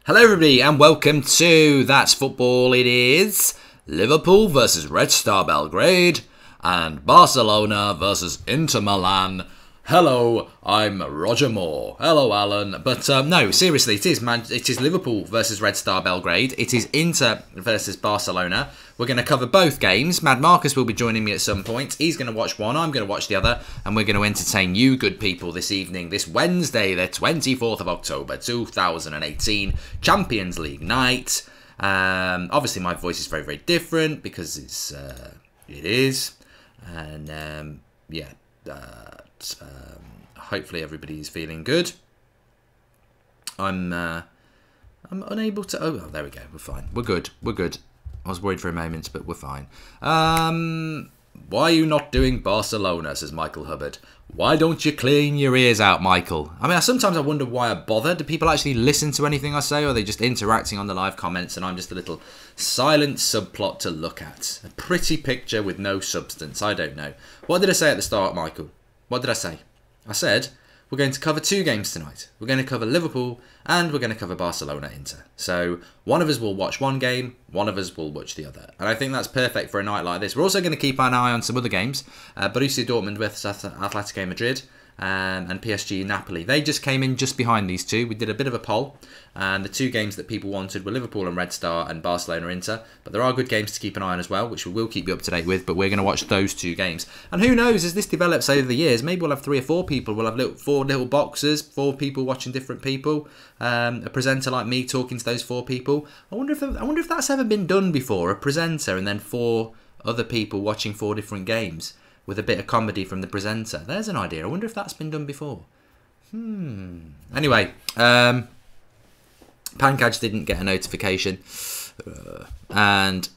Hello everybody and welcome to That's Football. It is Liverpool versus Red Star Belgrade and Barcelona versus Inter Milan. Hello, I'm Roger Moore. Hello, Alan. But no, seriously, it is Liverpool versus Red Star Belgrade. It is Inter versus Barcelona. We're going to cover both games. Mad Marcus will be joining me at some point. He's going to watch one, I'm going to watch the other, and we're going to entertain you good people this evening, this Wednesday, the 24th of October, 2018, Champions League night. Obviously, my voice is very, very different because it is. And yeah, hopefully everybody's feeling good. I'm unable to. Oh, there we go. We're fine. We're good. We're good. I was worried for a moment, but we're fine. Why are you not doing Barcelona? Says Michael Hubbard. Why don't you clean your ears out, Michael? I mean, sometimes I wonder why I bother. Do people actually listen to anything I say, or are they just interacting on the live comments and I'm just a little silent subplot to look at? A pretty picture with no substance. I don't know. What did I say at the start, Michael? What did I say? I said we're going to cover two games tonight. We're going to cover Liverpool and we're going to cover Barcelona Inter. So one of us will watch one game, one of us will watch the other. And I think that's perfect for a night like this. We're also going to keep an eye on some other games. Borussia Dortmund versus Atletico Madrid and PSG Napoli. They just came in just behind these two. We did a bit of a poll. And the two games that people wanted were Liverpool and Red Star and Barcelona Inter. But there are good games to keep an eye on as well, which we will keep you up to date with. But we're going to watch those two games. And who knows, as this develops over the years, maybe we'll have 3 or 4 people. We'll have 4 little boxes, 4 people watching different people. A presenter like me talking to those 4 people. I wonder if that's ever been done before. A presenter and then 4 other people watching 4 different games with a bit of comedy from the presenter. There's an idea. I wonder if that's been done before. Anyway, Pankaj didn't get a notification, and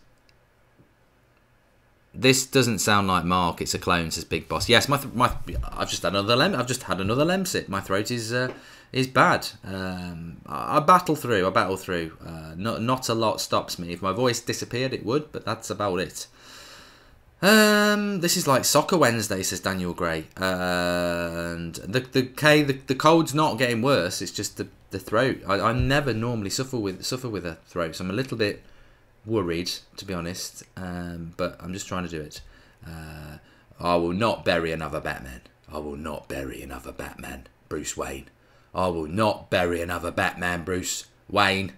this doesn't sound like Mark. It's a clone, says Big Boss. Yes, I've just had another lemsip. My throat is bad. I battle through. Not a lot stops me. If my voice disappeared, it would, but that's about it. This is like Soccer Wednesday, says Daniel Gray. And the cold's not getting worse. It's just the throat. I never normally suffer with a throat, so I'm a little bit worried, to be honest. But I'm just trying to do it. I will not bury another Batman. I will not bury another Batman, Bruce Wayne. I will not bury another Batman, Bruce Wayne.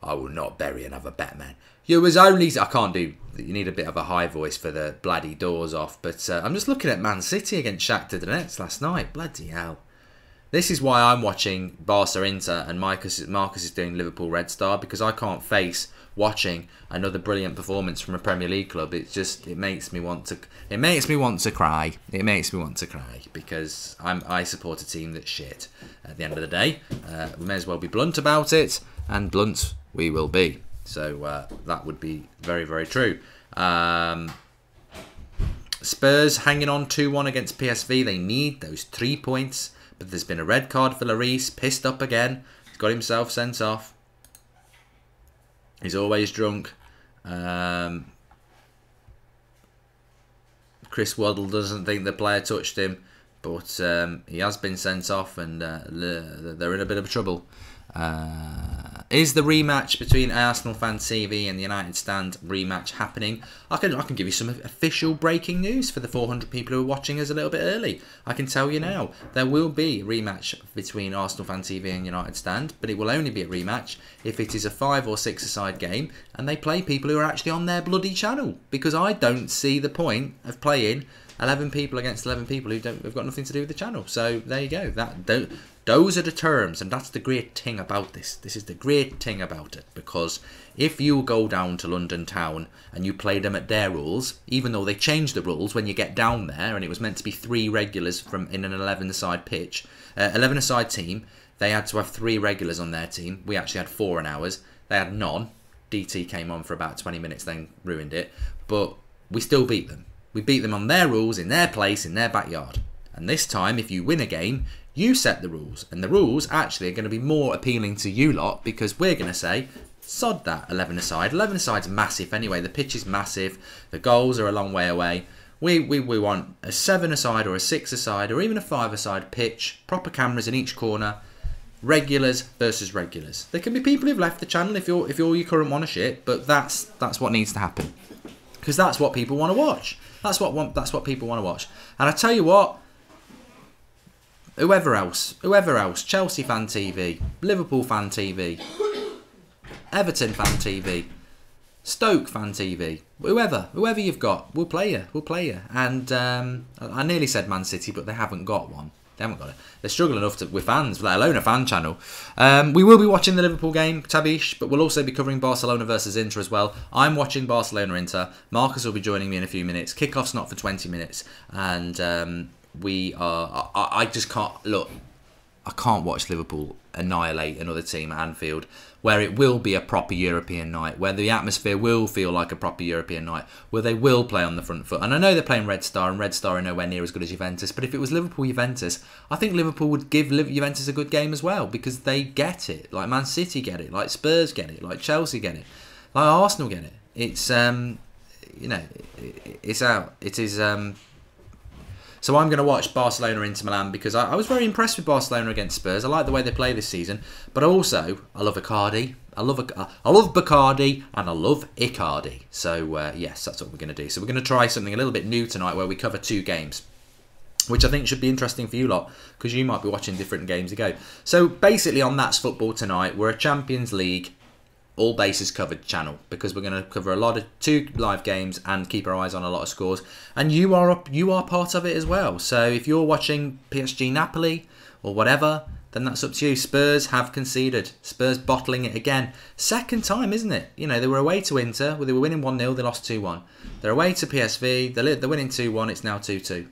I will not bury another Batman. You was only... I can't do... You need a bit of a high voice for the bloody doors off. But I'm just looking at Man City against Shakhtar Donetsk last night. Bloody hell. This is why I'm watching Barca Inter and Marcus is doing Liverpool Red Star, because I can't face watching another brilliant performance from a Premier League club. It makes me want to cry. It makes me want to cry because I support a team that's shit. At the end of the day, we may as well be blunt about it, and blunt we will be. So that would be very, very true. Spurs hanging on 2-1 against PSV. They need those 3 points. But there's been a red card for Lloris. Pissed up again. He's got himself sent off. He's always drunk. Chris Waddle doesn't think the player touched him. But he has been sent off, and they're in a bit of trouble. Is the rematch between Arsenal Fan TV and the United Stand rematch happening? I can give you some official breaking news for the 400 people who are watching us a little bit early. I can tell you now, there will be a rematch between Arsenal Fan TV and United Stand, but it will only be a rematch if it is a 5 or 6-a-side game and they play people who are actually on their bloody channel, because I don't see the point of playing 11 people against 11 people who've got nothing to do with the channel. So there you go. Those are the terms, and that's the great thing about this. This is the great thing about it, because if you go down to London town and you play them at their rules, even though they changed the rules when you get down there, and it was meant to be 3 regulars in an 11-a-side pitch, 11-a-side team, they had to have 3 regulars on their team. We actually had 4 in ours. They had none. DT came on for about 20 minutes, then ruined it. But we still beat them. We beat them on their rules, in their place, in their backyard. And this time, if you win a game, you set the rules. And the rules actually are going to be more appealing to you lot, because we're going to say, sod that 11-a-side. 11-a-side's massive anyway. The pitch is massive. The goals are a long way away. We want a 7-a-side or a 6-a-side or even a 5-a-side pitch. Proper cameras in each corner. Regulars versus regulars. There can be people who've left the channel if you're your current one of shit, but that's what needs to happen, because that's what people want to watch. That's what people want to watch. And I tell you what, whoever else, Chelsea fan TV, Liverpool fan TV, Everton fan TV, Stoke fan TV, whoever you've got, we'll play you. And I nearly said Man City, but they haven't got one. They haven't got it. They're struggling enough with fans, let alone a fan channel. We will be watching the Liverpool game, Tabish, but we'll also be covering Barcelona versus Inter as well. I'm watching Barcelona-Inter. Marcus will be joining me in a few minutes. Kickoff's not for 20 minutes. And we are... I just can't... Look, I can't watch Liverpool annihilate another team at Anfield, where it will be a proper European night, where the atmosphere will feel like a proper European night, where they will play on the front foot. And I know they're playing Red Star, and Red Star are nowhere near as good as Juventus, but if it was Liverpool-Juventus, I think Liverpool would give Juventus a good game as well, because they get it. Like Man City get it, like Spurs get it, like Chelsea get it, like Arsenal get it. It's, you know, it's out. It is... So I'm going to watch Barcelona into Milan, because I was very impressed with Barcelona against Spurs. I like the way they play this season, but also I love Icardi. I love Bacardi, and I love Icardi. So yes, that's what we're going to do. So we're going to try something a little bit new tonight, where we cover 2 games, which I think should be interesting for you lot, because you might be watching different games to go. So basically on That's Football tonight, we're a Champions League all bases covered channel, because we're going to cover a lot of 2 live games and keep our eyes on a lot of scores, and you are part of it as well. So if you're watching PSG Napoli or whatever, then that's up to you. Spurs have conceded. Spurs bottling it again. Second time, isn't it? You know, they were away to Inter, where they were winning 1-0, they lost 2-1. They're away to PSV, they're winning 2-1, it's now 2-2.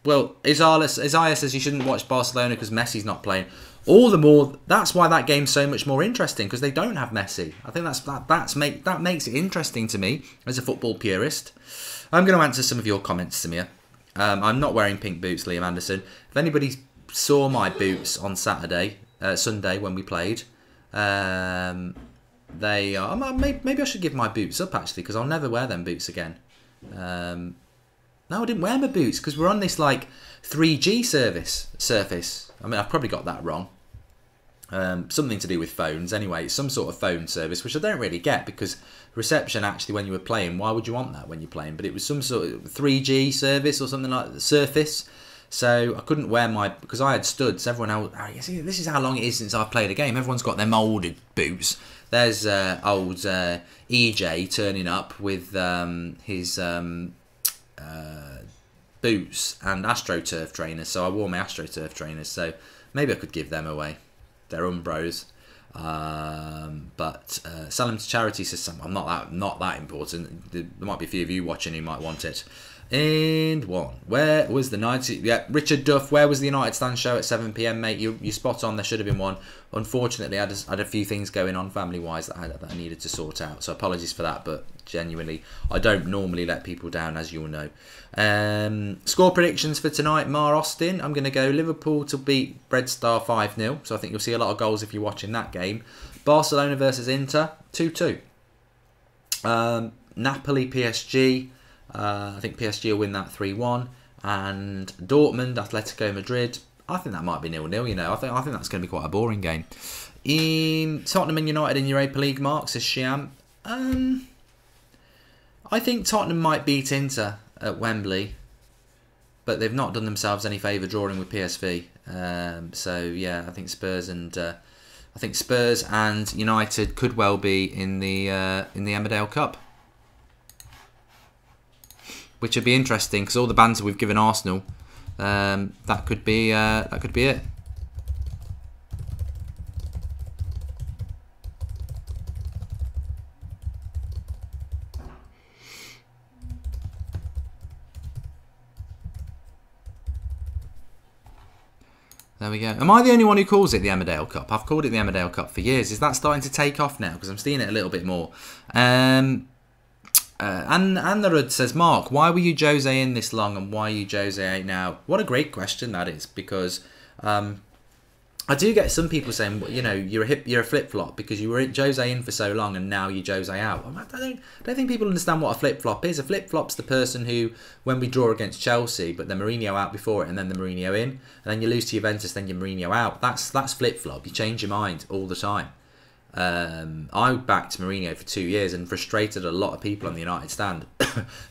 Well, Isaiah says you shouldn't watch Barcelona because Messi's not playing. All the more, that's why that game's so much more interesting, because they don't have Messi. I think that makes it interesting to me as a football purist. I'm going to answer some of your comments, Samir. I'm not wearing pink boots, Liam Anderson. If anybody saw my boots on Sunday when we played, they are. Maybe I should give my boots up actually, because I'll never wear them boots again. No, I didn't wear my boots because we're on this like 3G surface. I mean, I've probably got that wrong. Something to do with phones anyway. It's some sort of phone service, which I don't really get, because reception actually when you were playing, why would you want that when you're playing? But it was some sort of 3G service or something like the Surface. So I couldn't wear my, because I had studs. Everyone else, you see, this is how long it is since I've played a game. Everyone's got their moulded boots. There's old EJ turning up with his boots and AstroTurf trainers. So I wore my AstroTurf trainers. So maybe I could give them away. They're Umbros. But sell them to charity, says I'm not that important. There might be a few of you watching who might want it. And one, where was the night? Yeah, Richard Duff. Where was the United Stand show at 7 PM, mate? You spot on. There should have been one. Unfortunately, I had a few things going on family wise that I needed to sort out. So apologies for that. But genuinely, I don't normally let people down, as you'll know. Score predictions for tonight. Mar Austin. I'm going to go Liverpool to beat Red Star 5-0. So I think you'll see a lot of goals if you're watching that game. Barcelona versus Inter 2-2. Napoli PSG. I think PSG will win that 3-1, and Dortmund, Atletico Madrid. I think that might be 0-0. You know, I think that's going to be quite a boring game. In Tottenham and United in Europa League, Mark says Shiam. I think Tottenham might beat Inter at Wembley, but they've not done themselves any favour drawing with PSV. So yeah, I think Spurs and United could well be in the Emmerdale Cup, which would be interesting because all the banter we've given Arsenal, that could be it. There we go. Am I the only one who calls it the Emmerdale Cup? I've called it the Emmerdale Cup for years. Is that starting to take off now? Because I'm seeing it a little bit more. And Narud says, Mark, why were you Jose in this long and why are you Jose out now? What a great question that is, because I I do get some people saying, you know, you're a flip flop because you were Jose in for so long and now you're Jose out. I don't think people understand what a flip flop is. A flip flop's the person who, when we draw against Chelsea, but then Mourinho out before it and then the Mourinho in, and then you lose to Juventus, then you're Mourinho out. That's flip flop. You change your mind all the time. I backed Mourinho for 2 years and frustrated a lot of people on the United stand,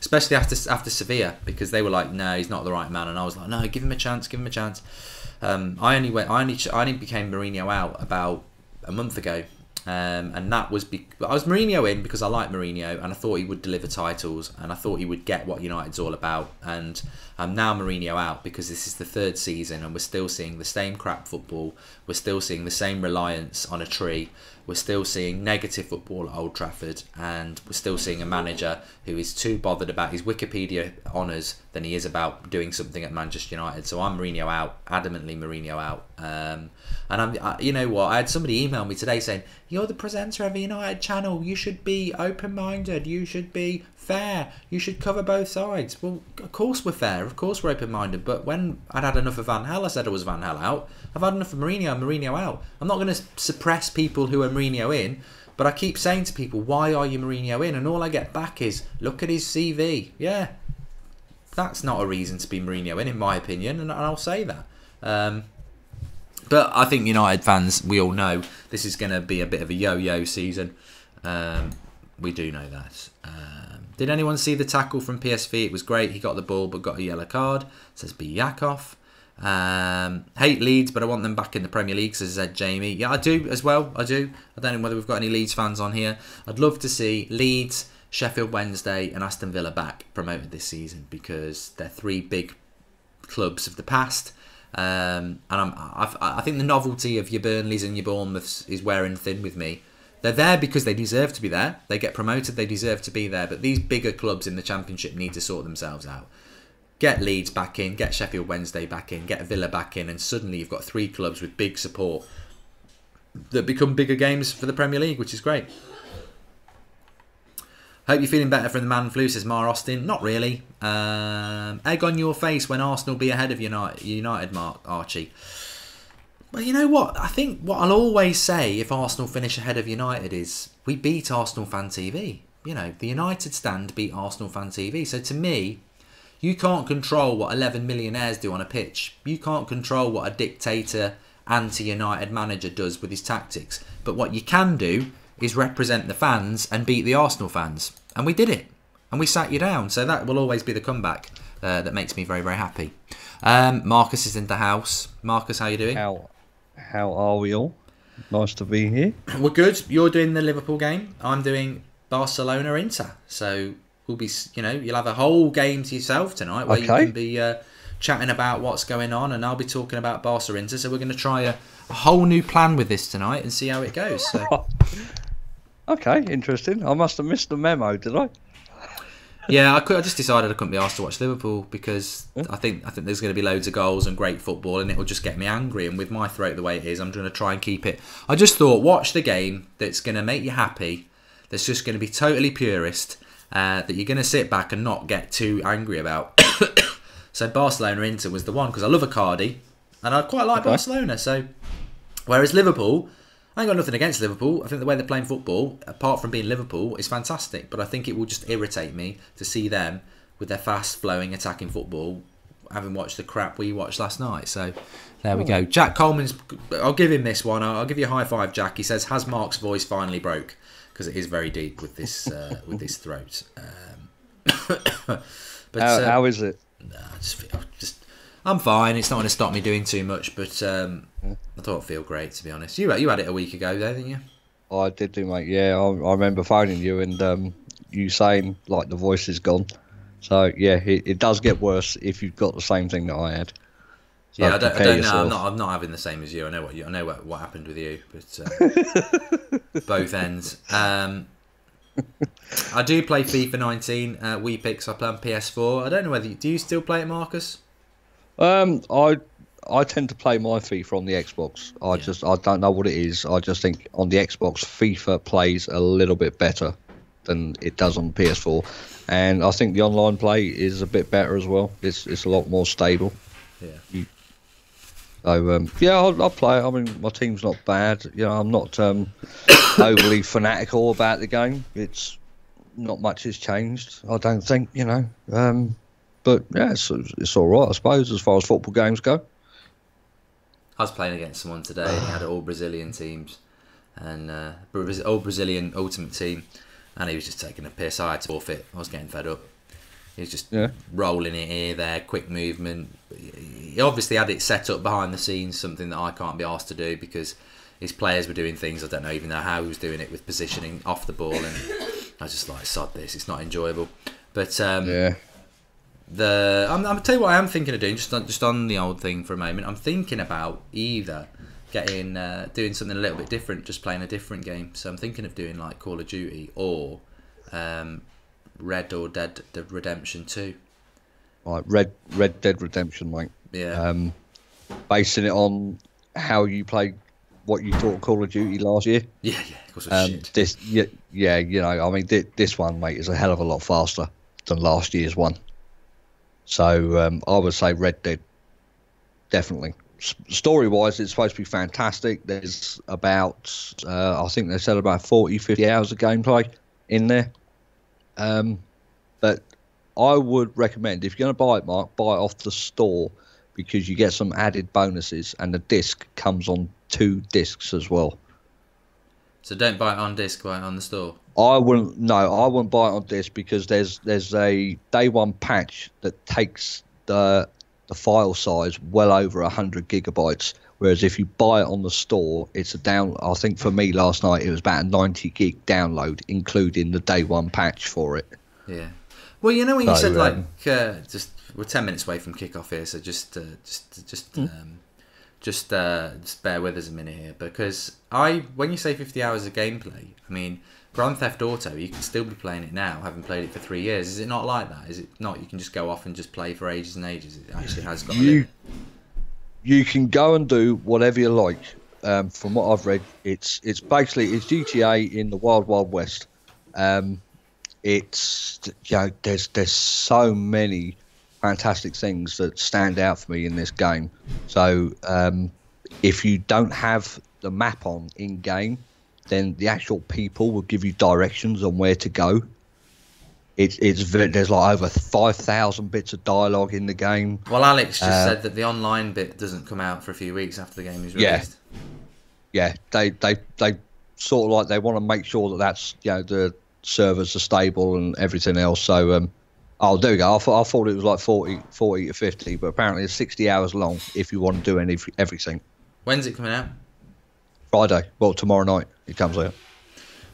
especially after Sevilla, because they were like, no, he's not the right man, and I was like, no, give him a chance. I only became Mourinho out about a month ago, and that was I was Mourinho in because I like Mourinho and I thought he would deliver titles and I thought he would get what United's all about, and I'm now Mourinho out because this is the 3rd season and we're still seeing the same crap football, we're still seeing the same reliance on a tree, we're still seeing negative football at Old Trafford, and we're still seeing a manager who is too bothered about his Wikipedia honours than he is about doing something at Manchester United. So I'm Mourinho out, adamantly Mourinho out. And you know what? I had somebody email me today saying, "You're the presenter of a United channel. You should be open-minded. You should be fair. You should cover both sides." Well, of course we're fair. Of course we're open-minded. But when I'd had enough of Van Gaal, I said I was Van Gaal out. I've had enough of Mourinho out. I'm not going to suppress people who are Mourinho in, but I keep saying to people, why are you Mourinho in? And all I get back is, look at his CV. Yeah, that's not a reason to be Mourinho in my opinion, and I'll say that. But I think United fans, we all know this is going to be a bit of a yo-yo season. We do know that. Did anyone see the tackle from PSV? It was great. He got the ball but got a yellow card. Says Biakov. Hate Leeds, but I want them back in the Premier League, said Jamie. Yeah, I do as well. I do. I don't know whether we've got any Leeds fans on here. I'd love to see Leeds, Sheffield Wednesday and Aston Villa back promoted this season because they're 3 big clubs of the past. And I think the novelty of your Burnleys and your Bournemouths is wearing thin with me. They're there because they deserve to be there. They get promoted, they deserve to be there. But these bigger clubs in the Championship need to sort themselves out. Get Leeds back in, get Sheffield Wednesday back in, get Villa back in, and suddenly you've got 3 clubs with big support that become bigger games for the Premier League, which is great. Hope you're feeling better from the man flu, says Mar Austin. Not really. Egg on your face when Arsenal be ahead of United, Mark Archie. Well, you know what? I think what I'll always say if Arsenal finish ahead of United is we beat Arsenal Fan TV. You know, the United stand beat Arsenal Fan TV. So to me, you can't control what 11 millionaires do on a pitch. You can't control what a dictator, anti-United manager does with his tactics. But what you can do is represent the fans and beat the Arsenal fans. And we did it. And we sat you down. So that will always be the comeback that makes me very, very happy. Marcus is in the house. Marcus, how you doing? How are we all? Nice to be here. We're good. You're doing the Liverpool game. I'm doing Barcelona Inter. So we'll be, you know, you'll have a whole game to yourself tonight where you can be chatting about what's going on, and I'll be talking about Barca Inter. So we're going to try a whole new plan with this tonight and see how it goes. So. Okay, interesting. I must have missed the memo, did I? Yeah, I just decided I couldn't be asked to watch Liverpool because I think there's going to be loads of goals and great football, and it'll just get me angry. And with my throat the way it is, I'm going to try and keep it. I just thought, watch the game that's going to make you happy. That's just going to be totally purist. That you're going to sit back and not get too angry about. So Barcelona Inter was the one because I love Icardi and I quite like Barcelona. So whereas Liverpool, I ain't got nothing against Liverpool. I think the way they're playing football, apart from being Liverpool, is fantastic. But I think it will just irritate me to see them with their fast-flowing attacking football, having watched the crap we watched last night. So there we go. Jack Coleman's, I'll give him this one. I'll give you a high five, Jack. He says, has Mark's voice finally broke? Because it is very deep with this with this throat. But how is it? I'm fine. It's not going to stop me doing too much, but I thought it'd feel great, to be honest. You had it a week ago, though, didn't you? I did do, mate. Yeah, I remember phoning you and you saying like the voice is gone. So yeah, it does get worse if you've got the same thing that I had. So yeah, I don't know. I'm not having the same as you. I know what happened with you, but both ends. I do play FIFA 19. Wii Picks. I play on PS4. I don't know whether do you still play it, Marcus? I tend to play my FIFA on the Xbox. I don't know what it is. I just think on the Xbox, FIFA plays a little bit better than it does on PS4, and I think the online play is a bit better as well. It's a lot more stable. Yeah. So yeah, I'll play it. I mean, my team's not bad. You know, I'm not overly fanatical about the game. It's not much has changed, I don't think. You know, but yeah, it's all right, I suppose, as far as football games go. I was playing against someone today, and he had all Brazilian teams, and all Brazilian ultimate team, and he was just taking a piss. I had to forfeit. I was getting fed up. He was just rolling it here, there, quick movement. He obviously had it set up behind the scenes, something that I can't be asked to do because his players were doing things I don't even know how he was doing it with positioning off the ball, and I was just like, sod this, it's not enjoyable. But I'm tell you what I am thinking of doing, just on the old thing for a moment. I'm thinking about either doing something a little bit different, just playing a different game. So I'm thinking of doing like Call of Duty or Red or Dead Redemption 2. Like Red Dead Redemption, mate. Yeah. Basing it on how you played what you thought Call of Duty last year. Yeah, of course. Shit. This, yeah, you know, I mean, this one, mate, is a hell of a lot faster than last year's one. So I would say Red Dead, definitely. Story-wise, it's supposed to be fantastic. There's about, I think they said about 40, 50 hours of gameplay in there. But I would recommend, if you're going to buy it, Mark, buy it off the store because you get some added bonuses, and the disc comes on 2 discs as well. So don't buy it on disc, buy it on the store. I wouldn't buy it on disc because there's a day one patch that takes the file size well over 100 gigabytes. Whereas if you buy it on the store, it's I think for me last night it was about a 90 gig download, including the day one patch for it. Yeah. Well, you know when you said we're 10 minutes away from kickoff here, so just bear with us a minute here, because when you say 50 hours of gameplay, I mean Grand Theft Auto, you can still be playing it now, having played it for 3 years. Is it not like that? Is it not? You can just go off and just play for ages and ages. It actually has got a limit. You can go and do whatever you like. From what I've read, it's basically GTA in the Wild Wild West. It's, you know, there's so many fantastic things that stand out for me in this game. So if you don't have the map on in game, then the actual people will give you directions on where to go. There's like over 5,000 bits of dialogue in the game. Well, Alex just said that the online bit doesn't come out for a few weeks after the game is released. Yeah, they sort of like they want to make sure that that's, you know, the servers are stable and everything else. So there we go. I thought it was like 40 to 50, but apparently it's 60 hours long if you want to do everything. When's it coming out? Friday. Well, tomorrow night it comes out.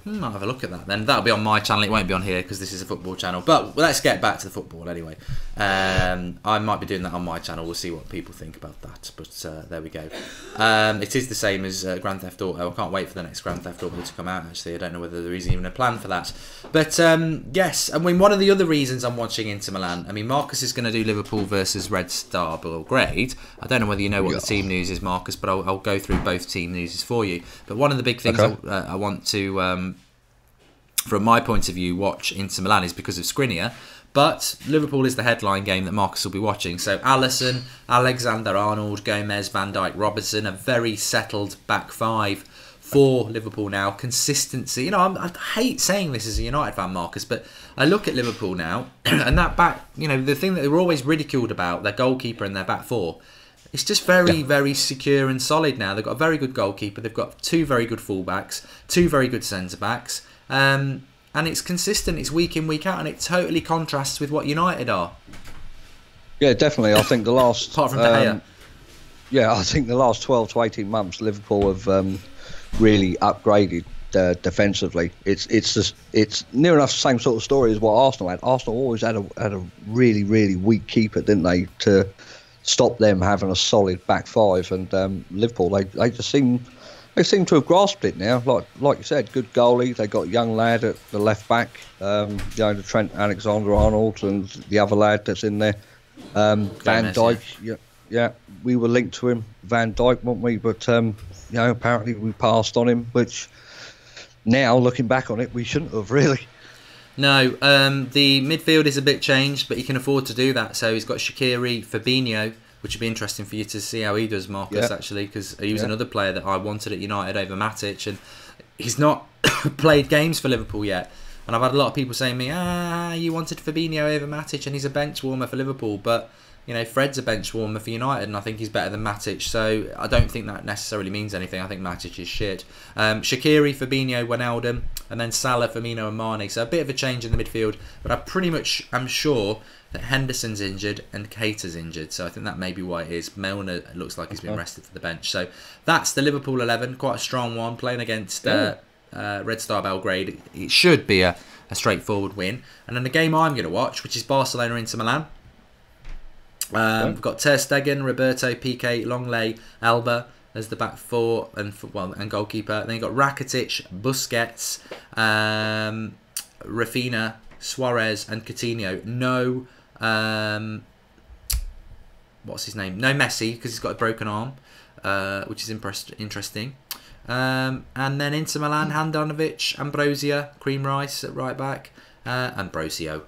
I'll have a look at that then. That'll be on my channel. It won't be on here because this is a football channel. But let's get back to the football anyway. I might be doing that on my channel. We'll see what people think about that. But there we go. It is the same as Grand Theft Auto. I can't wait for the next Grand Theft Auto to come out, actually. I don't know whether there is even a plan for that. But yes, I mean, one of the other reasons I'm watching Inter Milan, I mean, Marcus is going to do Liverpool versus Red Star Belgrade. I don't know whether you know what the team news is, Marcus, but I'll go through both team news for you. But one of the big things I want to... from my point of view, watch Inter Milan is because of Skriniar. But Liverpool is the headline game that Marcus will be watching. So Alisson, Alexander-Arnold, Gomez, Van Dijk, Robertson, a very settled back five for Liverpool now. Consistency. You know, I hate saying this as a United fan, Marcus, but I look at Liverpool now, and that back, you know, the thing that they were always ridiculed about, their goalkeeper and their back four, it's just very secure and solid now. They've got a very good goalkeeper. They've got 2 very good fullbacks, 2 very good centre-backs. And it's consistent, it's week in, week out, and it totally contrasts with what United are. Yeah, definitely. I think the last... Apart from De Gea. Yeah, I think the last 12 to 18 months, Liverpool have really upgraded defensively. It's near enough the same sort of story as what Arsenal had. Arsenal always had a really weak keeper, didn't they, to stop them having a solid back five. And Liverpool, they just seem... They seem to have grasped it now. Like you said, good goalie. They got a young lad at the left back, you know, the Trent Alexander-Arnold, and the other lad that's in there, Van Dijk. Yeah, we were linked to him, Van Dijk, weren't we? But you know, apparently we passed on him, which now looking back on it, we shouldn't have really. No, the midfield is a bit changed, but he can afford to do that. So he's got Shaqiri, Fabinho, which would be interesting for you to see how he does, Marcus, actually, because he was another player that I wanted at United over Matic, and he's not played games for Liverpool yet. And I've had a lot of people saying to me, you wanted Fabinho over Matic and he's a bench warmer for Liverpool. But, you know, Fred's a bench warmer for United and I think he's better than Matic. So I don't think that necessarily means anything. I think Matic is shit. Shaqiri, Fabinho, Wijnaldum, and then Salah, Firmino and Mane. So a bit of a change in the midfield. But I pretty much am sure that Henderson's injured and Keita's injured. So I think that may be why it is. Milner looks like he's been rested for the bench. So that's the Liverpool 11. Quite a strong one. Playing against... Red Star Belgrade. It should be a straightforward win. And then the game I'm going to watch, which is Barcelona into Milan. We've got Ter Stegen, Roberto, Piqué, Longley, Alba as the back four and goalkeeper. Then you've got Rakitic, Busquets, Rafinha, Suarez and Coutinho. No, what's his name? No Messi because he's got a broken arm, which is interesting. And then Inter Milan, Handanovic, Ambrosia, Cream Rice at right back, Skriniar,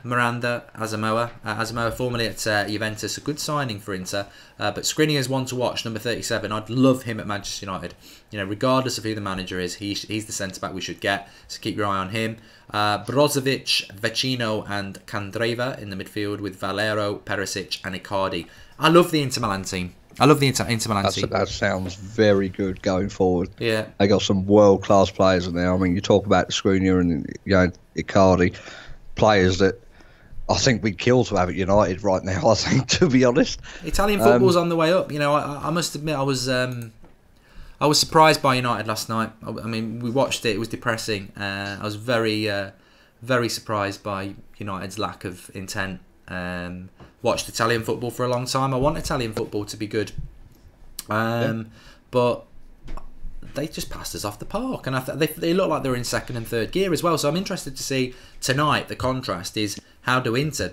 Miranda, Asamoah. Asamoah formerly at Juventus, a good signing for Inter, but Skriniar's one to watch, number 37. I'd love him at Manchester United. You know, regardless of who the manager is, he's the centre back we should get. So keep your eye on him. Brozovic, Vecino, and Candreva in the midfield with Valero, Perisic, and Icardi. I love the Inter Milan team. I love the Inter Milan team. That sounds very good going forward. Yeah, they got some world class players in there. I mean, you talk about Skriniar and Icardi, players that I think we'd kill to have at United right now. I think, to be honest, Italian football's on the way up. You know, I must admit, I was surprised by United last night. I mean, we watched it; it was depressing. I was very surprised by United's lack of intent. Watched Italian football for a long time. I want Italian football to be good, but they just passed us off the park, and they look like they're in second and third gear as well. So I'm interested to see tonight. The contrast is how do Inter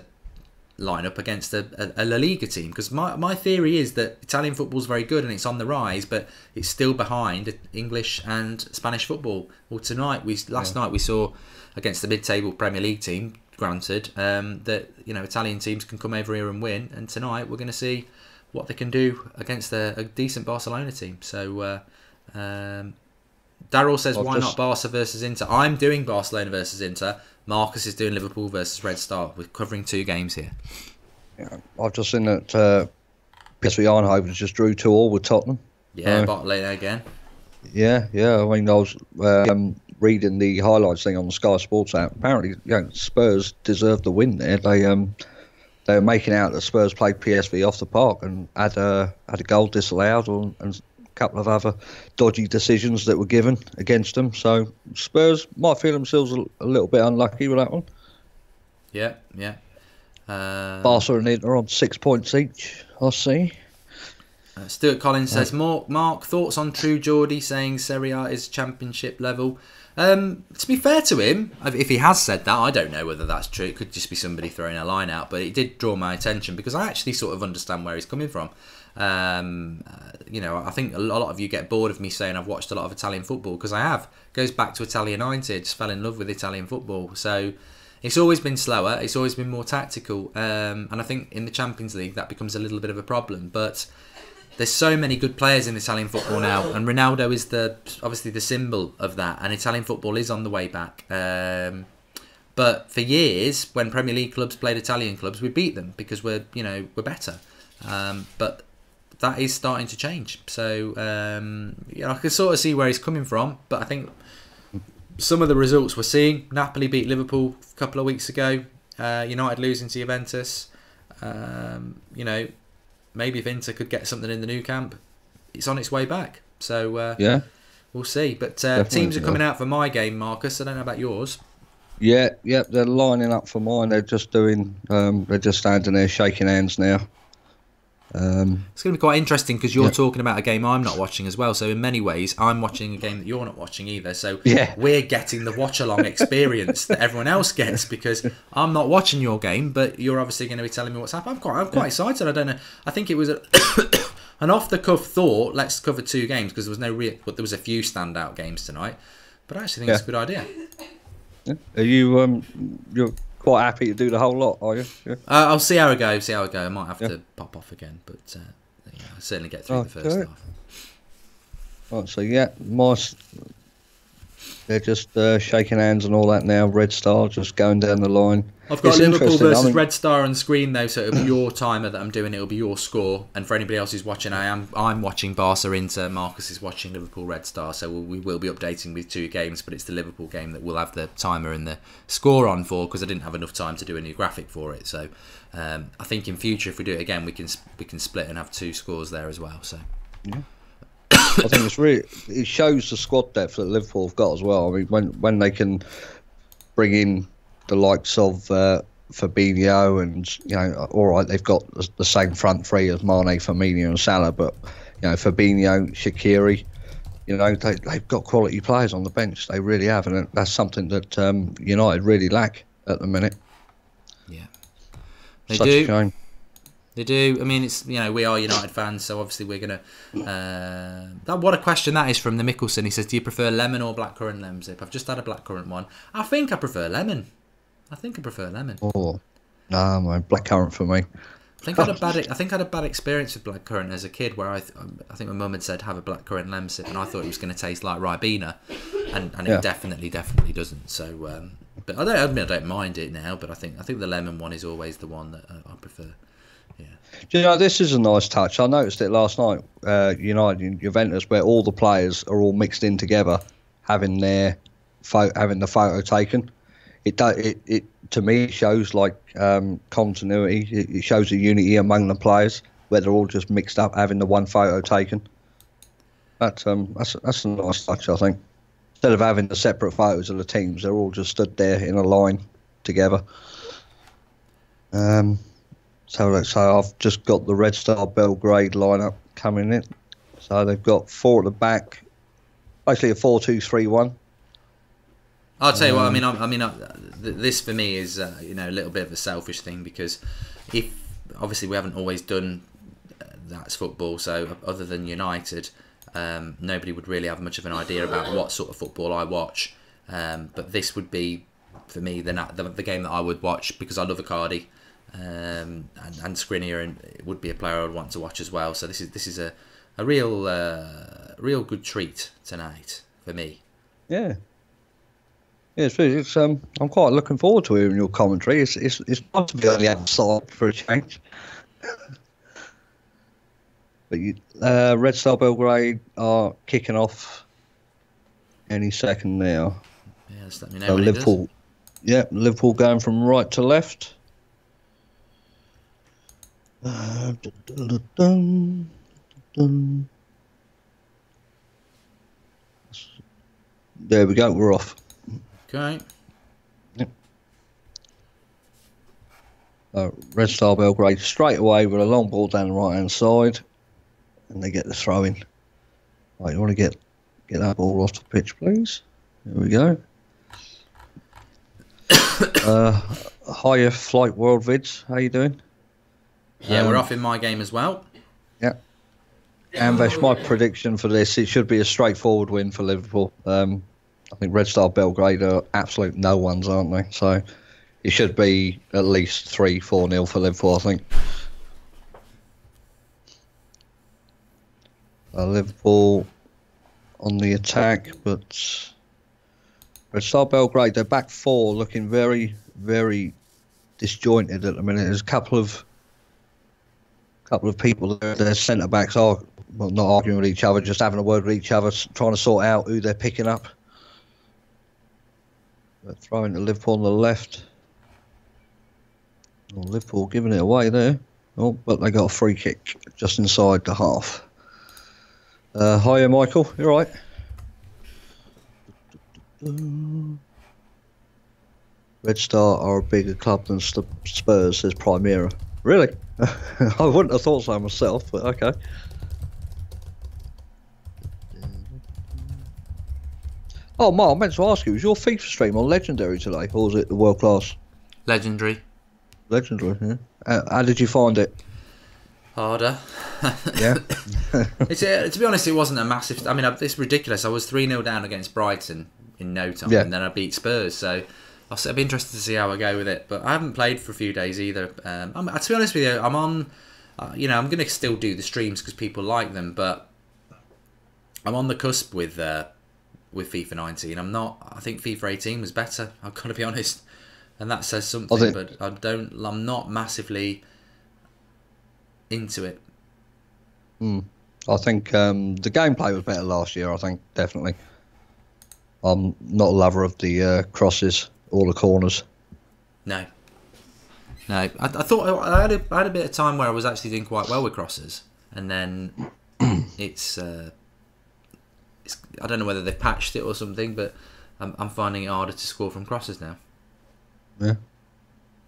line up against a La Liga team? Because my theory is that Italian football is very good and it's on the rise, but it's still behind English and Spanish football. Well, last night we saw against the mid-table Premier League team. Granted, that Italian teams can come over here and win, and tonight we're going to see what they can do against a decent Barcelona team. So Daryl says, why not Barca versus Inter? I'm doing Barcelona versus Inter. Marcus is doing Liverpool versus Red Star. We're covering 2 games here. Yeah, I've just seen that PSV Eindhoven just drew 2-2 with Tottenham. Yeah, Barcelona again. Yeah. I mean, I was reading the highlights thing on the Sky Sports app. Apparently, Spurs deserved the win there. They were making out that Spurs played PSV off the park and had a goal disallowed and a couple of other dodgy decisions that were given against them. So Spurs might feel themselves a little bit unlucky with that one. Yeah. Barca and Inter on 6 points each, I see. Stuart Collins says, Mark, thoughts on True Geordie saying Serie A is championship level? To be fair to him, if he has said that, I don't know whether that's true. It could just be somebody throwing a line out, but it did draw my attention because I actually sort of understand where he's coming from. I think a lot of you get bored of me saying I've watched a lot of Italian football because I have. It goes back to Italia 90. I just fell in love with Italian football. So it's always been slower. It's always been more tactical. And I think in the Champions League that becomes a little bit of a problem. But there's so many good players in Italian football now, and Ronaldo is obviously the symbol of that, and Italian football is on the way back. But for years, when Premier League clubs played Italian clubs, we beat them because we're better. But that is starting to change. So I can sort of see where he's coming from, but I think some of the results we're seeing: Napoli beat Liverpool a couple of weeks ago, United losing to Juventus. Maybe if Inter could get something in the new camp, it's on its way back. So we'll see. But teams are coming out for my game, Marcus. I don't know about yours. Yeah, they're lining up for mine. They're just standing there shaking hands now. It's going to be quite interesting because you're talking about a game I'm not watching as well. So in many ways, I'm watching a game that you're not watching either. So we're getting the watch-along experience that everyone else gets because I'm not watching your game, but you're obviously going to be telling me what's happening. I'm quite excited. I don't know. I think it was an off-the-cuff thought. Let's cover 2 games because there was a few standout games tonight. But I actually think it's a good idea. Are you quite happy to do the whole lot, are you? Yeah. I'll see how it goes. I might have to pop off again, but I'll certainly get through the first half. Right, so they're just shaking hands and all that now. Red Star just going down the line. I've got Liverpool versus Red Star on screen though, so it'll be your timer that I'm doing. It'll be your score, and for anybody else who's watching, I'm watching Barca Inter. Marcus is watching Liverpool Red Star, so we will be updating with 2 games, but it's the Liverpool game that we'll have the timer and the score on for, because I didn't have enough time to do a new graphic for it. So I think in future, if we do it again, we can split and have 2 scores there as well. So. Yeah. I think it shows the squad depth that Liverpool have got as well. I mean, when they can bring in the likes of Fabinho, and all right, they've got the same front three as Mane, Firmino, and Salah, but Fabinho, Shaqiri, they've got quality players on the bench. They really have, and that's something that United really lack at the minute. Yeah, they Such do. A shame. They do. I mean, it's we are United fans, so obviously we're gonna. What a question that is from the Mickelson. He says, "Do you prefer lemon or blackcurrant lemsip?" I've just had a blackcurrant one. I think I prefer lemon. Oh no, man, blackcurrant for me. I think I had a bad experience with blackcurrant as a kid, where I think my mum had said have a blackcurrant lemsip, and I thought it was going to taste like Ribena, and it definitely doesn't. So, but I don't mind it now. But I think the lemon one is always the one that I prefer. Yeah. Do you know, this is a nice touch. I noticed it last night, United and Juventus, where all the players are all mixed in together, having the photo taken. It to me shows like continuity. It shows a unity among the players, where they're all just mixed up, having the one photo taken. That's a nice touch, I think. Instead of having the separate photos of the teams, they're all just stood there in a line together. So I've just got the Red Star Belgrade lineup coming in. So they've got 4 at the back, basically a 4-2-3-1. I'll tell you what. I mean, this for me is a little bit of a selfish thing, because if obviously we haven't always done that's football. So other than United, nobody would really have much of an idea about what sort of football I watch. But this would be for me the game that I would watch, because I love Icardi. And Skriniar, and it would be a player I would want to watch as well. So this is a real good treat tonight for me. Yeah. It's I'm quite looking forward to hearing your commentary. It's nice to be on the outside for a change. But Red Star Belgrade are kicking off any second now. Yeah, just let me know. So Liverpool, Liverpool going from right to left. There we go, we're off. Okay. Yep. Red Star Belgrade straight away with a long ball down the right hand side, and they get the throw in. Right, you want to get that ball off the pitch, please? There we go. Higher Flight World Vids, how you doing? Yeah, we're off in my game as well. Yeah. Anvesh, my prediction for this, it should be a straightforward win for Liverpool. I think Red Star Belgrade are absolute no ones, aren't they? So it should be at least 3-4-0 for Liverpool, I think. Liverpool on the attack, but Red Star Belgrade, their back 4 looking very, very disjointed at the minute. There's a couple of people there, their centre backs are not arguing with each other, just having a word with each other, trying to sort out who they're picking up. They're throwing to Liverpool on the left. Oh, Liverpool giving it away there. Oh, but they got a free kick just inside the half. Hiya, Michael. You all right? Red Star are a bigger club than Spurs, says Primera. Really? I wouldn't have thought so myself, but okay. Oh, Mark, I meant to ask you, was your FIFA stream on Legendary today, or was it the World Class? Legendary. Legendary, yeah. How did you find it? Harder. Yeah. To be honest, it wasn't a massive... I mean, it's ridiculous. I was 3-0 down against Brighton in no time, and then I beat Spurs, so... I'll be interested to see how I go with it. But I haven't played for a few days either. To be honest with you, I'm on. I'm going to still do the streams because people like them, but I'm on the cusp with FIFA 19. I'm not. I think FIFA 18 was better. I've got to be honest, and that says something. But I'm not massively into it. I think the gameplay was better last year. I think definitely. I'm not a lover of the crosses or the corners. No. I thought I had a bit of time where I was actually doing quite well with crosses, and then it's I don't know whether they've patched it or something, but I'm finding it harder to score from crosses now. Yeah.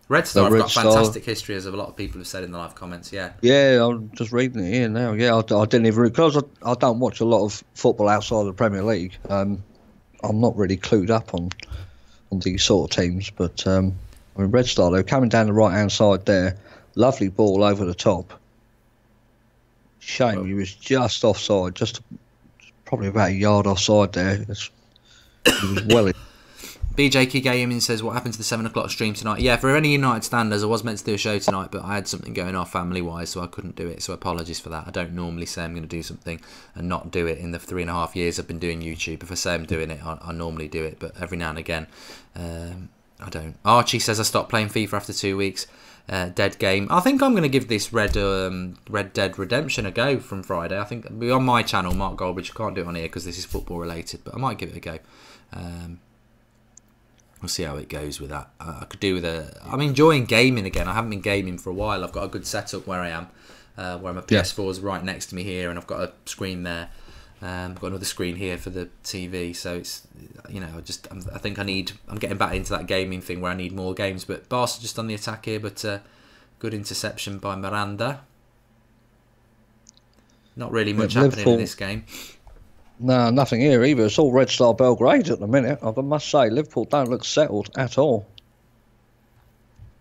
Red Star have got fantastic history, as a lot of people have said in the live comments. Yeah. Yeah, I'm just reading it here now. Yeah, I didn't even because I don't watch a lot of football outside of the Premier League. I'm not really clued up on these sort of teams, but I mean, Red Star, they're coming down the right hand side there. Lovely ball over the top. Shame he was just offside, just probably about a yard offside there. He was well. BJ Key Gaming says, what happened to the 7 o'clock stream tonight? Yeah, for any United standers, I was meant to do a show tonight, but I had something going off family-wise, so I couldn't do it. So apologies for that. I don't normally say I'm going to do something and not do it in the 3.5 years I've been doing YouTube. If I say I'm doing it, I normally do it, but every now and again, I don't. Archie says I stopped playing FIFA after 2 weeks. Dead game. I think I'm going to give this Red Dead Redemption a go from Friday. I think it'll be on my channel, Mark Goldbridge. I can't do it on here because this is football related, but I might give it a go. We'll see how it goes with that. I could do with I'm enjoying gaming again. I haven't been gaming for a while. I've got a good setup where I am, where my PS4 is right next to me here, and I've got a screen there. I've got another screen here for the TV. So it's, I think I'm getting back into that gaming thing where I need more games. But Barca just on the attack here, but good interception by Miranda. Not really much happening in this game. No, nothing here either. It's all Red Star Belgrade at the minute. I must say, Liverpool don't look settled at all.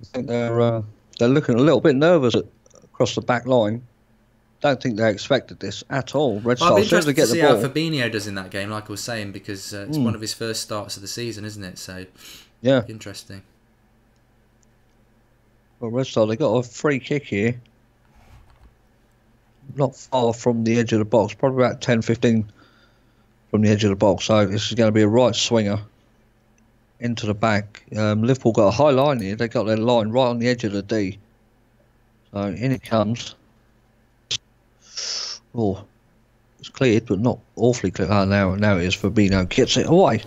I think they're looking a little bit nervous across the back line. Don't think they expected this at all. Red Star seems to get the ball. I'll be interested to see how Fabinho does in that game, like I was saying, because it's one of his first starts of the season, isn't it? So, yeah, interesting. Well, Red Star, they got a free kick here. Not far from the edge of the box, probably about 10-15 from the edge of the box. So this is going to be a right swinger into the back. Liverpool got a high line here. They got their line right on the edge of the D. So in it comes. Oh, it's cleared, but not awfully clear. Oh, now it is. Fabinho kicks it away.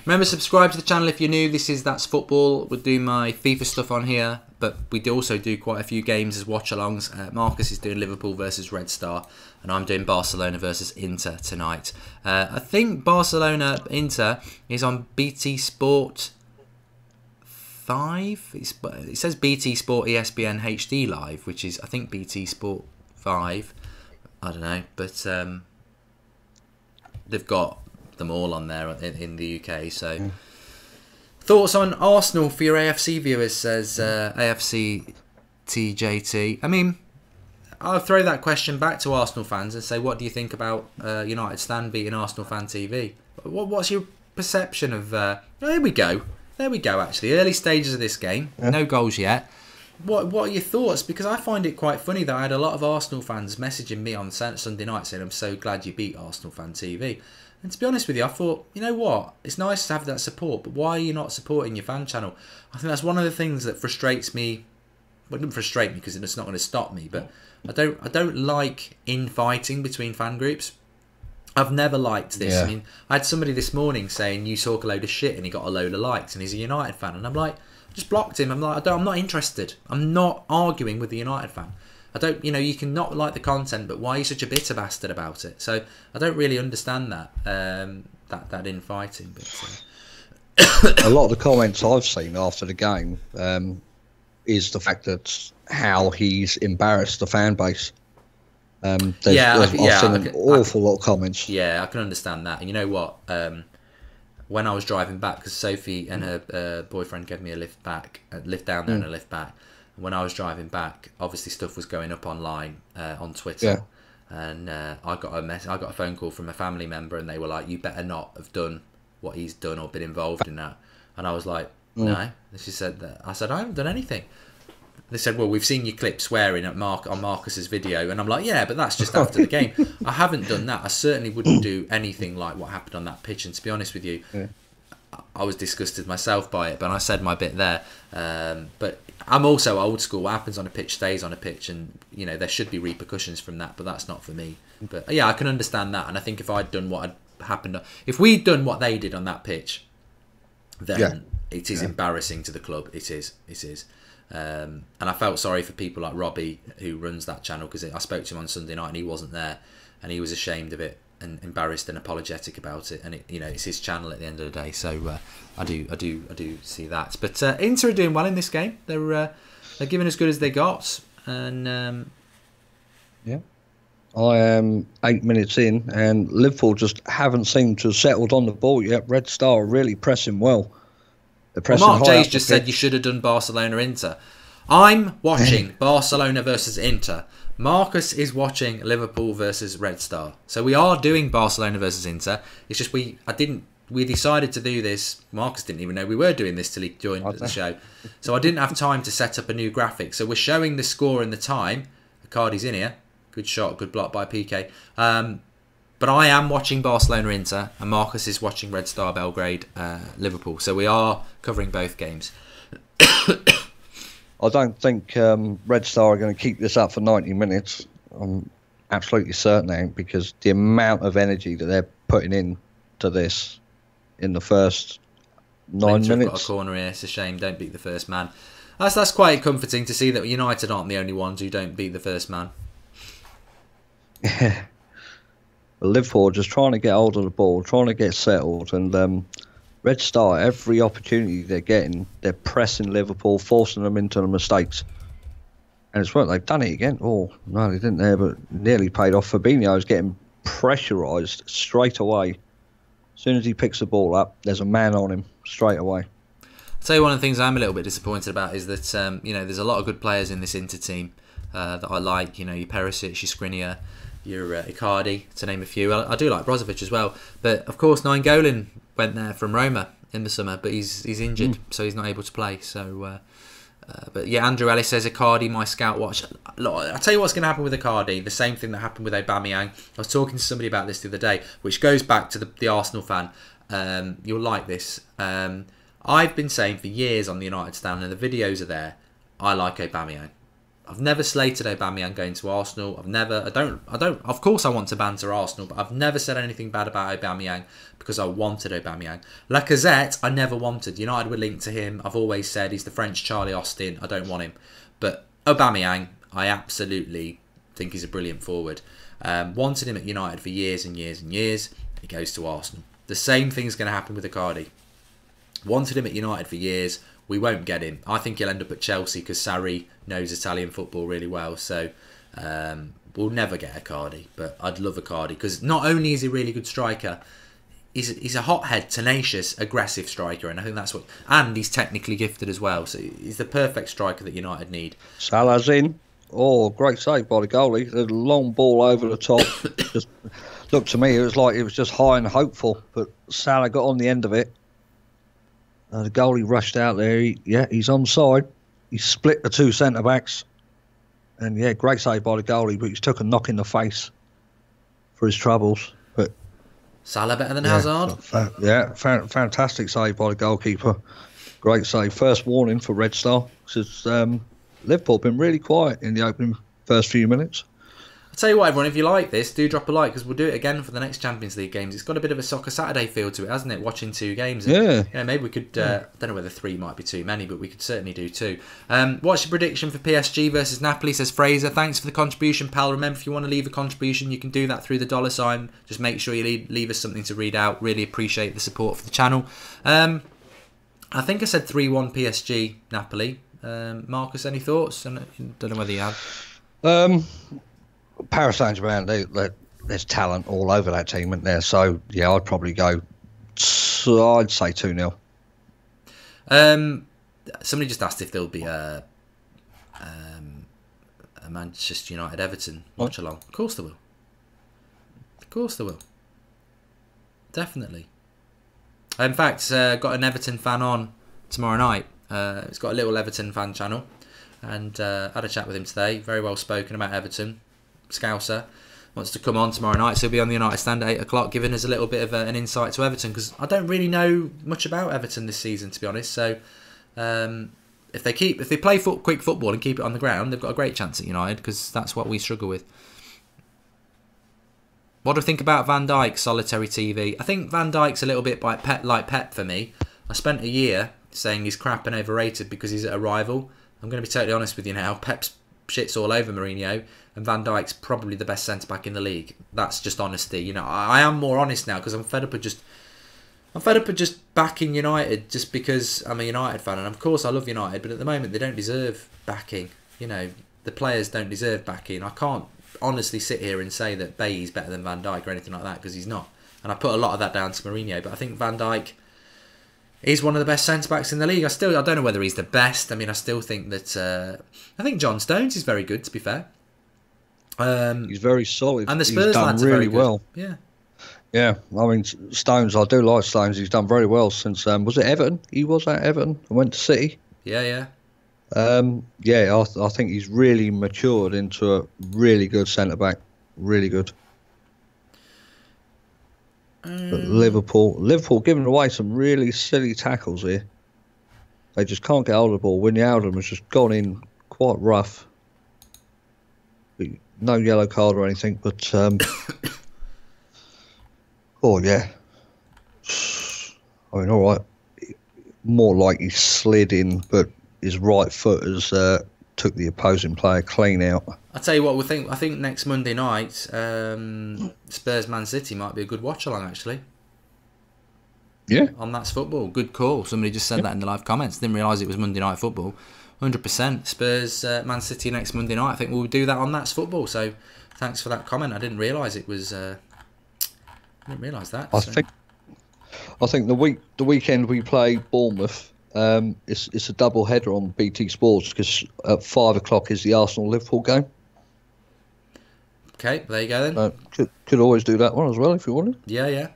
Remember, subscribe to the channel if you're new. That's Football. We'll do my FIFA stuff on here, but we also do quite a few games as watch-alongs. Marcus is doing Liverpool versus Red Star, and I'm doing Barcelona versus Inter tonight. I think Barcelona-Inter is on BT Sport 5. It says BT Sport ESPN HD Live, which is, I think, BT Sport 5. I don't know, but they've got them all on there in the UK. So thoughts on Arsenal for your AFC viewers, says AFC TJT. I mean, I'll throw that question back to Arsenal fans and say, what do you think about United Stand beating Arsenal Fan TV? What's your perception of there we go actually, early stages of this game, no goals yet. What are your thoughts? Because I find it quite funny that I had a lot of Arsenal fans messaging me on Sunday night saying, I'm so glad you beat Arsenal Fan TV. And to be honest with you, I thought, you know what? It's nice to have that support, but why are you not supporting your fan channel? I think that's one of the things that frustrates me. Well, it doesn't frustrate me because it's not going to stop me, but I don't like infighting between fan groups. I've never liked this. Yeah. I mean, I had somebody this morning saying you talk a load of shit and he got a load of likes and he's a United fan. And I'm like, I just blocked him. I'm like, I'm not interested. I'm not arguing with the United fan. I don't, you can not like the content, but why are you such a bitter bastard about it? So I don't really understand that, that infighting. But, a lot of the comments I've seen after the game is the fact that how he's embarrassed the fan base. I've seen an awful lot of comments. Yeah, I can understand that. And you know what? When I was driving back, because Sophie and her boyfriend gave me a lift down there and a lift back. When I was driving back, obviously stuff was going up online on Twitter, and I got a phone call from a family member, and they were like, "You better not have done what he's done or been involved in that." And I was like, No. She said that. I said, I haven't done anything. They said, well, we've seen your clip swearing at on Marcus's video. And I'm like, yeah, but that's just after the game. I haven't done that. I certainly wouldn't do anything like what happened on that pitch. And to be honest with you, I was disgusted myself by it. But I said my bit there. But I'm also old school. What happens on a pitch stays on a pitch. And, you know, there should be repercussions from that. But that's not for me. But, yeah, I can understand that. And I think if I'd done what had happened... If we'd done what they did on that pitch, then it is embarrassing to the club. It is. It is. And I felt sorry for people like Robbie, who runs that channel, because I spoke to him on Sunday night and he wasn't there, and he was ashamed of it and embarrassed and apologetic about it. And it's his channel at the end of the day, so I do see that. But Inter are doing well in this game. They're giving as good as they got, and I am 8 minutes in, and Liverpool just haven't seemed to have settled on the ball yet. Red Star are really pressing well. Mark J's just said you should have done Barcelona-Inter. I'm watching Barcelona versus Inter. Marcus is watching Liverpool versus Red Star. So we are doing Barcelona versus Inter. It's just we decided to do this. Marcus didn't even know we were doing this till he joined the show. So I didn't have time to set up a new graphic. So we're showing the score and the time. Icardi's in here. Good shot, good block by PK. But I am watching Barcelona-Inter, and Marcus is watching Red Star Belgrade Liverpool. So we are covering both games. I don't think Red Star are going to keep this up for 90 minutes. I'm absolutely certain they ain't, because the amount of energy that they're putting in to this in the first 9 minutes. Got a corner here. It's a shame. Don't beat the first man. That's quite comforting to see that United aren't the only ones who don't beat the first man. Yeah. Liverpool just trying to get hold of the ball, trying to get settled, and Red Star, every opportunity they're getting, they're pressing Liverpool, forcing them into the mistakes. And it's worked. They've done it again. Oh, no, they didn't there, but nearly paid off. Fabinho is getting pressurised straight away. As soon as he picks the ball up, there's a man on him straight away. I'll tell you one of the things I'm a little bit disappointed about is that, there's a lot of good players in this Inter team that I like. You know, your Perisic, your Skriniar, your Icardi, to name a few. I do like Brozovic as well. But, of course, Nainggolan went there from Roma in the summer, but he's injured, so he's not able to play. So, but yeah, Andrew Ellis says Icardi, my scout watch. Look, I'll tell you what's going to happen with Icardi. The same thing that happened with Aubameyang. I was talking to somebody about this the other day, which goes back to the Arsenal fan. You'll like this. I've been saying for years on the United stand, and the videos are there, I like Aubameyang. I've never slated Aubameyang going to Arsenal. Of course I want to banter Arsenal, but I've never said anything bad about Aubameyang because I wanted Aubameyang. Lacazette, I never wanted. United were linked to him. I've always said he's the French Charlie Austin. I don't want him. But Aubameyang, I absolutely think he's a brilliant forward. Wanted him at United for years and years and years. He goes to Arsenal. The same thing's going to happen with Icardi. Wanted him at United for years. We won't get him. I think he'll end up at Chelsea because Sarri knows Italian football really well. So we'll never get Icardi. But I'd love Icardi because not only is he a really good striker, he's a hothead, tenacious, aggressive striker. And I think that's what... And he's technically gifted as well. So he's the perfect striker that United need. Salah's in. Oh, great save by the goalie. The long ball over the top. Just looked to me, it was like it was just high and hopeful. But Salah got on the end of it. The goalie rushed out there. He's onside. He split the two centre-backs. And, yeah, great save by the goalie, but he's took a knock in the face for his troubles. But Salah better than Hazard? Fantastic save by the goalkeeper. Great save. First warning for Red Star. Because Liverpool have been really quiet in the opening first few minutes. I'll tell you what, everyone, if you like this, do drop a like because we'll do it again for the next Champions League games. It's got a bit of a Soccer Saturday feel to it, hasn't it? Watching two games. And, maybe we could, I don't know whether 3 might be too many, but we could certainly do 2. What's your prediction for PSG versus Napoli, says Fraser. Thanks for the contribution, pal. Remember, if you want to leave a contribution, you can do that through the $sign. Just make sure you leave us something to read out. Really appreciate the support for the channel. I think I said 3-1 PSG, Napoli. Marcus, any thoughts? I don't know whether you have. Paris Saint-Germain, there's talent all over that team, isn't there? So, yeah, I'd probably go, I'd say 2-0. Somebody just asked if there'll be a Manchester United-Everton watch-along. Of course there will. Of course there will. Definitely. In fact, got an Everton fan on tomorrow night. He's got a little Everton fan channel, and had a chat with him today. Very well spoken about Everton. Scouser wants to come on tomorrow night, so he'll be on the United Stand at 8 o'clock, giving us a little bit of an insight to Everton, because I don't really know much about Everton this season, to be honest. So if they play quick football and keep it on the ground, they've got a great chance at United, because that's what we struggle with. What do I think about Van Dijk, solitary TV? I think Van Dijk's a little bit like Pep for me. I spent a year saying he's crap and overrated because he's at a rival. I'm going to be totally honest with you now. Pep's shit's all over Mourinho, and Van Dijk's probably the best centre-back in the league. That's just honesty. You know, I am more honest now, because I'm fed up of just backing United just because I'm a United fan. And of course I love United, but at the moment they don't deserve backing. You know, the players don't deserve backing. I can't honestly sit here and say that Bailly's better than Van Dijk or anything like that, because he's not. And I put a lot of that down to Mourinho, but I think Van Dijk is one of the best centre-backs in the league. I don't know whether he's the best. I mean, I still think that... I think John Stones is very good, to be fair. He's very solid. And the Spurs lads really are very good. Well. Yeah. Yeah, I mean, Stones, I do like Stones. He's done very well since... was it Everton? He was at Everton and went to City. Yeah. I think he's really matured into a really good centre-back. Really good. But Liverpool giving away some really silly tackles here. They just can't get hold of the ball. Wijnaldum has just gone in quite rough. No yellow card or anything, but oh yeah. I mean, all right. More like he slid in, but his right foot has took the opposing player clean out. I'll tell you what, I think next Monday night, Spurs Man City might be a good watch along, actually. Yeah. On That's Football. Good call. Somebody just said that in the live comments. Didn't realise it was Monday Night Football. 100%. Spurs Man City next Monday night. I think we'll do that on That's Football. So thanks for that comment. I didn't realise it was... I didn't realise that. I think the weekend we play Bournemouth... it's a double header on BT Sports, because at 5 o'clock is the Arsenal-Liverpool game. Okay, there you go then. Could always do that one as well if you wanted. Yeah.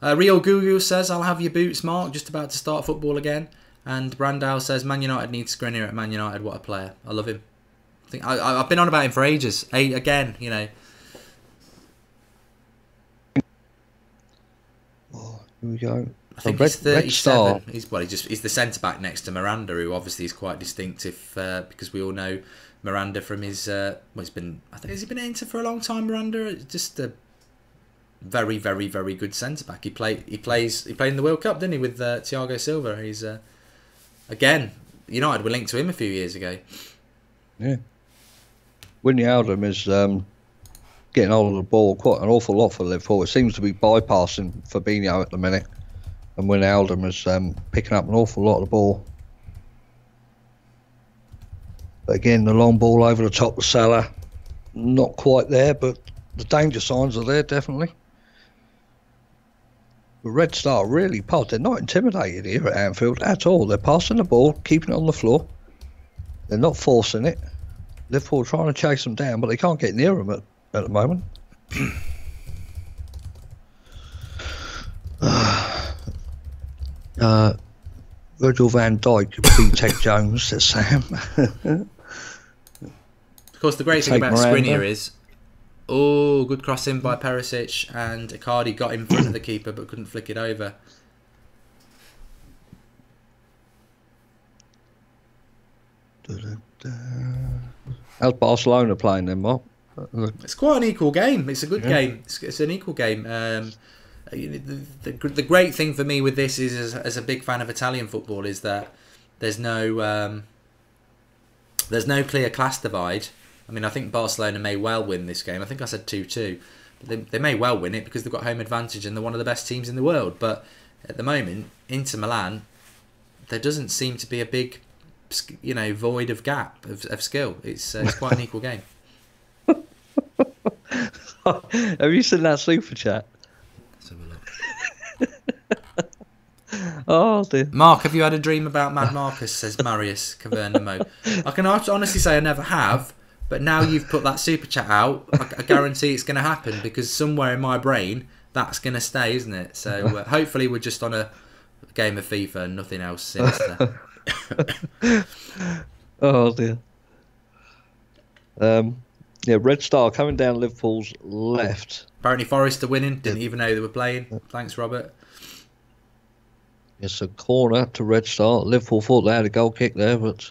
Rio Gugu says, I'll have your boots, Mark, just about to start football again. And Brandau says, Man United needs Skriniar at Man United. What a player. I love him. I've been on about him for ages. Again, you know. Oh, here we go. I think he's 37. He's the centre back next to Miranda, who obviously is quite distinctive because we all know Miranda from his. Has he been at Inter for a long time? Miranda, just a very, very, very good centre back. He played in the World Cup, didn't he, with Thiago Silva? He's again, United were linked to him a few years ago. Yeah, Wijnaldum is getting hold of the ball quite an awful lot for Liverpool. It seems to be bypassing Fabinho at the minute. And Wijnaldum is picking up an awful lot of the ball. But again, the long ball over the top of Salah, not quite there, but the danger signs are there, definitely. The Red Star really passed. They're not intimidated here at Anfield at all. They're passing the ball, keeping it on the floor. They're not forcing it. Liverpool are trying to chase them down, but they can't get near them at the moment. Virgil van Dijk beat Tech Jones, says Sam. Of course, the great thing about Skriniar is, good cross in by Perisic, and Icardi got in front of the keeper but couldn't flick it over. How's Barcelona playing then, Mark? It's quite an equal game. It's a good game. It's an equal game. The great thing for me with this is, as a big fan of Italian football, is that there's no clear class divide. I mean, I think Barcelona may well win this game. I think I said 2-2. But they may well win it because they've got home advantage and they're one of the best teams in the world. But at the moment, Inter Milan, there doesn't seem to be a big, void of gap of skill. It's quite an equal game. Have you seen that super chat? Let's have a look. Oh dear. Mark, have you had a dream about Mad Marcus? Says Marius Cavernamo. I can honestly say I never have, but now you've put that super chat out, I guarantee it's going to happen, because somewhere in my brain that's going to stay, isn't it? So hopefully we're just on a game of FIFA and nothing else sinister. Oh dear. Yeah, Red Star coming down Liverpool's left. Apparently Forest are winning. Didn't even know they were playing. Thanks, Robert. It's a corner to Red Star. Liverpool thought they had a goal kick there, but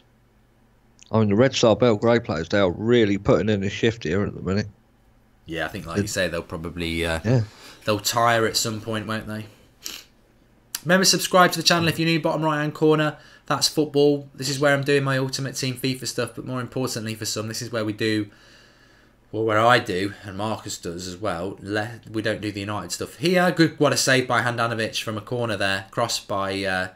I mean the Red Star Belgrade players, they are really putting in a shift here at the minute. Yeah, I think like you say, they'll probably they'll tire at some point, won't they? Remember, subscribe to the channel if you're new. Bottom right hand corner, that's football. This is where I'm doing my Ultimate Team FIFA stuff, but more importantly for some, this is where we do, well, where I do, and Marcus does as well. We don't do the United stuff here. Good, what a save by Handanovic from a corner there, crossed by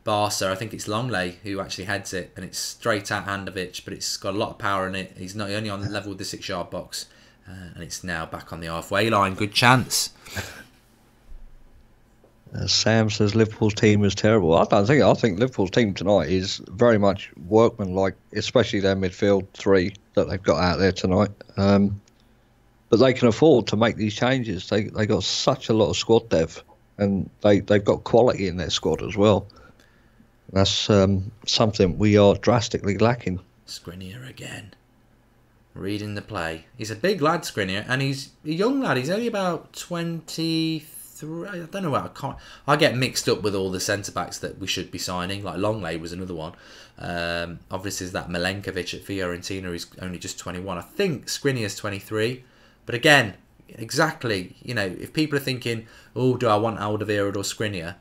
Barca. I think it's Longley who actually heads it, and it's straight at Handanovic, but it's got a lot of power in it. He's not only on the level with the 6-yard box, and it's now back on the halfway line. Good chance. Sam says Liverpool's team is terrible. I think Liverpool's team tonight is very much workmanlike, especially their midfield three that they've got out there tonight. But they can afford to make these changes. They got such a lot of squad depth, and they've got quality in their squad as well. That's something we are drastically lacking. Skriniar again, reading the play. He's a big lad, Skriniar, and he's a young lad. He's only about 23. I don't know what I get mixed up with all the centre backs that we should be signing. Like Longley was another one. Obviously, there's that Milenkovic at Fiorentina who's only just 21. I think Skriniar's 23. But again, exactly. You know, if people are thinking, "Oh, do I want Alderweireld or Skriniar?"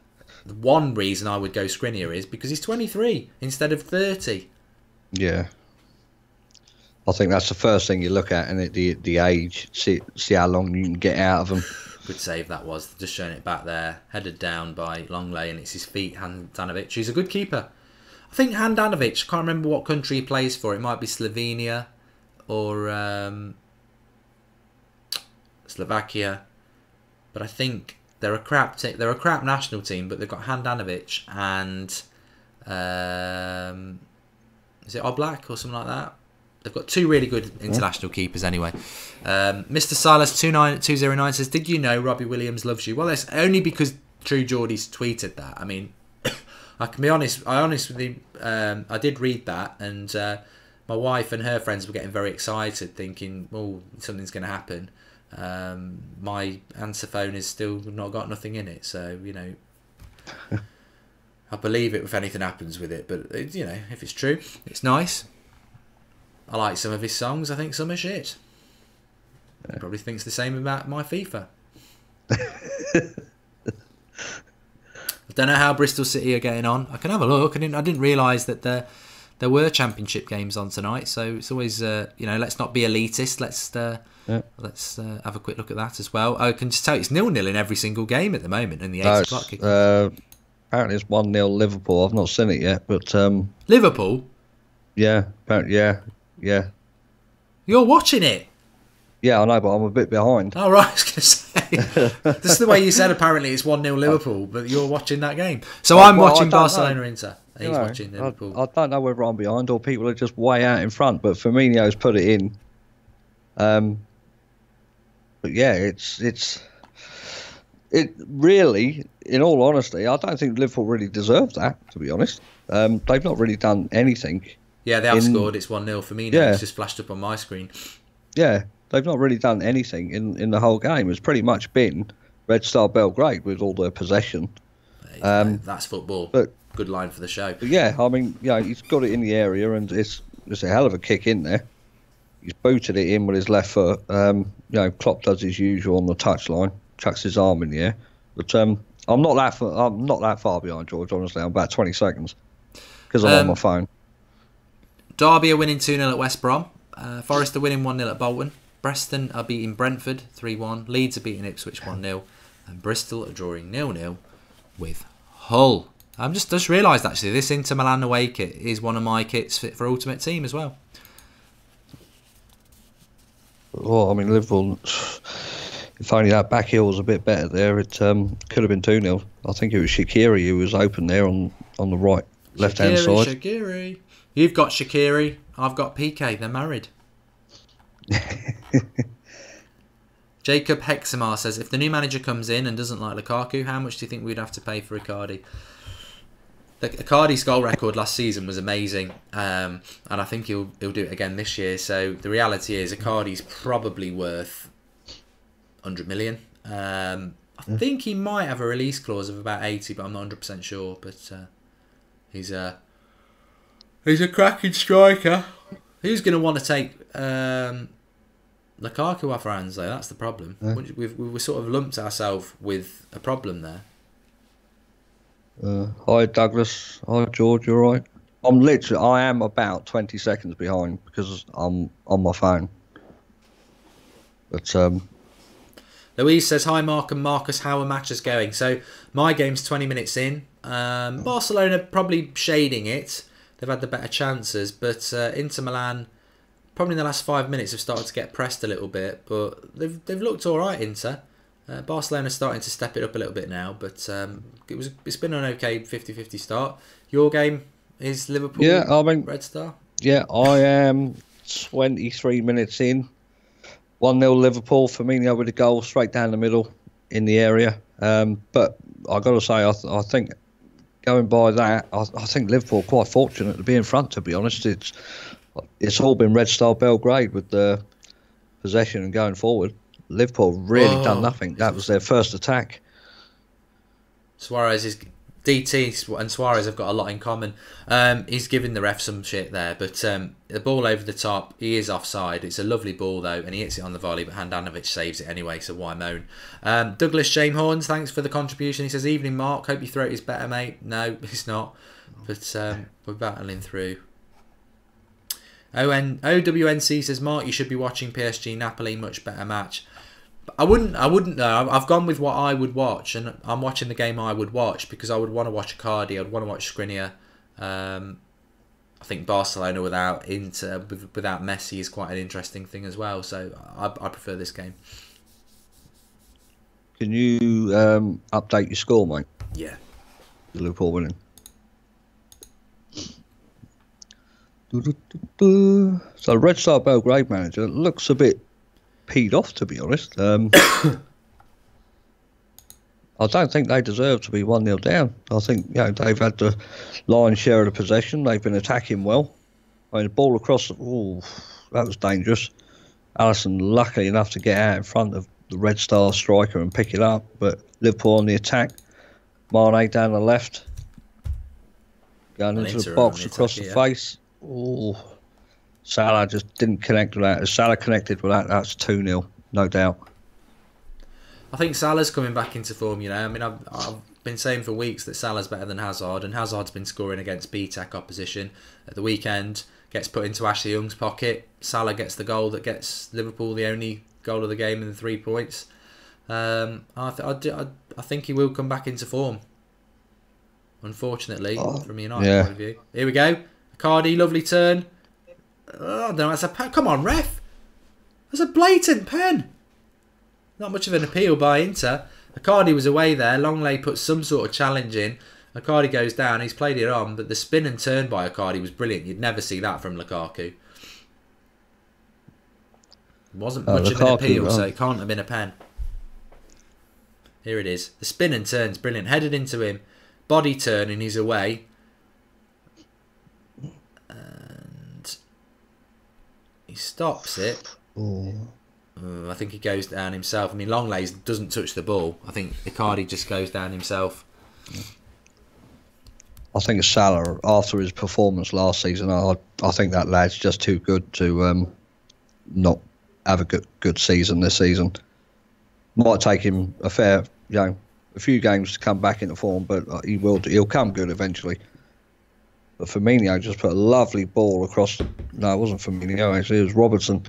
The one reason I would go Skriniar is because he's 23 instead of 30. Yeah. I think that's the first thing you look at, and the age. See how long you can get out of them. Good save that was. Just showing it back there. Headed down by Longley, and it's his feet, Handanovic. He's a good keeper. I think Handanovic, I can't remember what country he plays for. It might be Slovenia or Slovakia. But I think they're a crap national team, but they've got Handanovic and is it Oblak or something like that? They've got two really good international keepers anyway. Mr. Silas 29209 says, "Did you know Robbie Williams loves you?" Well, that's only because True Geordie's tweeted that. I mean, I can be honest. I did read that, and my wife and her friends were getting very excited, thinking, "Oh, something's going to happen." My answer phone is still not got nothing in it, so you know, I believe it if anything happens with it. But you know, if it's true, it's nice. I like some of his songs. I think some are shit. He probably thinks the same about my FIFA. I don't know how Bristol City are getting on. I can have a look. I didn't realise that there were championship games on tonight. So it's always let's not be elitist. Let's have a quick look at that as well. I can just tell you it's 0-0 in every single game at the moment in the 8 o'clock kick. Apparently it's 1-0 Liverpool. I've not seen it yet, but Liverpool. Yeah, apparently, yeah. You're watching it. Yeah, I know, but I'm a bit behind. Oh, right, I was going to say. This is the way you said apparently it's 1-0 Liverpool, but you're watching that game. So I'm watching Barcelona Inter. He's watching Liverpool. I don't know whether I'm behind or people are just way out in front, but Firmino's put it in. But yeah, it really, in all honesty, I don't think Liverpool really deserves that, to be honest. They've not really done anything. Yeah, they have scored. It's 1-0 for me now. Yeah. It's just flashed up on my screen. Yeah, they've not really done anything in the whole game. It's pretty much been Red Star Belgrade with all their possession. That's football. But good line for the show. But yeah, I mean, he's got it in the area, and it's a hell of a kick in there. He's booted it in with his left foot. Klopp does his usual on the touchline, chucks his arm in the air. But I'm not that far behind George. Honestly, I'm about 20 seconds because I'm on my phone. Derby are winning 2-0 at West Brom. Forest are winning 1-0 at Bolton. Preston are beating Brentford 3-1. Leeds are beating Ipswich 1-0. And Bristol are drawing 0-0 with Hull. I've just realised actually this Inter Milan away kit is one of my kits fit for Ultimate Team as well. Well, I mean, Liverpool, if only that back heel was a bit better there, it could have been 2-0. I think it was Shaqiri who was open there on the right, left-hand side. Shaqiri. You've got Shaqiri, I've got PK, they're married. Jacob Hexamar says, if the new manager comes in and doesn't like Lukaku, how much do you think we'd have to pay for Icardi? Icardi's goal record last season was amazing, and I think he'll do it again this year. So the reality is, Icardi's probably worth 100 million. I think he might have a release clause of about 80, but I'm not 100% sure. But he's a cracking striker. Who's going to want to take Lukaku off our hands, though? That's the problem. We've sort of lumped ourselves with a problem there. Hi Douglas. Hi George. You're right. I am about 20 seconds behind because I'm on my phone. But Louise says, hi Mark and Marcus, how are matches going? So my game's 20 minutes in. Barcelona probably shading it. They've had the better chances, but Inter Milan probably in the last 5 minutes have started to get pressed a little bit, but they've looked all right. Inter. Barcelona's starting to step it up a little bit now, but it's been an okay 50-50 start. Your game is Liverpool. Yeah, I mean, Red Star. Yeah, I am 23 minutes in. 1-0 Liverpool. Firmino with a goal straight down the middle in the area. But I got to say, I think going by that, I think Liverpool are quite fortunate to be in front. To be honest, it's all been Red Star Belgrade with the possession and going forward. Liverpool really done nothing. That was their first attack. Suarez is DT and Suarez have got a lot in common. He's giving the ref some shit there, but the ball over the top, he is offside. It's a lovely ball though, and he hits it on the volley, but Handanovic saves it anyway, so why moan? Douglas Shame Horns, thanks for the contribution. He says, evening Mark, hope your throat is better, mate. No, it's not, but we're battling through. OWNC says, Mark, you should be watching PSG Napoli, much better match. I wouldn't know. I've gone with what I would watch, and I'm watching the game I would watch because I would want to watch Icardi, I'd want to watch Skriniar. I think Barcelona without Messi is quite an interesting thing as well, so I prefer this game. Can you update your score, mate? Yeah. Liverpool winning. So Red Star Belgrade manager looks a bit peed off, to be honest. I don't think they deserve to be 1-0 down. I think they've had the lion's share of the possession. They've been attacking well. I mean, the ball across, that was dangerous. Alisson lucky enough to get out in front of the Red Star striker and pick it up, but Liverpool on the attack. Mane down the left, going into the box across the face. Salah just didn't connect with that. If Salah connected with that, that's 2-0, no doubt. I think Salah's coming back into form, I mean, I've been saying for weeks that Salah's better than Hazard, and Hazard's been scoring against B-Tech opposition at the weekend, gets put into Ashley Young's pocket. Salah gets the goal that gets Liverpool the only goal of the game and the 3 points. I think he will come back into form, unfortunately, from a United point of view. Here we go. Icardi, lovely turn. Oh, no, that's come on, ref. That's a blatant pen. Not much of an appeal by Inter. Icardi was away there. Longley put some sort of challenge in. Icardi goes down. He's played it on, but the spin and turn by Icardi was brilliant. You'd never see that from Lukaku. It wasn't much of an appeal, so it can't have been a pen. Here it is. The spin and turn's brilliant. Headed into him. Body turn and he's away. He stops it. I think he goes down himself. I mean, Longley doesn't touch the ball. I think Icardi just goes down himself. I think Salah, after his performance last season, I think that lad's just too good to not have a good season this season. Might take him a few games to come back into form, but he'll come good eventually. But Firmino just put a lovely ball across. No, it wasn't Firmino, actually. It was Robertson.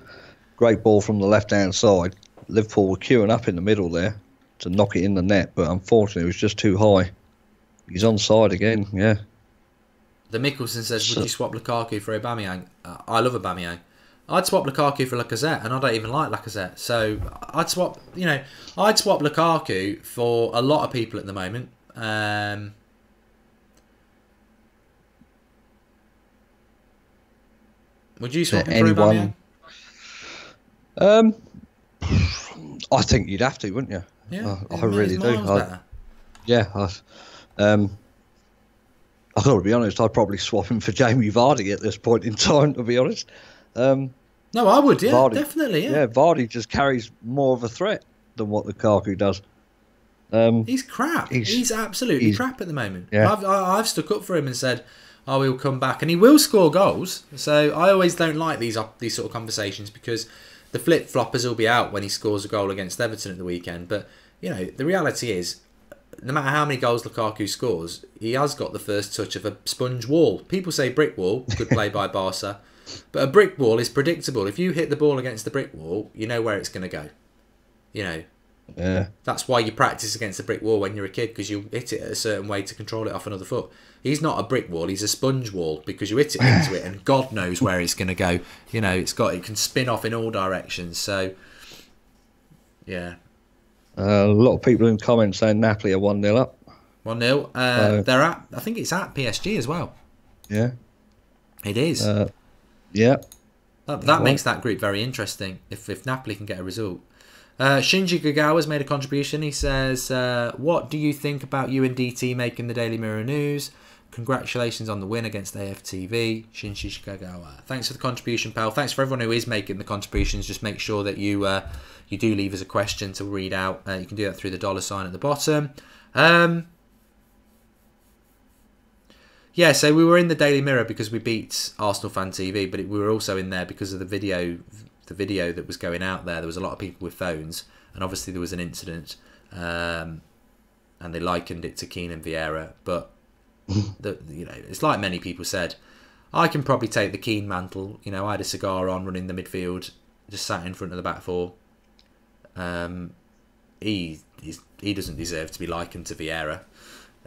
Great ball from the left-hand side. Liverpool were queuing up in the middle there to knock it in the net, but unfortunately it was just too high. He's onside again, yeah. The Mickelson says, would you swap Lukaku for Aubameyang? I love Aubameyang. I'd swap Lukaku for Lacazette, and I don't even like Lacazette. So I'd swap Lukaku for a lot of people at the moment. Would you swap him for Aubameyang? I think you'd have to, wouldn't you? Yeah, I really do. Better. I've got to be honest, I'd probably swap him for Jamie Vardy at this point in time, to be honest. No, I would, yeah, Vardy, definitely, yeah. Yeah, Vardy just carries more of a threat than what Lukaku does. He's crap. He's absolutely crap at the moment. Yeah. I've stuck up for him and said, "Oh, he'll come back," and he will score goals. So I always don't like these sort of conversations because the flip floppers will be out when he scores a goal against Everton at the weekend. But the reality is, no matter how many goals Lukaku scores, he has got the first touch of a sponge wall. People say brick wall, good play by Barca, but a brick wall is predictable. If you hit the ball against the brick wall, you know where it's going to go. Yeah. That's why you practice against a brick wall when you're a kid, because you hit it a certain way to control it off another foot. He's not a brick wall, he's a sponge wall, because you hit it into it and God knows where it's going to go. It can spin off in all directions. So, yeah. A lot of people in comments saying Napoli are 1-0 up. 1-0. They're at, I think it's at PSG as well. Yeah. It is. Yeah. That makes that group very interesting if Napoli can get a result. Shinji Gagawa's made a contribution. He says, what do you think about you and DT making the Daily Mirror news? Congratulations on the win against AFTV. Shinji Gagawa. Thanks for the contribution, pal. Thanks for everyone who is making the contributions. Just make sure that you do leave us a question to read out. You can do that through the $ at the bottom. Yeah, so we were in the Daily Mirror because we beat Arsenal Fan TV, but we were also in there because of the video that was going out there. There was a lot of people with phones, and obviously there was an incident, and they likened it to Keane and Vieira. But it's like many people said, I can probably take the Keane mantle. I had a cigar on, running the midfield, just sat in front of the back four. He doesn't deserve to be likened to Vieira.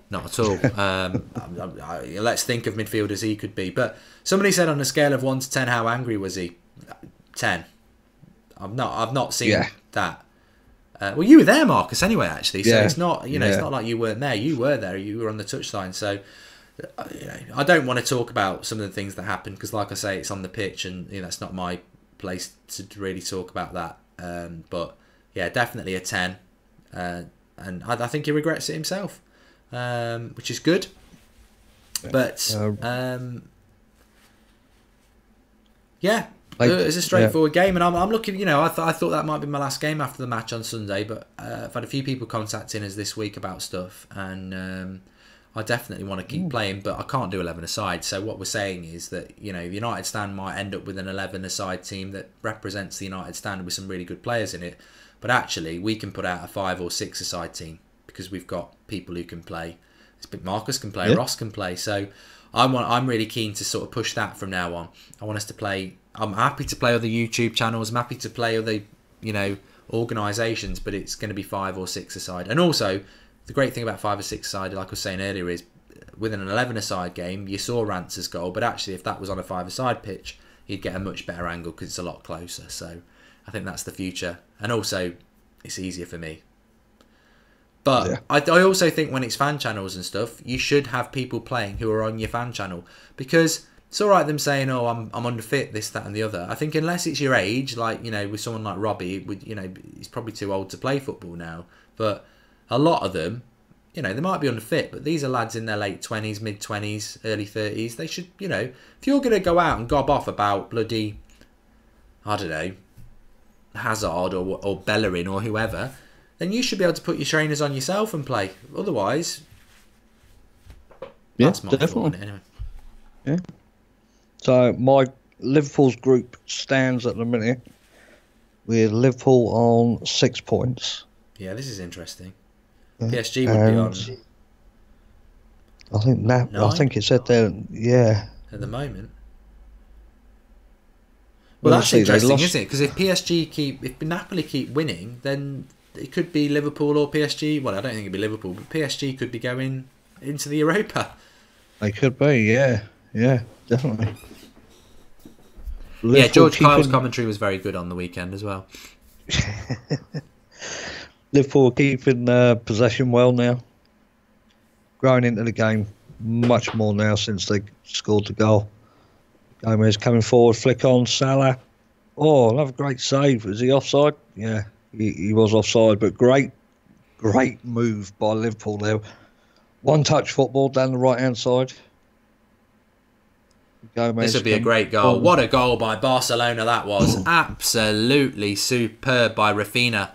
Not at all. Let's think of midfielders he could be. But somebody said on a scale of 1 to 10, how angry was he? 10. I've not seen that. Well, you were there, Marcus, anyway. Actually, so it's not it's not like you weren't there. You were there. You were on the touchline. So I don't want to talk about some of the things that happened because, like I say, it's on the pitch, and that's not my place to really talk about that. But yeah, definitely a 10. And I think he regrets it himself, which is good. But yeah. It's a straightforward game, and I'm looking. I thought that might be my last game after the match on Sunday, but I've had a few people contacting us this week about stuff, and I definitely want to keep playing, but I can't do 11 aside. So what we're saying is that the United stand might end up with an 11 aside team that represents the United stand with some really good players in it, but actually we can put out a 5 or 6 aside team because we've got people who can play. Marcus can play, Ross can play, so I'm really keen to sort of push that from now on. I want us to play. I'm happy to play other YouTube channels. I'm happy to play other, organisations, but it's going to be 5 or 6 aside. And also, the great thing about 5 or 6 aside, like I was saying earlier, is within an 11 aside game, you saw Rance's goal, but actually, if that was on a 5 aside pitch, he'd get a much better angle because it's a lot closer. So I think that's the future, and also it's easier for me. But I also think when it's fan channels and stuff, you should have people playing who are on your fan channel, because it's all right them saying, "Oh, I'm underfit, this, that, and the other." I think unless it's your age, like with someone like Robbie, he's probably too old to play football now. But a lot of them, they might be underfit, but these are lads in their late 20s, mid 20s, early 30s. They should, if you're going to go out and gob off about bloody, I don't know, Hazard or Bellerin or whoever, then you should be able to put your trainers on yourself and play. Otherwise, that's my definitely. Thought, anyway. Yeah. So my Liverpool's group stands at the minute with Liverpool on 6 points. Yeah, this is interesting. PSG would be on. I think 9? I think it said there. Yeah. At the moment. Well, that's interesting, isn't it? Because if Napoli keep winning, then it could be Liverpool or PSG. Well, I don't think it'd be Liverpool, but PSG could be going into the Europa. They could be, yeah, definitely. Yeah, George Kyle's commentary was very good on the weekend as well. Liverpool keeping possession well now. Growing into the game much more now since they scored the goal. Gomez coming forward, flick on, Salah. Oh, another great save. Is he offside? Yeah. he was offside, but great move by Liverpool there. One touch football down the right hand side. This would be a great goal. What a goal by Barcelona that was. Absolutely superb by Rafinha.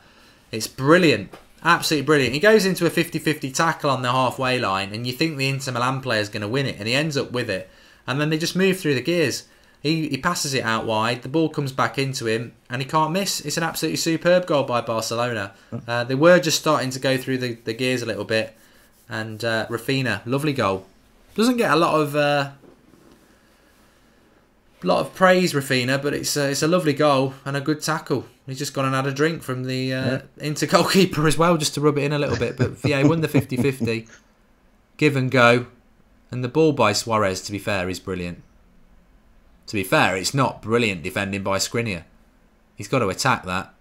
It's brilliant. Absolutely brilliant. He goes into a 50-50 tackle on the halfway line, and you think the Inter Milan player is going to win it, and he ends up with it. And then they just move through the gears. He passes it out wide, the ball comes back into him, and he can't miss. It's an absolutely superb goal by Barcelona. They were just starting to go through the gears a little bit, and Rafinha, lovely goal. Doesn't get a lot of praise, Rafinha, but it's a lovely goal and a good tackle. He's just gone and had a drink from the Inter goalkeeper as well, just to rub it in a little bit. But yeah, he won the 50-50, give and go, and the ball by Suarez, to be fair, is brilliant. To be fair, it's not brilliant defending by Skriniar. He's got to attack that.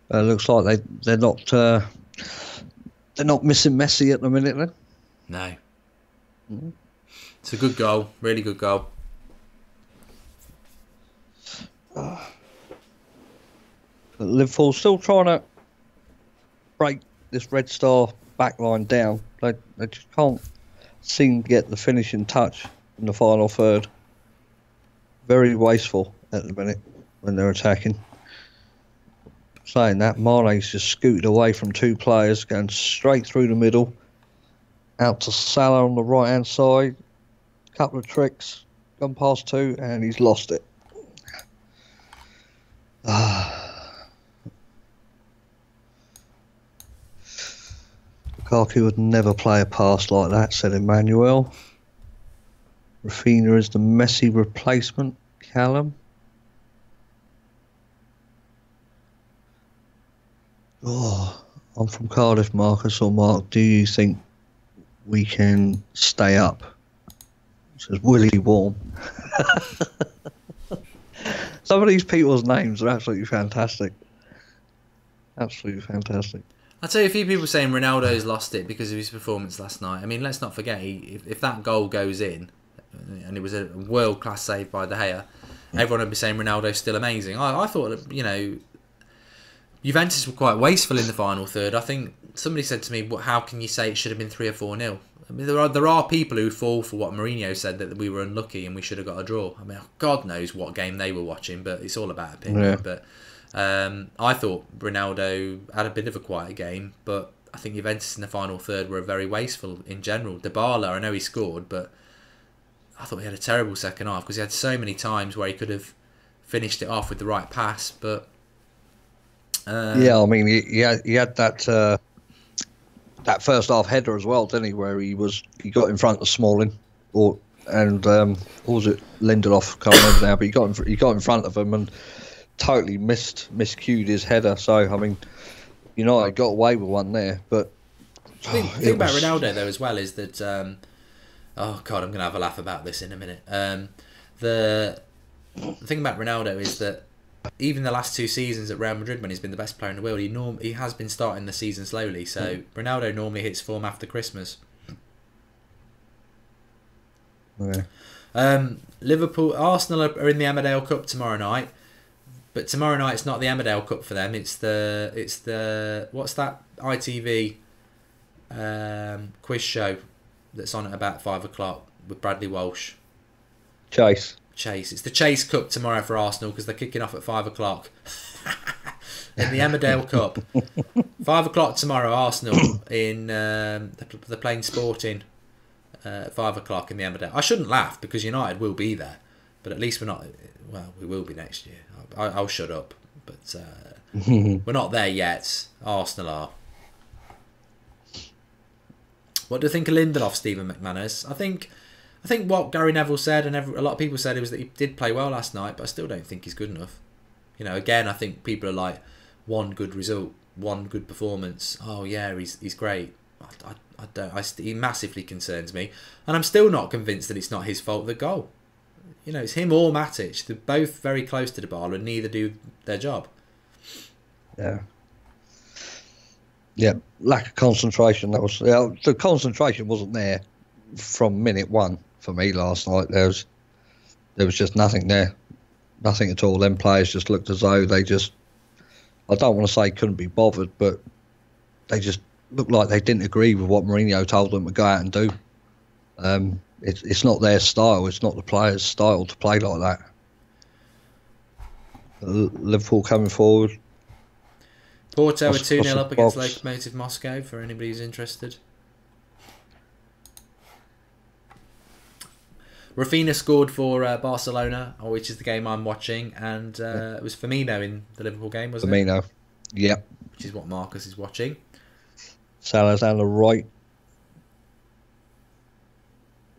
Looks like they're not missing Messi at the minute then. No. Mm-hmm. It's a good goal, really good goal. Liverpool still trying to break this Red Star backline down. They just can't seem to get the finishing touch in the final third. Very wasteful at the minute when they're attacking. Saying that, Mane's just scooted away from two players, going straight through the middle, out to Salah on the right hand side. Couple of tricks, gone past two, and he's lost it. Lukaku would never play a pass like that, said Emmanuel. Rafinha is the Messi replacement. Callum. I'm from Cardiff, Marcus or Mark. Do you think we can stay up? Says Willie Warm. Some of these people's names are absolutely fantastic. Absolutely fantastic. I'll tell you a few people saying Ronaldo's lost it because of his performance last night. I mean, let's not forget, if that goal goes in, and it was a world-class save by De Gea, everyone would be saying Ronaldo's still amazing. I thought, Juventus were quite wasteful in the final third. I think somebody said to me, how can you say it should have been 3 or 4-0? I mean, there are people who fall for what Mourinho said, that we were unlucky and we should have got a draw. I mean, God knows what game they were watching, but it's all about opinion. Yeah. But I thought Ronaldo had a bit of a quiet game, but I think Juventus in the final third were very wasteful in general. Dybala, I know he scored, but I thought he had a terrible second half because he had so many times where he could have finished it off with the right pass. But yeah, I mean, he had that first half header as well, didn't he? Where he got in front of Smalling, and what was it, Lindelof? Can't remember now, but he got in front of him and totally miscued his header. So I mean, United got away with one there. But the thing about Ronaldo though as well is that oh God, I'm gonna have a laugh about this in a minute. The thing about Ronaldo is that even the last 2 seasons at Real Madrid, when he's been the best player in the world, he has been starting the season slowly. So Ronaldo normally hits form after Christmas. Okay. Liverpool, Arsenal are in the Amadale Cup tomorrow night, but tomorrow night it's not the Amadale Cup for them. It's the what's that ITV quiz show that's on at about 5 o'clock with Bradley Walsh. Chase. It's the Chase Cup tomorrow for Arsenal because they're kicking off at 5 o'clock in the Amadale Cup. 5 o'clock tomorrow, Arsenal in they're playing Sporting at 5 o'clock in the Amadale. I shouldn't laugh because United will be there, but at least we're not. Well, we will be next year. I'll shut up, but we're not there yet. Arsenal are. What do you think of Lindelof, Stephen McManus? I think what Gary Neville said, and a lot of people said, it was that he did play well last night, but I still don't think he's good enough. Again, I think people are like, one good result, one good performance. Oh yeah, he's great. He massively concerns me, and I'm still not convinced that it's not his fault. The goal, it's him or Matic. They're both very close to Dybala, and neither do their job. Yeah, lack of concentration. That was the concentration wasn't there from minute one. For me last night, there was just nothing there, nothing at all. Them players just looked as though they just I don't want to say couldn't be bothered, but they just looked like they didn't agree with what Mourinho told them to go out and do. It's not their style. It's not the players' style to play like that. Liverpool coming forward. Porto are 2-0 up against Lokomotiv Moscow, for anybody who's interested. Rafinha scored for Barcelona, which is the game I'm watching, and it was Firmino in the Liverpool game, wasn't it? Firmino, yeah. Which is what Marcus is watching. Salah's on the right.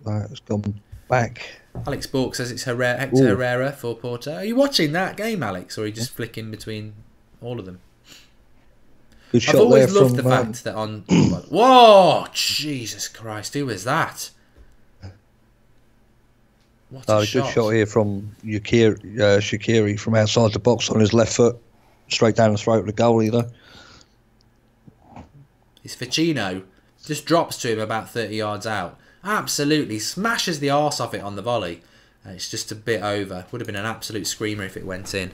It's gone back. Alex Bork says it's Hector Herrera for Porto. Are you watching that game, Alex, or are you just flicking between all of them? Good shot. I've always loved the fact that on... Whoa! Jesus Christ, who was that? What a good shot here from Shaqiri from outside the box on his left foot. Straight down the throat of the goalie, though. It's Ficino. Just drops to him about 30 yards out. Absolutely smashes the arse off it on the volley. It's just a bit over. Would have been an absolute screamer if it went in.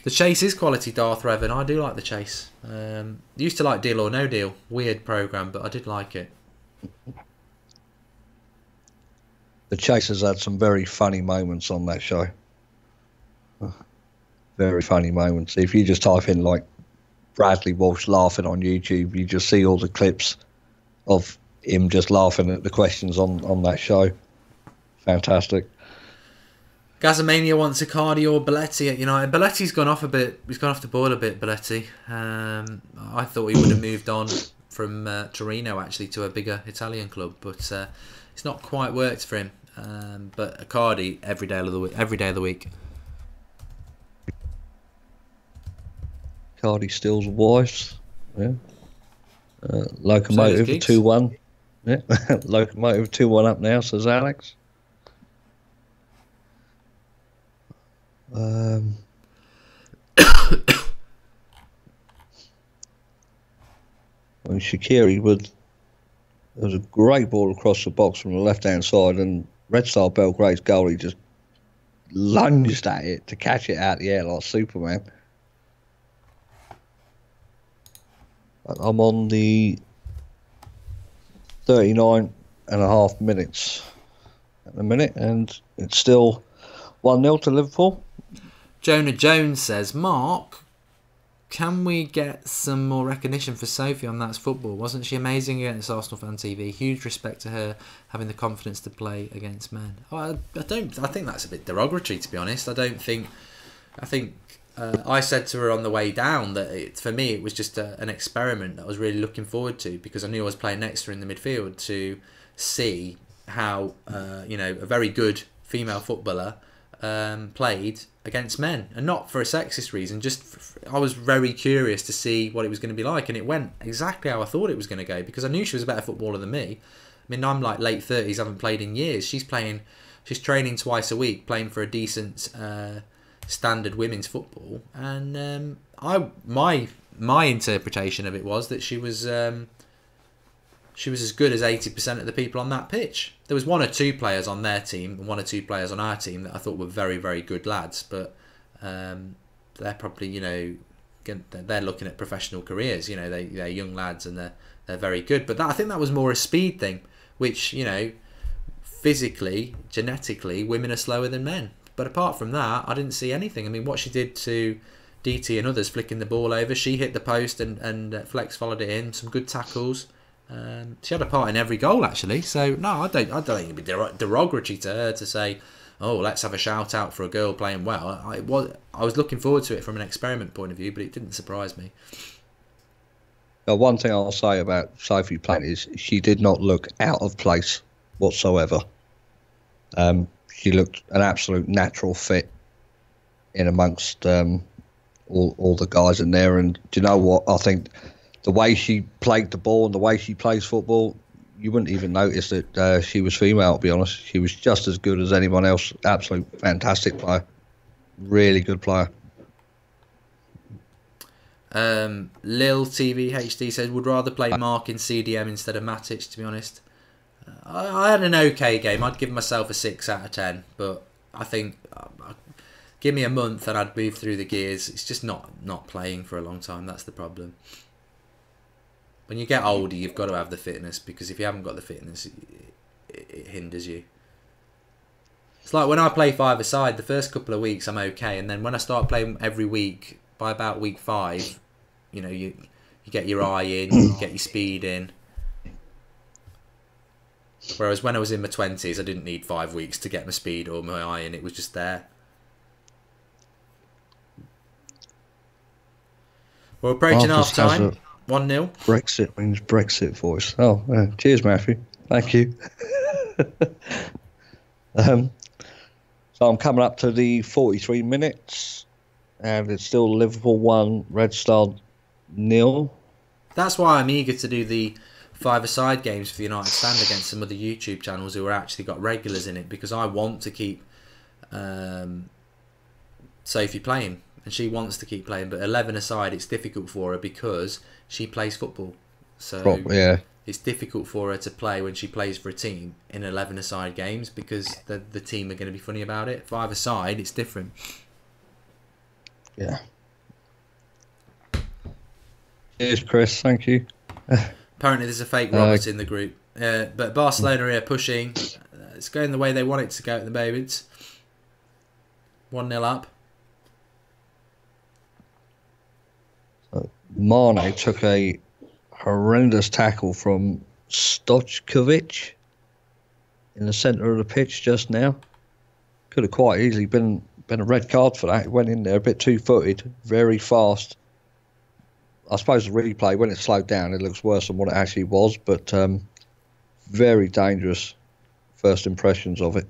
The Chase is quality, Darth Revan. I do like the Chase. Used to like Deal or No Deal. Weird programme, but I did like it. The Chase has had some very funny moments on that show. Very funny moments. If you just type in like Bradley Walsh laughing on YouTube, you just see all the clips of him just laughing at the questions on that show. Fantastic. Gazamania wants Icardi or Belletti at United. Belletti's gone off a bit. He's gone off the boil a bit, Belletti. I thought he would have moved on from Torino actually to a bigger Italian club, but it's not quite worked for him. But Icardi every day of the week. Icardi stills wise. Yeah. Locomotive 2-1. Yeah. Locomotive 2-1 up now, says Alex. Shaqiri there was a great ball across the box from the left-hand side, and Red Star Belgrade's goalie just lunged at it to catch it out the air like Superman. I'm on the 39.5 minutes at the minute, and it's still 1-0 to Liverpool. Jonah Jones says, Mark, can we get some more recognition for Sophie on That's Football? Wasn't she amazing against Arsenal Fan TV? Huge respect to her having the confidence to play against men. I think that's a bit derogatory, to be honest. I think I said to her on the way down that for me it was just an experiment that I was really looking forward to, because I knew I was playing next to her in the midfield, to see how a very good female footballer played against men, and not for a sexist reason. I was very curious to see what it was going to be like, and it went exactly how I thought it was going to go, because I knew she was a better footballer than me. I mean, I'm like late 30s, haven't played in years. She's training twice a week, playing for a decent standard women's football, and my interpretation of it was that she was as good as 80% of the people on that pitch. There was one or two players on their team and one or two players on our team that I thought were very, very good lads, but they're probably, they're looking at professional careers. They're young lads and they're very good. But I think that was more a speed thing, which, physically, genetically, women are slower than men. But apart from that, I didn't see anything. I mean, what she did to DT and others, flicking the ball over, she hit the post and Flex followed it in. Some good tackles. She had a part in every goal, actually. So no, I don't think it'd be derogatory to her to say, "Oh, let's have a shout out for a girl playing well." I was looking forward to it from an experiment point of view, but it didn't surprise me. One thing I'll say about Sophie Platt is she did not look out of place whatsoever. She looked an absolute natural fit in amongst all the guys in there. And do you know what? I think the way she played the ball and the way she plays football, you wouldn't even notice that she was female, to be honest. She was just as good as anyone else. Absolute fantastic player. Really good player. Lil TV HD says, would rather play Mark in CDM instead of Matic, to be honest. I had an okay game. I'd give myself a 6 out of 10, but I think Give me a month and I'd move through the gears. It's just not playing for a long time. That's the problem. When you get older, you've got to have the fitness, because if you haven't got the fitness, it hinders you. It's like when I play five-a-side, the first couple of weeks I'm okay, and then when I start playing every week, by about week 5, you know, you get your eye in, you get your speed in. Whereas when I was in my 20s, I didn't need 5 weeks to get my speed or my eye in. It was just there. We're approaching half time. 1-0. Brexit means Brexit voice. Oh, cheers, Matthew. Thank you. So I'm coming up to the 43 minutes, and it's still Liverpool 1, Red Star 0. That's why I'm eager to do the five-a-side games for the United Stand against some other YouTube channels who are actually got regulars in it, because I want to keep Sophie playing, and she wants to keep playing. But 11-a-side, it's difficult for her because she plays football. So yeah. It's difficult for her to play when she plays for a team in 11-a-side games, because the team are going to be funny about it. Five-a-side, it's different. Yeah. Cheers, Chris. Thank you. Apparently there's a fake Robert in the group. But Barcelona are pushing. It's going the way they want it to go at the moment. 1-0 up. Mane took a horrendous tackle from Stochkovic in the centre of the pitch just now. Could have quite easily been a red card for that. It went in there a bit two-footed, very fast. I suppose the replay, when it's slowed down, it looks worse than what it actually was, but very dangerous first impressions of it.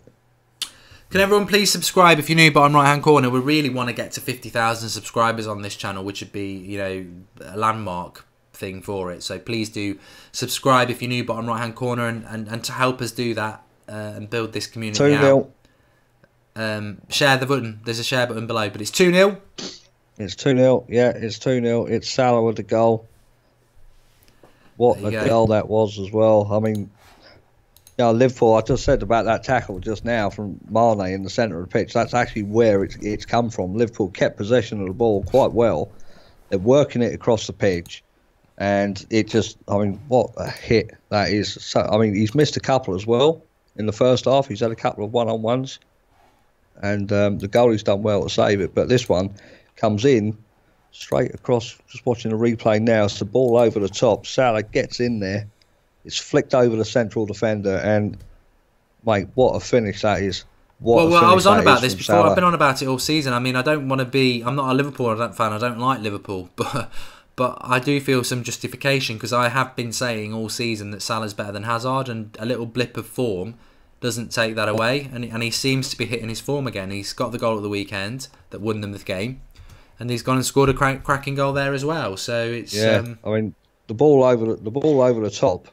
Can everyone please subscribe if you're new, bottom right hand corner? We really want to get to 50,000 subscribers on this channel, which would be, you know, a landmark thing for it. So please do subscribe if you're new, bottom right hand corner, and to help us do that and build this community 2-0. out. Share the button. There's a share button below, but it's 2-0. It's 2-0. Yeah, it's 2-0. It's Salah with the goal. What a goal that was as well. I mean, you know, Liverpool, I just said about that tackle just now from Mane in the centre of the pitch. That's actually where it's come from. Liverpool kept possession of the ball quite well. They're working it across the pitch. And it just, I mean, what a hit that is. So, I mean, he's missed a couple as well in the first half. He's had a couple of one-on-ones. And the goalie's done well to save it. But this one comes in straight across. Just watching the replay now. It's the ball over the top. Salah gets in there. It's flicked over the central defender. And, mate, what a finish that is. Well, I was on about this before. Salah. I've been on about it all season. I mean, I don't want to be... I'm not a Liverpool fan. I don't like Liverpool. But I do feel some justification, because I have been saying all season that Salah's better than Hazard, and a little blip of form doesn't take that away. And he seems to be hitting his form again. He's got the goal at the weekend that won them the game, and he's gone and scored a cracking goal there as well. So it's I mean, the ball over the top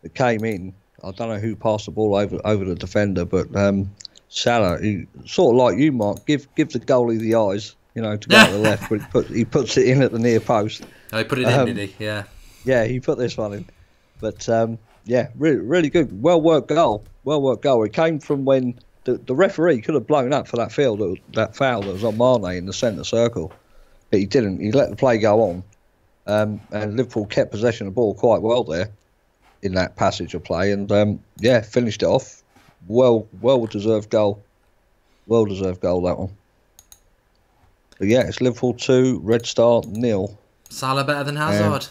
that came in. I don't know who passed the ball over the defender, but Salah, he, sort of like you, Mark, give the goalie the eyes. You know, to go to the left, but he puts it in at the near post. Oh, he put it in, did he? Yeah. Yeah, he put this one in. But, yeah, really, really good. Well-worked goal. Well-worked goal. It came from when the referee could have blown up for that foul that was on Mane in the centre circle. But he didn't. He let the play go on. And Liverpool kept possession of the ball quite well there in that passage of play. And, yeah, finished it off. Well-deserved goal. Well-deserved goal, that one. But yeah, it's Liverpool 2, Red Star 0. Salah better than Hazard.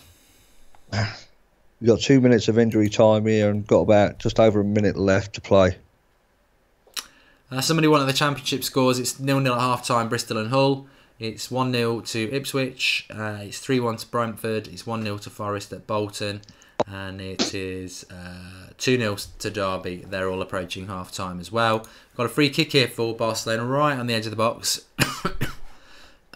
We've got 2 minutes of injury time here and got about just over a minute left to play. Somebody wanted the championship scores. It's 0-0 at half-time, Bristol and Hull. It's 1-0 to Ipswich. It's 3-1 to Brentford. It's 1-0 to Forest at Bolton. And it is 2-0 to Derby. They're all approaching half-time as well. Got a free kick here for Barcelona right on the edge of the box.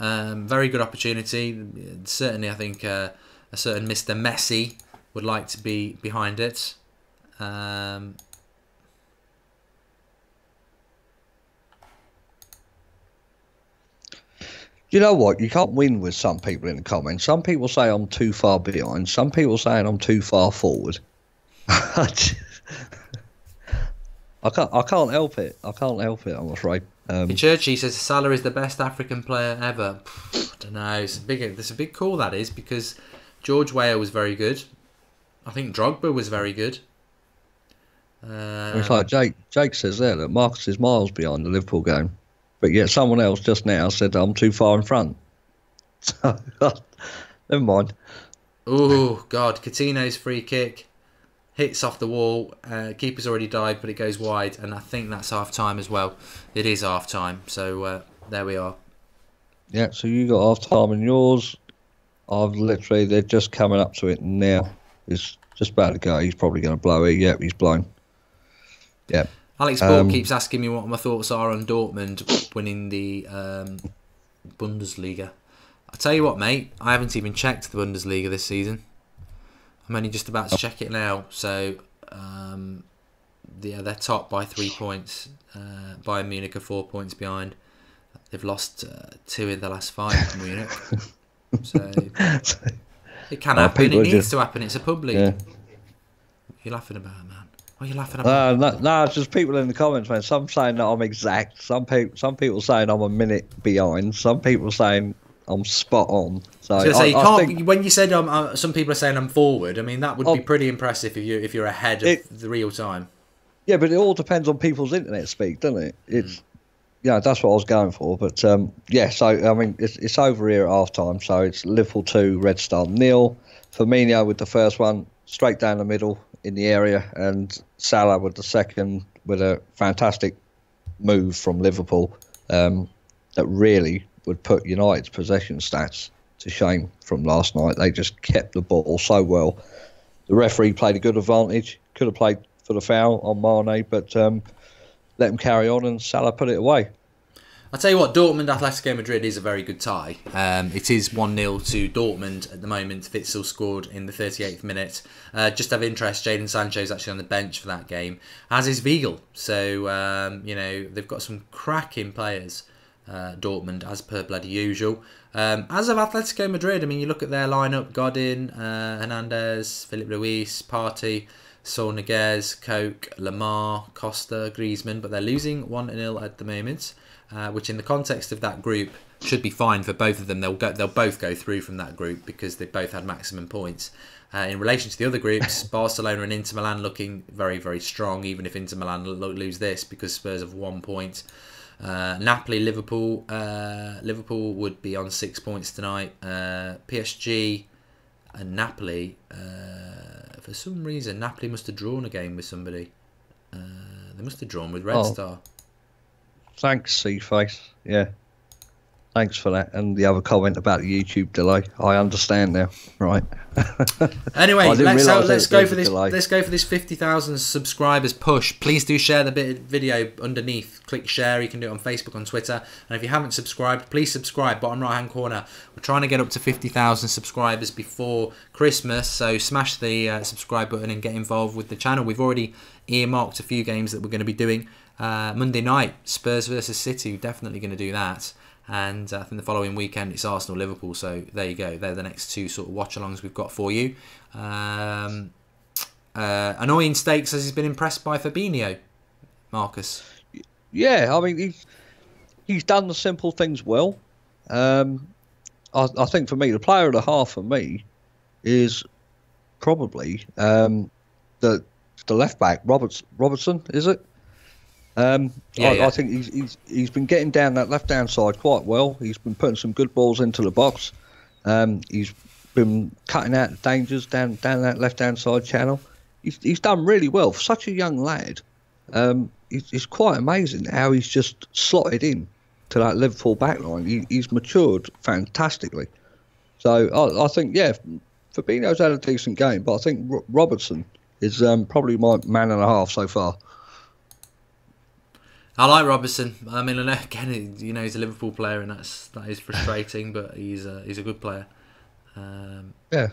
Very good opportunity. Certainly, I think a certain Mr. Messi would like to be behind it. You know what? You can't win with some people in the comments. Some people say I'm too far behind. Some people saying I'm too far forward. I can't help it. I can't help it, I'm afraid. Churchy says Salah is the best African player ever. I don't know. It's a big call, that is, because George Weah was very good. I think Drogba was very good. It's like Jake says there that Marcus is miles behind the Liverpool game, but yet someone else just now said I'm too far in front. So, never mind. Oh, God. Coutinho's free kick hits off the wall. Keeper's already died, but it goes wide, and I think that's half-time as well. It is half-time, so there we are. Yeah, so you got half-time in yours. They're just coming up to it now. It's just about to go. He's probably going to blow it. Yep, he's blown. Yeah. Alex Ball keeps asking me what my thoughts are on Dortmund winning the Bundesliga. I'll tell you what, mate. I haven't even checked the Bundesliga this season. I'm only just about to check it now. So, they're top by 3 points. Bayern Munich are 4 points behind. They've lost 2 in the last 5 from Munich. So, it can happen. It needs to happen. It's a pub league. Yeah. What are you laughing about, man? What are you laughing about? No, it's just people in the comments, man. Some saying that I'm exact. Some people saying I'm a minute behind. Some people saying I'm spot on. So I think, when you said some people are saying I'm forward, I mean that would be pretty impressive if you're ahead of the real time. Yeah, but it all depends on people's internet speed, doesn't it? It's that's what I was going for. But so I mean it's over here at half time. So it's Liverpool 2, Red Star 0. Firmino with the first one straight down the middle in the area, and Salah with the second with a fantastic move from Liverpool that really would put United's possession stats to shame from last night. They just kept the ball so well. The referee played a good advantage. Could have played for the foul on Mane, but let him carry on, and Salah put it away. I'll tell you what, Dortmund-Atletico Madrid is a very good tie. It is 1-0 to Dortmund at the moment. Witsel scored in the 38th minute. Just have interest, Jadon Sancho's actually on the bench for that game, as is Weigl. So, they've got some cracking players, Dortmund, as per bloody usual. As of Atletico Madrid, I mean, you look at their lineup: Godin, Hernandez, Philip Luis, Partey, Saul Niguez, Koch, Lamar, Costa, Griezmann, but they're losing 1-0 at the moment. Which in the context of that group should be fine for both of them. They'll both go through from that group because they both had maximum points. In relation to the other groups, Barcelona and Inter Milan looking very, very strong, even if Inter Milan lose this because Spurs have 1 point. Napoli, Liverpool would be on 6 points tonight. PSG and Napoli, for some reason, Napoli must have drawn a game with somebody. They must have drawn with Red Star. Thanks, Seaface. Yeah. Thanks for that. And the other comment about the YouTube delay. I understand now. Right. Anyway, let's go for this. Let's go for this 50,000 subscribers push. Please do share the video underneath. Click share. You can do it on Facebook, on Twitter. And if you haven't subscribed, please subscribe. Bottom right hand corner. We're trying to get up to 50,000 subscribers before Christmas. So smash the subscribe button and get involved with the channel. We've already earmarked a few games that we're going to be doing. Monday night, Spurs versus City, definitely going to do that. And I think the following weekend it's Arsenal-Liverpool, so there you go. They're the next two sort of watch-alongs we've got for you. Annoying Stakes says he's been impressed by Fabinho, Marcus. Yeah, I mean, he's done the simple things well. I think for me, the player of the half for me is probably the left-back, Robertson, is it? I think he's been getting down that left-hand side quite well. He's been putting some good balls into the box. He's been cutting out the dangers down that left-hand side channel. He's done really well for such a young lad. It's quite amazing how he's just slotted in to that Liverpool backline. He's matured fantastically. So I think, Fabinho's had a decent game, but I think Robertson is probably my man and a half so far. I like Robertson. I mean, I know again, he's a Liverpool player, and that is frustrating, but he's a good player.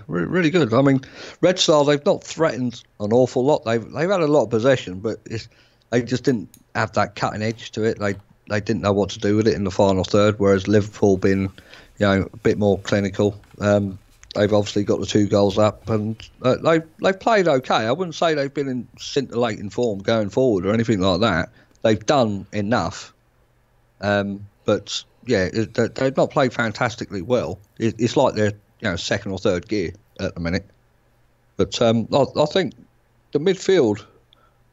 Really good. I mean, Red Star, they've not threatened an awful lot. They've had a lot of possession, but they just didn't have that cutting edge to it. They didn't know what to do with it in the final third. Whereas Liverpool been, a bit more clinical. They've obviously got the 2 goals up, and they've played okay. I wouldn't say they've been in scintillating form going forward or anything like that. They've done enough But yeah, they've not played fantastically well. It's like they're second or third gear at the minute. But I think the midfield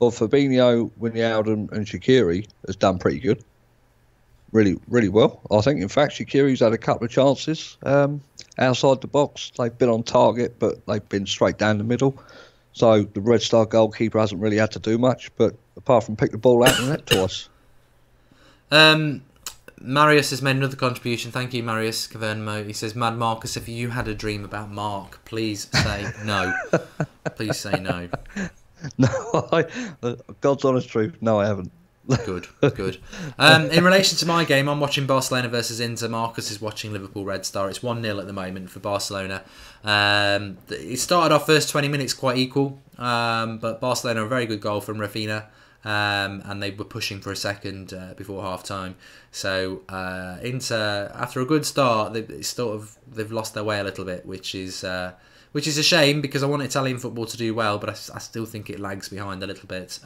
of Fabinho, Wijnaldum and Shaqiri has done pretty good. Really, really well. I think, in fact, Shaqiri's had a couple of chances outside the box. They've been on target, but they've been straight down the middle. So the Red Star goalkeeper hasn't really had to do much, but apart from pick the ball out of the net twice. Marius has made another contribution. Thank you, Marius Cavernmo. He says, Mad Marcus, if you had a dream about Mark, please say no. Please say no. No, God's honest truth, no, I haven't. Good. In relation to my game, I'm watching Barcelona versus Inter. Marcus is watching Liverpool Red Star. It's 1-0 at the moment for Barcelona. It started off first 20 minutes quite equal, but Barcelona, a very good goal from Rafinha. And they were pushing for a second before half time. So Inter, after a good start, they've lost their way a little bit, which is a shame because I want Italian football to do well, but I still think it lags behind a little bit.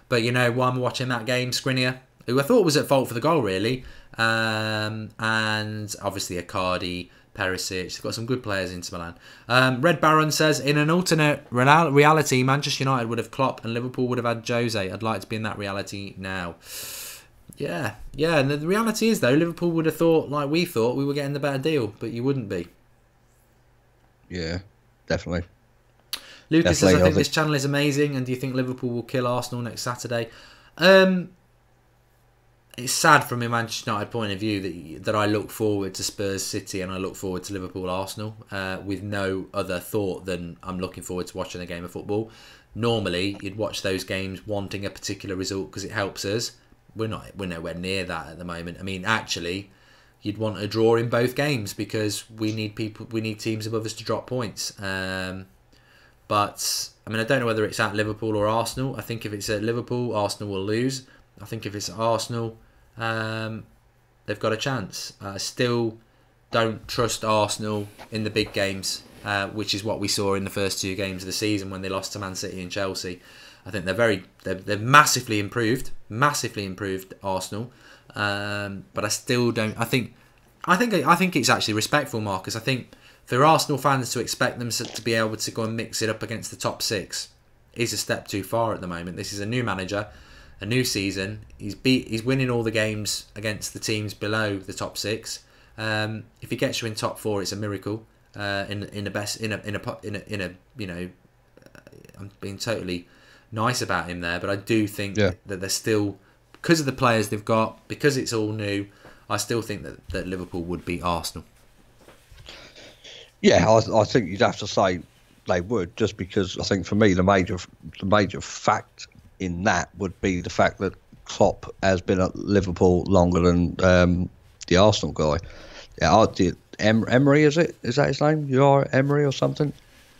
But while I'm watching that game, Skriniar, who I thought was at fault for the goal really, and obviously Icardi, Perisic, they've got some good players into Milan. Red Baron says, in an alternate reality, Manchester United would have Klopp and Liverpool would have had Jose. I'd like to be in that reality now. Yeah. And the reality is, though, Liverpool would have thought, like we thought, we were getting the better deal, but you wouldn't be. Yeah, definitely. Lucas says, I think this channel is amazing, and do you think Liverpool will kill Arsenal next Saturday? It's sad from a Manchester United point of view that I look forward to Spurs City and I look forward to Liverpool Arsenal with no other thought than I'm looking forward to watching a game of football. Normally, you'd watch those games wanting a particular result because it helps us. We're nowhere near that at the moment. I mean, actually, you'd want a draw in both games because we need teams above us to drop points. But I mean, I don't know whether it's at Liverpool or Arsenal. I think if it's at Liverpool, Arsenal will lose. I think if it's at Arsenal, they've got a chance. I still don't trust Arsenal in the big games, which is what we saw in the first two games of the season when they lost to Man City and Chelsea. I think they've massively improved Arsenal, but I still don't. I think it's actually respectful, Marcus. I think for Arsenal fans to expect them to be able to go and mix it up against the top six is a step too far at the moment. This is a new manager, a new season. He's winning all the games against the teams below the top six. If he gets you in top four, it's a miracle. I'm being totally nice about him there, but I do think that they're still, because of the players they've got, because it's all new, I still think that Liverpool would beat Arsenal. Yeah, I think you'd have to say they would, just because I think for me the major fact in that would be the fact that Klopp has been at Liverpool longer than the Arsenal guy. Yeah, Emery, is that his name? You are Emery or something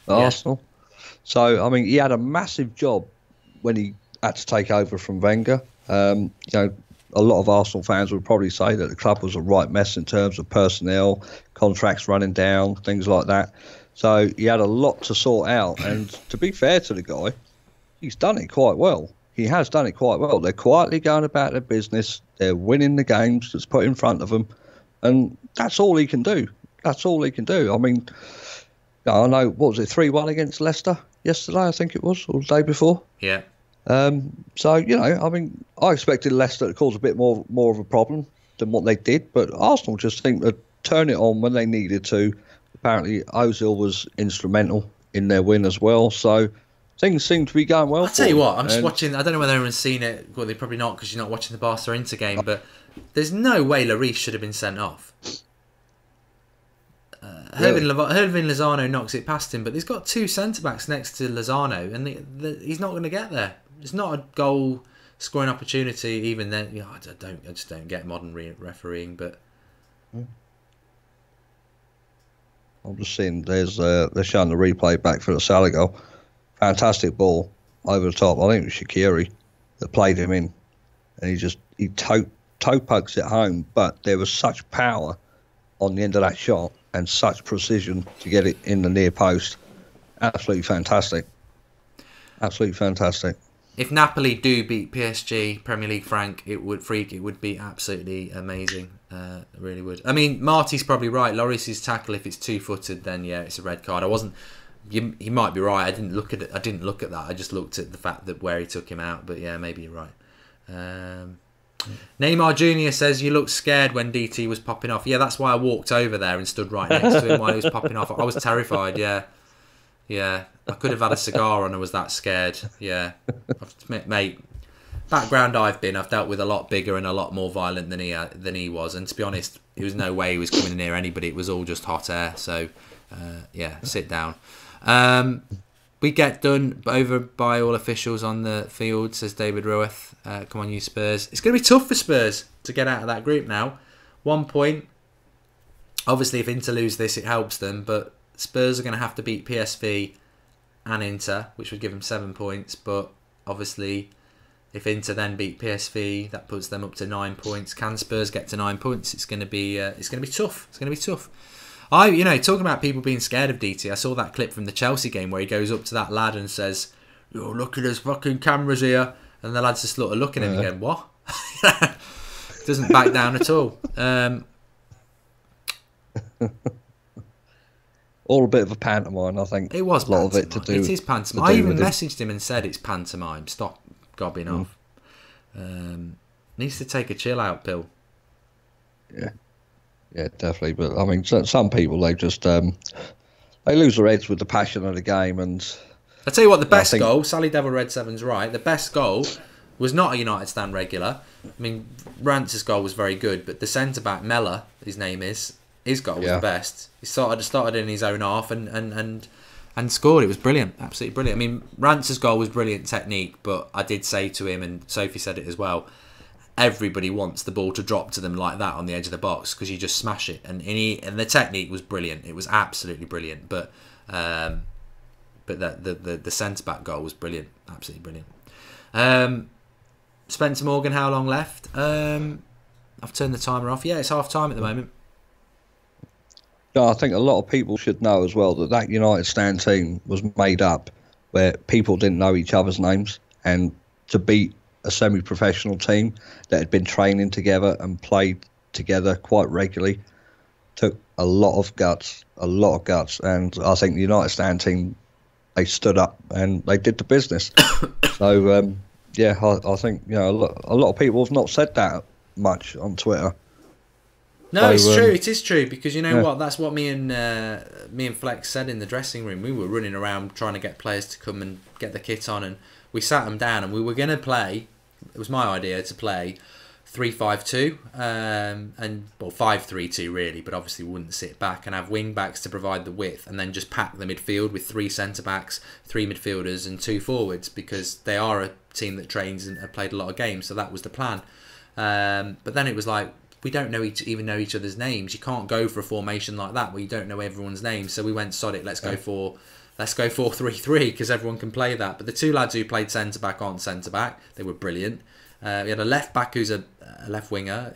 at Arsenal. So I mean, he had a massive job when he had to take over from Wenger. A lot of Arsenal fans would probably say that the club was a right mess in terms of personnel, contracts running down, things like that. So he had a lot to sort out. And to be fair to the guy, he's done it quite well. He has done it quite well. They're quietly going about their business. They're winning the games that's put in front of them. And that's all he can do. That's all he can do. I mean, I know, what was it, 3-1 against Leicester yesterday, I think it was, or the day before? Yeah. So, I mean, I expected Leicester to cause a bit more of a problem than what they did, but Arsenal just think to turn it on when they needed to. Apparently, Ozil was instrumental in their win as well, so things seem to be going well. I'll tell you what, I'm just watching, I don't know whether anyone's seen it, well, they're probably not because you're not watching the Barca Inter game, but there's no way Lloris should have been sent off. Hervin Lozano knocks it past him, but he's got two centre-backs next to Lozano, and he's not going to get there. It's not a goal scoring opportunity even then. I just don't get modern refereeing, but I'm just seeing they're showing the replay back for the Salah goal. Fantastic ball over the top. I think it was Shaqiri that played him in, and he toe pokes it home, but there was such power on the end of that shot and such precision to get it in the near post. Absolutely fantastic. Absolutely fantastic. if Napoli do beat PSG Premier League Frank, it would be absolutely amazing. It really would. I mean, Marty's probably right. Lloris's tackle, if it's 2-footed, then yeah, it's a red card. He might be right. I didn't look at it. I didn't look at that. I just looked at the fact that where he took him out. But yeah, maybe you're right. Neymar Jr. says you looked scared when DT was popping off. Yeah, that's why I walked over there and stood right next to him while he was popping off. I was terrified. Yeah. I could have had a cigar on. I was that scared. Yeah, mate. Background I've dealt with a lot bigger and a lot more violent than he was. And to be honest, there was no way he was coming near anybody. It was all just hot air. So yeah, sit down. We get done over by all officials on the field, says David Rueth. Come on, you Spurs. It's going to be tough for Spurs to get out of that group now. 1 point. Obviously, if Inter lose this, it helps them. But Spurs are going to have to beat PSV and Inter, which would give them 7 points. But obviously, if Inter then beat PSV, that puts them up to 9 points. Can Spurs get to 9 points? It's going to be tough. It's going to be tough. Talking about people being scared of DT, I saw that clip from the Chelsea game where he goes up to that lad and says, "Yo, look at his fucking cameras here," and the lad's just sort of looking at him again. What? Doesn't back down at all. All a bit of a pantomime, I think. It was a lot pantomime. Of it to do. It is pantomime. I even messaged him and said it's pantomime. Stop gobbing off. Needs to take a chill out pill. Yeah, definitely. But I mean, some people, they just they lose their heads with the passion of the game. And I tell you what, the best goal, Sally Devil Red 7's right. The best goal was not a United stand regular. I mean, Rantz's goal was very good, but the centre back Mella, his name is, his goal was the best. He started in his own half and scored. It was brilliant, absolutely brilliant. I mean, Rantz's goal was brilliant technique, but I did say to him, and Sophie said it as well, everybody wants the ball to drop to them like that on the edge of the box because you just smash it. And the technique was brilliant. It was absolutely brilliant. But the centre back goal was brilliant, absolutely brilliant. Spencer Morgan, how long left? I've turned the timer off. Yeah, it's half time at the moment. Yeah, I think a lot of people should know as well that United stand team was made up where people didn't know each other's names, and to beat a semi-professional team that had been training together and played together quite regularly took a lot of guts, and I think the United stand team, they stood up and they did the business. So yeah, I think a lot of people have not said that much on Twitter. No, so, it's true. It is true because you know what? That's what me and Flex said in the dressing room. We were running around trying to get players to come and get the kit on, and we sat them down and we were going to play. It was my idea to play 3-5-2 and 5-3-2 really, but obviously we wouldn't sit back and have wing backs to provide the width, and then just pack the midfield with 3 centre backs, 3 midfielders, and 2 forwards because they are a team that trains and have played a lot of games. So that was the plan. But then it was like, we don't even know each other's names. You can't go for a formation like that where you don't know everyone's names. So we went, sod it, let's go 4-3-3 because everyone can play that. But the 2 lads who played centre back aren't centre back. They were brilliant. We had a left back who's a left winger.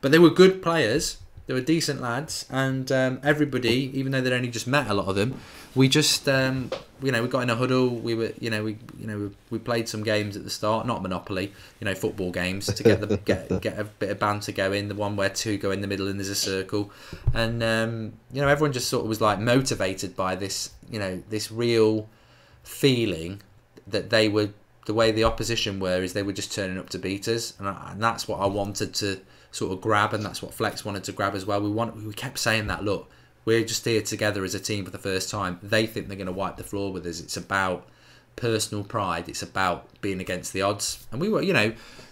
But they were good players. They were decent lads, and everybody, even though they'd only just met a lot of them, we just we got in a huddle. We were we played some games at the start, not Monopoly, football games to get a bit of banter going. The one where 2 go in the middle and there's a circle, and everyone just sort of was like motivated by this this real feeling that they were, the way the opposition were, is they were just turning up to beat us, and that's what I wanted to sort of grab, and that's what Flex wanted to grab as well. We kept saying that, look, we're just here together as a team for the first time. They think they're going to wipe the floor with us. It's about personal pride. It's about being against the odds. And we were,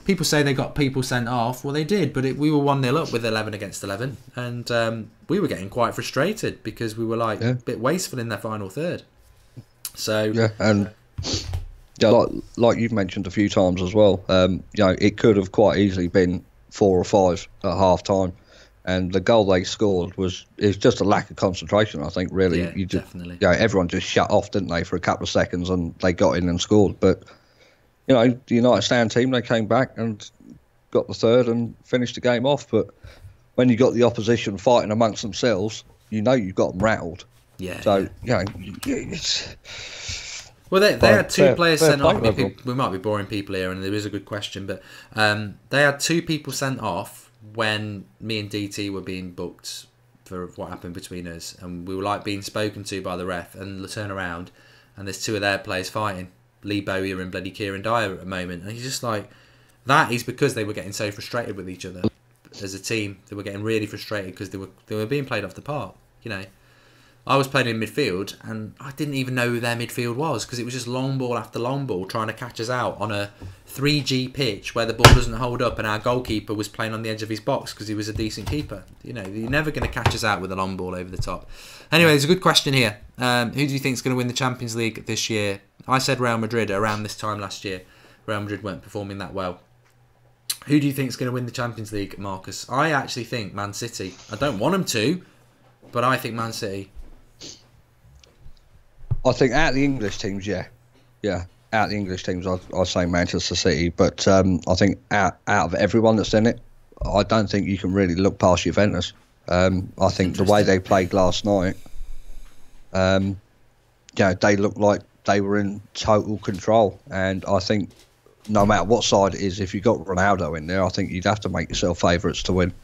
people say they got people sent off. Well, they did, but we were 1-0 up with 11 against 11, and we were getting quite frustrated because we were a bit wasteful in their final third. So and like you've mentioned a few times as well, it could have quite easily been 4 or 5 at half time, and the goal they scored is just a lack of concentration, I think, really. Definitely. Everyone just shut off, didn't they, for a couple of seconds, and they got in and scored. But the United stand team, they came back and got the third and finished the game off. But when you got the opposition fighting amongst themselves, you've got them rattled. Yeah. So Well, Well, they had two players sent off. Liverpool. We might be boring people here, and there is a good question, but they had two people sent off when me and DT were being booked for what happened between us, and we were like being spoken to by the ref, and turn around, and there's two of their players fighting, Lee Bowyer and bloody Kieran Dyer at the moment, and he's just like, that is because they were getting so frustrated with each other as a team. They were getting really frustrated because they were being played off the park. You know, I was playing in midfield, and I didn't even know who their midfield was because it was just long ball after long ball trying to catch us out on a 3G pitch where the ball doesn't hold up, and our goalkeeper was playing on the edge of his box because he was a decent keeper. You know, you're never going to catch us out with a long ball over the top. Anyway, there's a good question here. Who do you think is going to win the Champions League this year? I said Real Madrid around this time last year. Real Madrid weren't performing that well. Who do you think is going to win the Champions League, Marcus? I actually think Man City. I don't want them to, but I think Man City. I think out of the English teams, yeah. Out of the English teams, I say Manchester City. But I think out of everyone that's in it, I don't think you can really look past Juventus. I think the way they played last night, they looked like they were in total control. And I think no matter what side it is, if you've got Ronaldo in there, I think you'd have to make yourself favourites to win.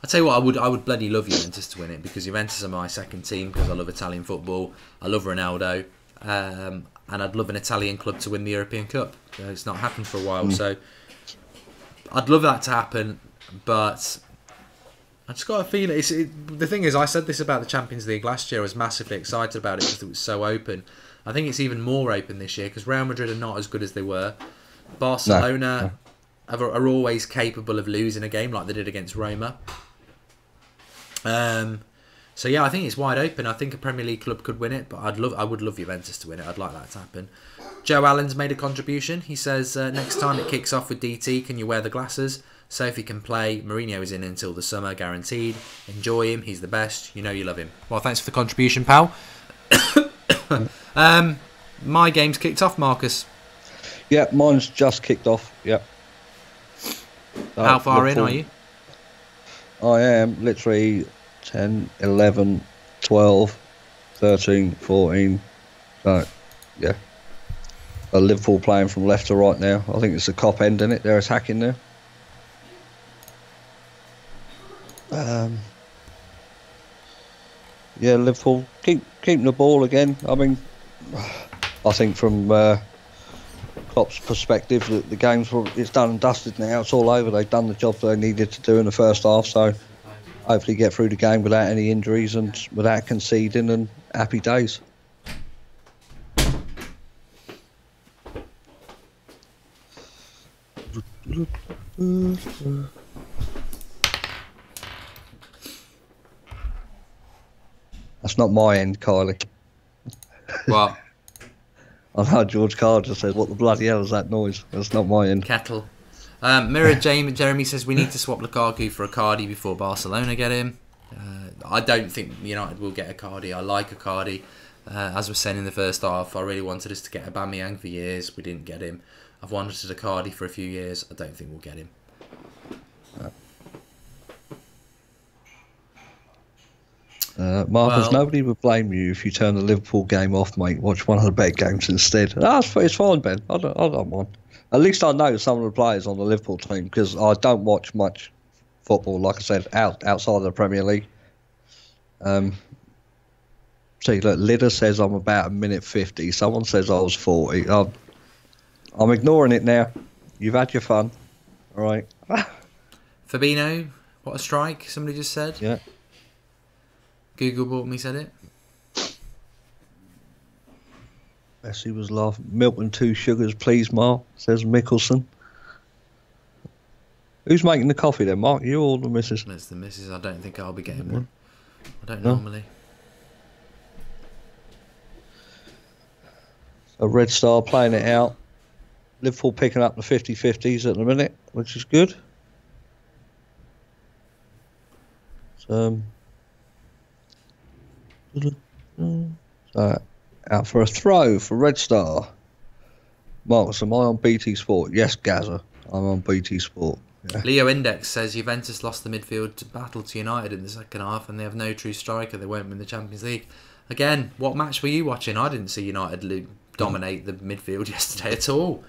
I'll tell you what, I would bloody love Juventus to win it, because Juventus are my second team, because I love Italian football. I love Ronaldo. And I'd love an Italian club to win the European Cup. It's not happened for a while, so I'd love that to happen, but I just got a feeling. The thing is, I said this about the Champions League last year. I was massively excited about it because it was so open. I think it's even more open this year because Real Madrid are not as good as they were. Barcelona are always capable of losing a game like they did against Roma. So yeah, I think it's wide open. I think a Premier League club could win it, but I would love Juventus to win it. I'd like that to happen. Joe Allen's made a contribution. He says, next time it kicks off with DT, can you wear the glasses? Sophie can play. Mourinho is in until the summer, guaranteed. Enjoy him. He's the best. You know you love him. Well, thanks for the contribution, pal. My game's kicked off, Marcus. Yeah, mine's just kicked off. Yep. How far in are you? I am literally 10, 11, 12, 13, 14. So, yeah. Liverpool playing from left to right now. I think it's a cop end, isn't it? They're attacking now. Yeah, Liverpool keeping the ball again. I mean, I think from Klopp's perspective, the game's it's done and dusted now. It's all over. They've done the job they needed to do in the first half. So hopefully get through the game without any injuries and without conceding, and happy days. That's not my end, Kylie. What? I know George Carr just said, what the bloody hell is that noise? That's not my end. Kettle. Mirror Jeremy says we need to swap Lukaku for Icardi before Barcelona get him. I don't think United will get Icardi. I like Icardi. As I was saying in the first half, I really wanted us to get Aubameyang for years. We didn't get him. I've wanted Icardi for a few years. I don't think we'll get him. Marcus, nobody would blame you if you turn the Liverpool game off, mate. Watch one of the better games instead. It's fine, Ben. I don't mind. At least I know some of the players on the Liverpool team, because I don't watch much football, like I said, outside of the Premier League. See, look, Lidder says I'm about a minute 50. Someone says I was 40. I'm ignoring it now. You've had your fun. All right. Fabinho, what a strike, somebody just said. Yeah. Google bought me, said it. Messi was laughing. Milk and 2 sugars, please, Mark, says Mickelson. Who's making the coffee then, Mark? You or the missus? It's the missus. I don't think I'll be getting one. I don't normally. A Red Star playing it out. Liverpool picking up the 50-50s at the minute, which is good. Out for a throw for Red Star. Marcus, am I on BT Sport? Yes, Gaza, I'm on BT Sport. Yeah. Leo Index says Juventus lost the midfield battle to United in the second half, and they have no true striker. They won't win the Champions League. Again, what match were you watching? I didn't see United dominate the midfield yesterday at all.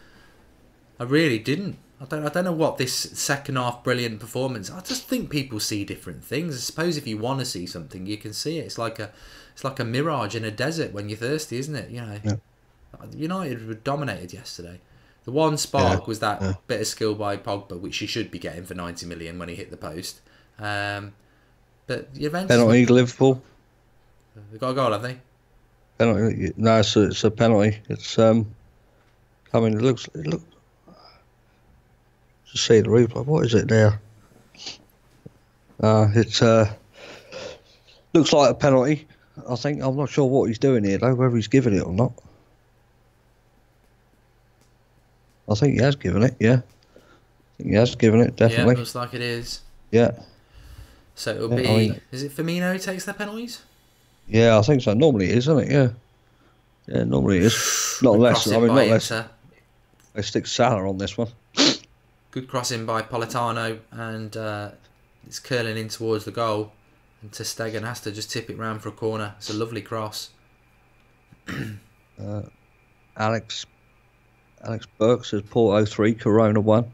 I really didn't. I don't know what this second half brilliant performance. I just think people see different things. I suppose if you want to see something, you can see it. It's like a mirage in a desert when you're thirsty, isn't it? You know, Yeah. United were dominated yesterday. The one spark was that bit of skill by Pogba, which he should be getting for 90 million when he hit the post. But Juventus Penalty, Liverpool. they got a goal, have they? Penalty. No, it's a penalty. It's I mean, it looks. Just see the replay. What is it there? It looks like a penalty. I think I'm not sure what he's doing here though, whether he's given it or not. I think he has given it. Yeah, I think he has given it definitely. Yeah, looks like it is. Yeah. So it'll be. I mean, is it Firmino who takes their penalties? Yeah, I think so. Normally it is, isn't it? Yeah. Yeah, normally it is. Not unless Crossing by unless Inter. they stick Salah on this one. Good crossing by Politano, and it's curling in towards the goal. And ter Stegen has to just tip it round for a corner. It's a lovely cross. Alex Burke says Porto 3, Corona 1.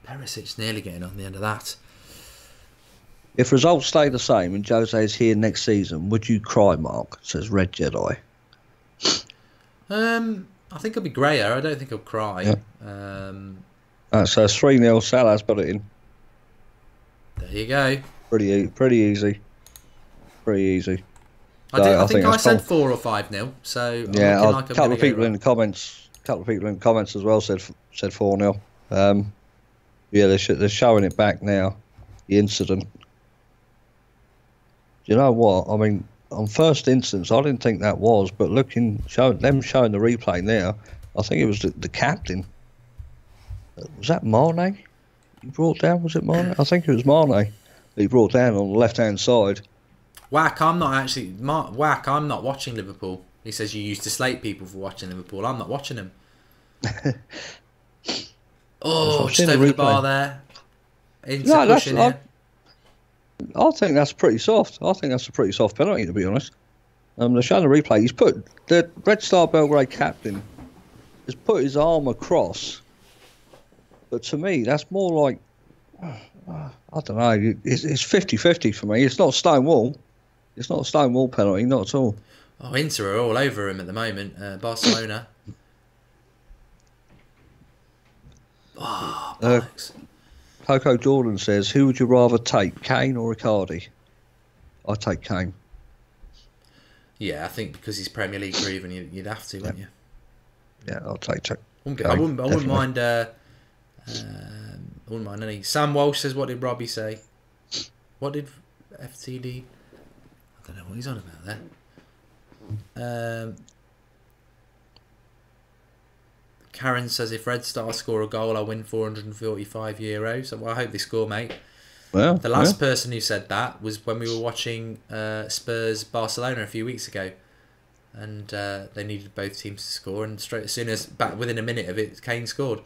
Perisic's nearly getting on the end of that. If results stay the same and Jose is here next season, would you cry, Mark? Says Red Jedi. I think I'll be grayer. I don't think I'll cry. Yeah. So it's 3-0. Salah's put it in. There you go. Pretty easy. Pretty easy. I think I said 4 or 5-0. So yeah, I'm like a couple of people in the comments. As well said 4-0. Yeah, they're showing it back now. The incident. You know what? I mean, on first instance, I didn't think that was, but showing the replay now, I think it was the captain. Was that Mane? He brought down. Was it Mane? I think it was Mane that he brought down on the left-hand side. Whack, I'm not watching Liverpool. He says you used to slate people for watching Liverpool. I'm not watching them. Just over the bar there. Pushing it. I think that's pretty soft. I think that's a pretty soft penalty, to be honest. They're showing the replay. He's put the Red Star Belgrade captain has put his arm across, but to me, that's more like I don't know. It's 50-50 for me. It's not Stonewall. It's not a Stonewall penalty, not at all. Oh, Inter are all over him at the moment. Barcelona. Bollocks. Coco Jordan says, who would you rather take, Kane or Icardi? I'd take Kane. Yeah, I think because he's Premier League proven, you'd have to, wouldn't you? Yeah, I'll take Kane. I wouldn't mind. I wouldn't mind any. Sam Walsh says, "What did Robbie say? What did FTD? I don't know what he's on about there." Karen says, if Red Star score a goal, I win €445. So I hope they score, mate. Well, the last person who said that was when we were watching Spurs Barcelona a few weeks ago, and they needed both teams to score, and as soon as within a minute of it, Kane scored.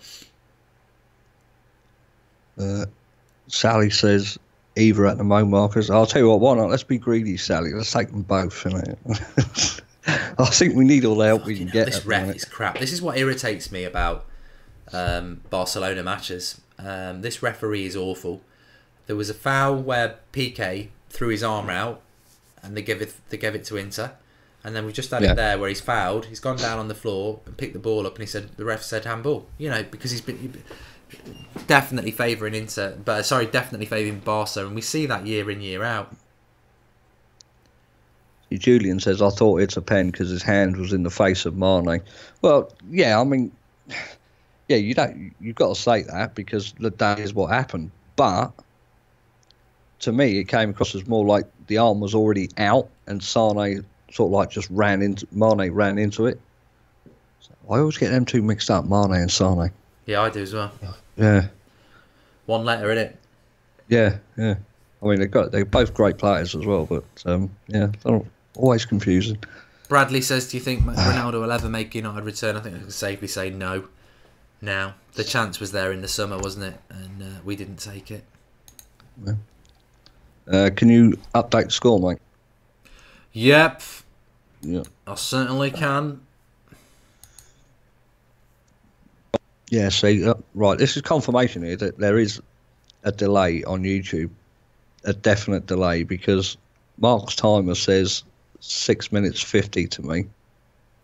Sally says either at the moment, Marcus. I'll tell you what, why not? Let's be greedy, Sally. Let's take them both, innit? I think we need all the help we can get. This ref is crap. This is what irritates me about Barcelona matches. This referee is awful. There was a foul where Piqué threw his arm out, and they gave it to Inter, and then we just had it there where he's fouled. He's gone down on the floor and picked the ball up, and the ref said handball. You know, because he's been definitely favouring Inter, definitely favouring Barca, and we see that year in, year out. Julian says, I thought it's a pen because his hand was in the face of Mane. Well, yeah, I mean, yeah, you've got to say that because that is what happened. But to me, it came across as more like the arm was already out and Sane sort of like just Mane ran into it. So I always get them two mixed up, Mane and Sane. Yeah, I do as well. Yeah. One letter, innit? Yeah, yeah. I mean, they're both great players as well, but yeah, they're always confusing. Bradley says, do you think Ronaldo will ever make United return? I think I can safely say no. Now, the chance was there in the summer, wasn't it? And we didn't take it. Yeah. Can you update the score, mate? Yep. Yeah. I certainly can. Yeah, see, right, this is confirmation here that there is a delay on YouTube, a definite delay, because Mark's timer says 6 minutes 50 to me,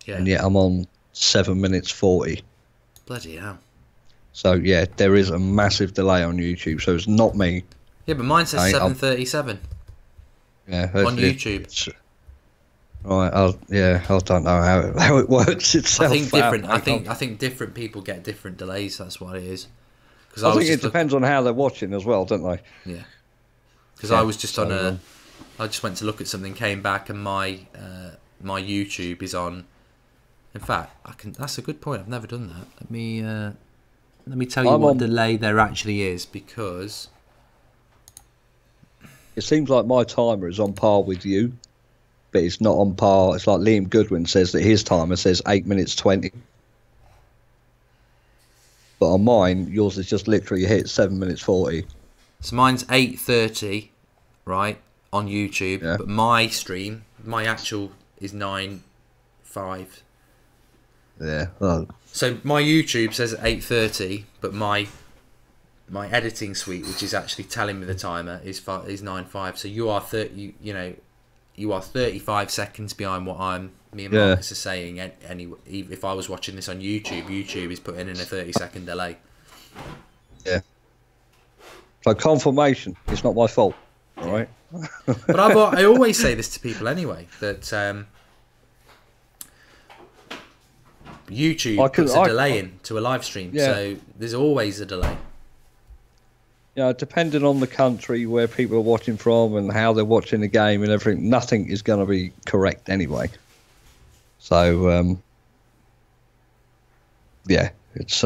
Yeah. and yet I'm on 7 minutes 40. Bloody hell. So, yeah, there is a massive delay on YouTube, so it's not me. Yeah, but mine says 7:37 on YouTube. Right, I don't know how it works itself. I think different people get different delays. That's what it is. Because I think it depends on how they're watching as well, don't they? Yeah. Because I was just I just went to look at something, came back, and my my YouTube is on. In fact, that's a good point. I've never done that. Let me tell you what delay there actually is, because it seems like my timer is on par with you, but it's not on par. It's like Liam Goodwin says that his timer says 8 minutes 20. But on mine, yours is just literally hit 7 minutes 40. So mine's 8:30, right, on YouTube. Yeah. But my stream, my actual, is 9:05. Yeah. Oh. So my YouTube says 8:30, but my editing suite, which is actually telling me the timer, is 9:05. So you are 30. You are 35 seconds behind what me and Marcus are saying. Anyway, if I was watching this on YouTube, YouTube is putting in a 30-second delay. Yeah. So confirmation, it's not my fault. All right. But I always say this to people anyway, that YouTube puts a delay in to a live stream, so there's always a delay. Yeah, depending on the country where people are watching from and how they're watching the game and everything, nothing is going to be correct anyway. So, yeah, it's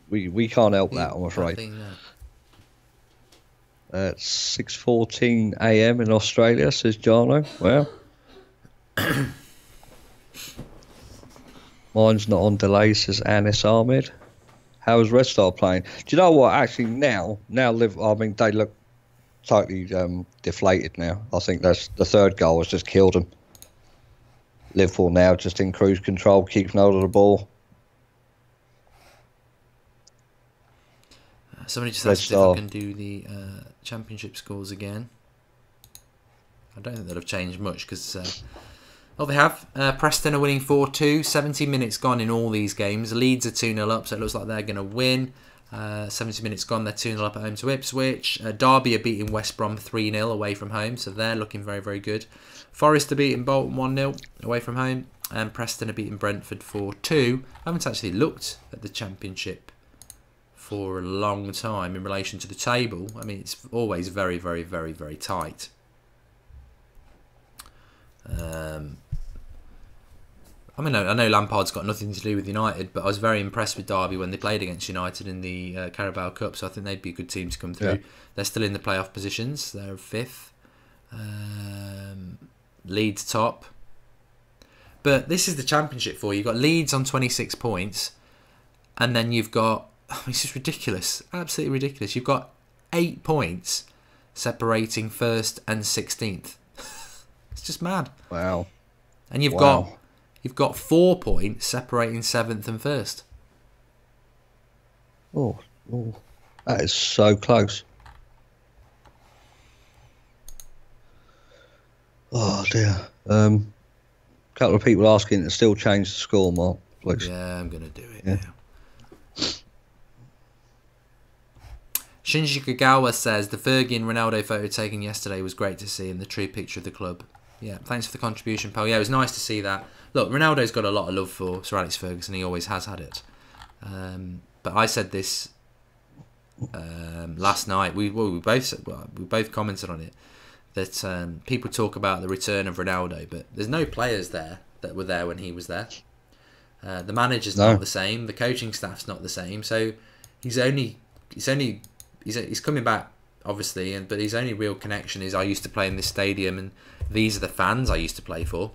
we can't help that, I'm afraid. It's 6:14 a.m. in Australia, says Jarno. Well, mine's not on delay, says Anis Ahmed. How is Red Star playing? Do you know what? Actually, now they look totally deflated now. I think that's the third goal has just killed them. Liverpool now just in cruise control, keeping hold of the ball. Somebody just asked if I can do the championship scores again. I don't think they'll have changed much because... they have. Preston are winning 4-2. 70 minutes gone in all these games. Leeds are 2-0 up, so it looks like they're going to win. 70 minutes gone, they're 2-0 up at home to Ipswich. Derby are beating West Brom 3-0 away from home, so they're looking very, very good. Forest are beating Bolton 1-0 away from home. And Preston are beating Brentford 4-2. I haven't actually looked at the Championship for a long time in relation to the table. I mean, it's always very, very, very, very tight. I mean, I know Lampard's got nothing to do with United, but I was very impressed with Derby when they played against United in the Carabao Cup, so I think they'd be a good team to come through. Yeah. They're still in the playoff positions. They're 5th. Leeds top. But this is the Championship for you. You've got Leeds on 26 points, and then you've got... this is ridiculous. Absolutely ridiculous. You've got 8 points separating 1st and 16th. It's just mad. Wow. And you've got 4 points separating 7th and 1st. Oh, that is so close. Oh dear. Couple of people asking to still change the score, Mark, please. Yeah, I'm gonna do it. Yeah. Shinji Kagawa says the Fergie and Ronaldo photo taken yesterday was great to see and the true picture of the club. Yeah, thanks for the contribution, pal. Yeah, it was nice to see that. Look, Ronaldo's got a lot of love for Sir Alex Ferguson. He always has had it. But I said this last night. We both commented on it that people talk about the return of Ronaldo, but there's no players there that were there when he was there. The manager's not the same. The coaching staff's not the same. So he's coming back, obviously, but his only real connection is I used to play in this stadium, and these are the fans I used to play for.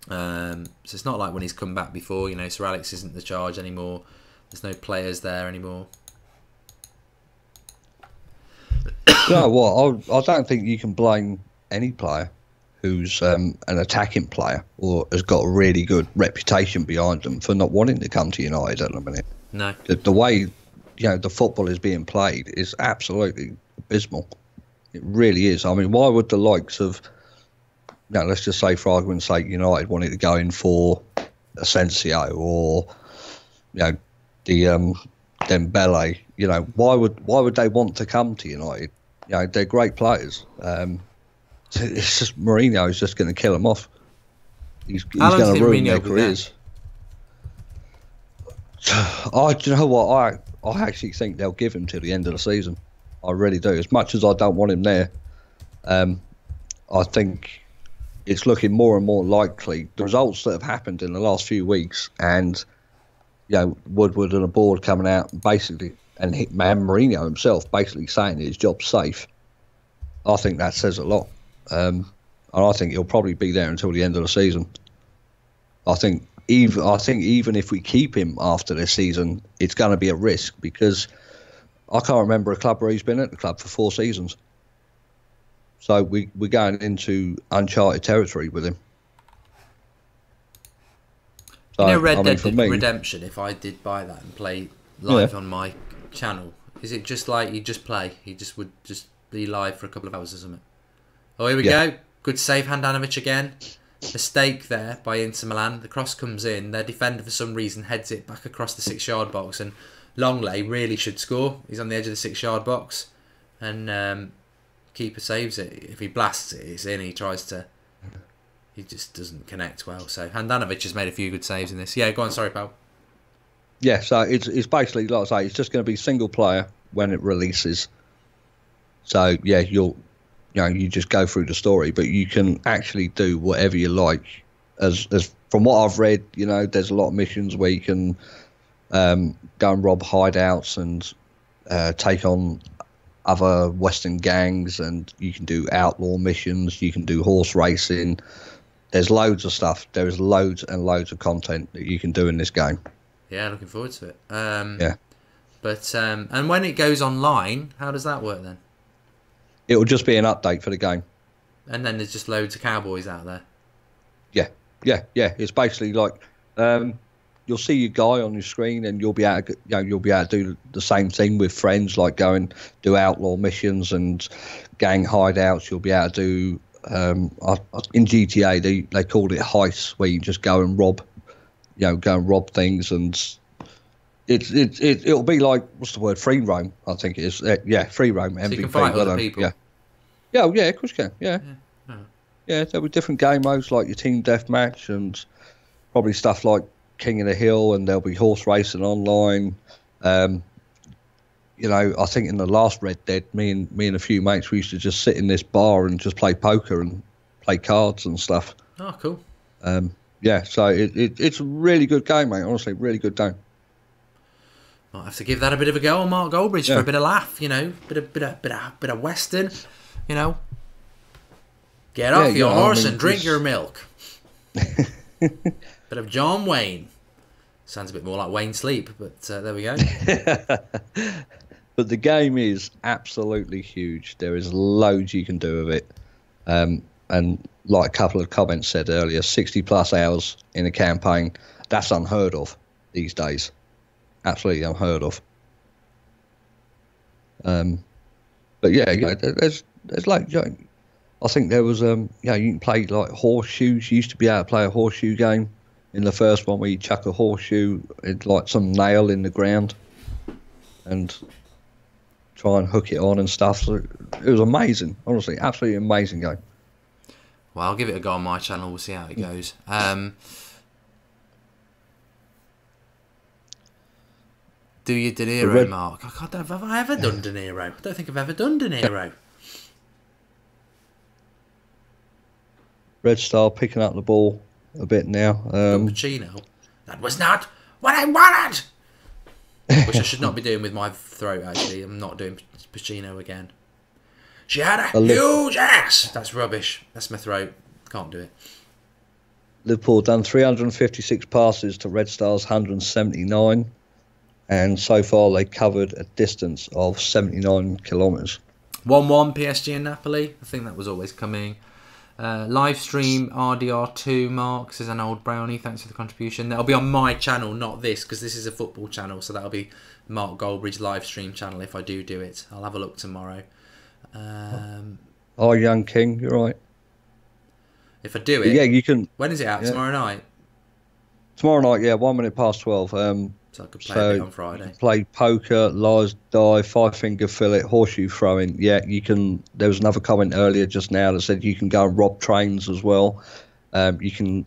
So it's not like when he's come back before. You know, Sir Alex isn't the charge anymore. There's no players there anymore. You know what? I don't think you can blame any player who's an attacking player or has got a really good reputation behind them for not wanting to come to United at the minute. No. The way the football is being played is absolutely abysmal. It really is. I mean, why would the likes of, let's just say for argument's sake, United wanted to go in for Asensio or the Dembele? Why would they want to come to United? They're great players. It's just Mourinho is just going to kill them off. He's going to ruin their careers. Do you know what? I actually think they'll give him till the end of the season. I really do. As much as I don't want him there, I think it's looking more and more likely. The results that have happened in the last few weeks, and Woodward and the board coming out basically, and Mourinho himself basically saying his job's safe. I think that says a lot. And I think he'll probably be there until the end of the season. I think even if we keep him after this season, it's going to be a risk because I can't remember a club where he's been at the club for 4 seasons. So we're going into uncharted territory with him. So, Red Dead Redemption, if I did buy that and play live on my channel, is it just like you just play? He just would just be live for a couple of hours or something? Oh, here we go. Good save, Handanovic again. Mistake there by Inter Milan. The cross comes in. Their defender, for some reason, heads it back across the 6-yard box. And Longley really should score. He's on the edge of the 6-yard box. And keeper saves it. If he blasts it, it's in. He just doesn't connect well. So Handanovic has made a few good saves in this. Yeah, go on. Sorry, pal. Yeah, so it's basically, like I say, it's just going to be single player when it releases. So, yeah, you just go through the story, but you can actually do whatever you like. As from what I've read, there's a lot of missions where you can go and rob hideouts and take on other Western gangs, and you can do outlaw missions. You can do horse racing. There's loads of stuff. There is loads and loads of content that you can do in this game. Yeah, looking forward to it. Yeah. But and when it goes online, how does that work then? It'll just be an update for the game. And then there's just loads of cowboys out there. Yeah. It's basically like you'll see your guy on your screen, and you'll be able to do the same thing with friends, like go and do outlaw missions and gang hideouts. You'll be able to do in GTA they called it heists, where you just go and rob things, and it'll be like, what's the word, free roam, I think it is. Free roam MVP. So you can fight other people. Yeah, of course you can. Yeah, there'll be different game modes like your team deathmatch and probably stuff like King of the Hill, and there'll be horse racing online. I think in the last Red Dead, me and a few mates, we used to just sit in this bar and just play poker and play cards and stuff. Oh, cool. So it's a really good game, mate. Honestly, really good game. Might have to give that a bit of a go on Mark Goldbridge for a bit of laugh, bit of Western, Get off your horse and drink your milk. Bit of John Wayne. Sounds a bit more like Wayne Sleep, but there we go. But the game is absolutely huge. There is loads you can do with it. And like a couple of comments said earlier, 60+ hours in a campaign, that's unheard of these days. Absolutely unheard of. But there's like, I think there was you can play like horseshoes. You used to be able to play a horseshoe game in the first one, where you chuck a horseshoe in like some nail in the ground and try and hook it on and stuff. So it was amazing, honestly, absolutely amazing game. Well, I'll give it a go on my channel. We'll see how it goes. Do your De Niro, Mark? Have I ever done De Niro? I don't think I've ever done De Niro. Red Star picking up the ball a bit now. Pacino. That was not what I wanted! Which I should not be doing with my throat, actually. I'm not doing Pacino again. She had a huge ass! That's rubbish. That's my throat. Can't do it. Liverpool done 356 passes to Red Star's 179. And so far they covered a distance of 79 kilometres. 1-1 PSG and Napoli. I think that was always coming. Live stream RDR2 Marks is an old brownie. Thanks for the contribution. That'll be on my channel, not this, because this is a football channel. So that'll be Mark Goldbridge live stream channel if I do it. I'll have a look tomorrow. Oh, Young King, you're right. If I do it, yeah, you can. When is it out? Tomorrow night. Tomorrow night, yeah, 1 minute past 12. So I could play a bit on Friday. Play poker, lies, die, 5-finger fillet, horseshoe throwing. Yeah, you can. There was another comment earlier just now that said you can go and rob trains as well. You can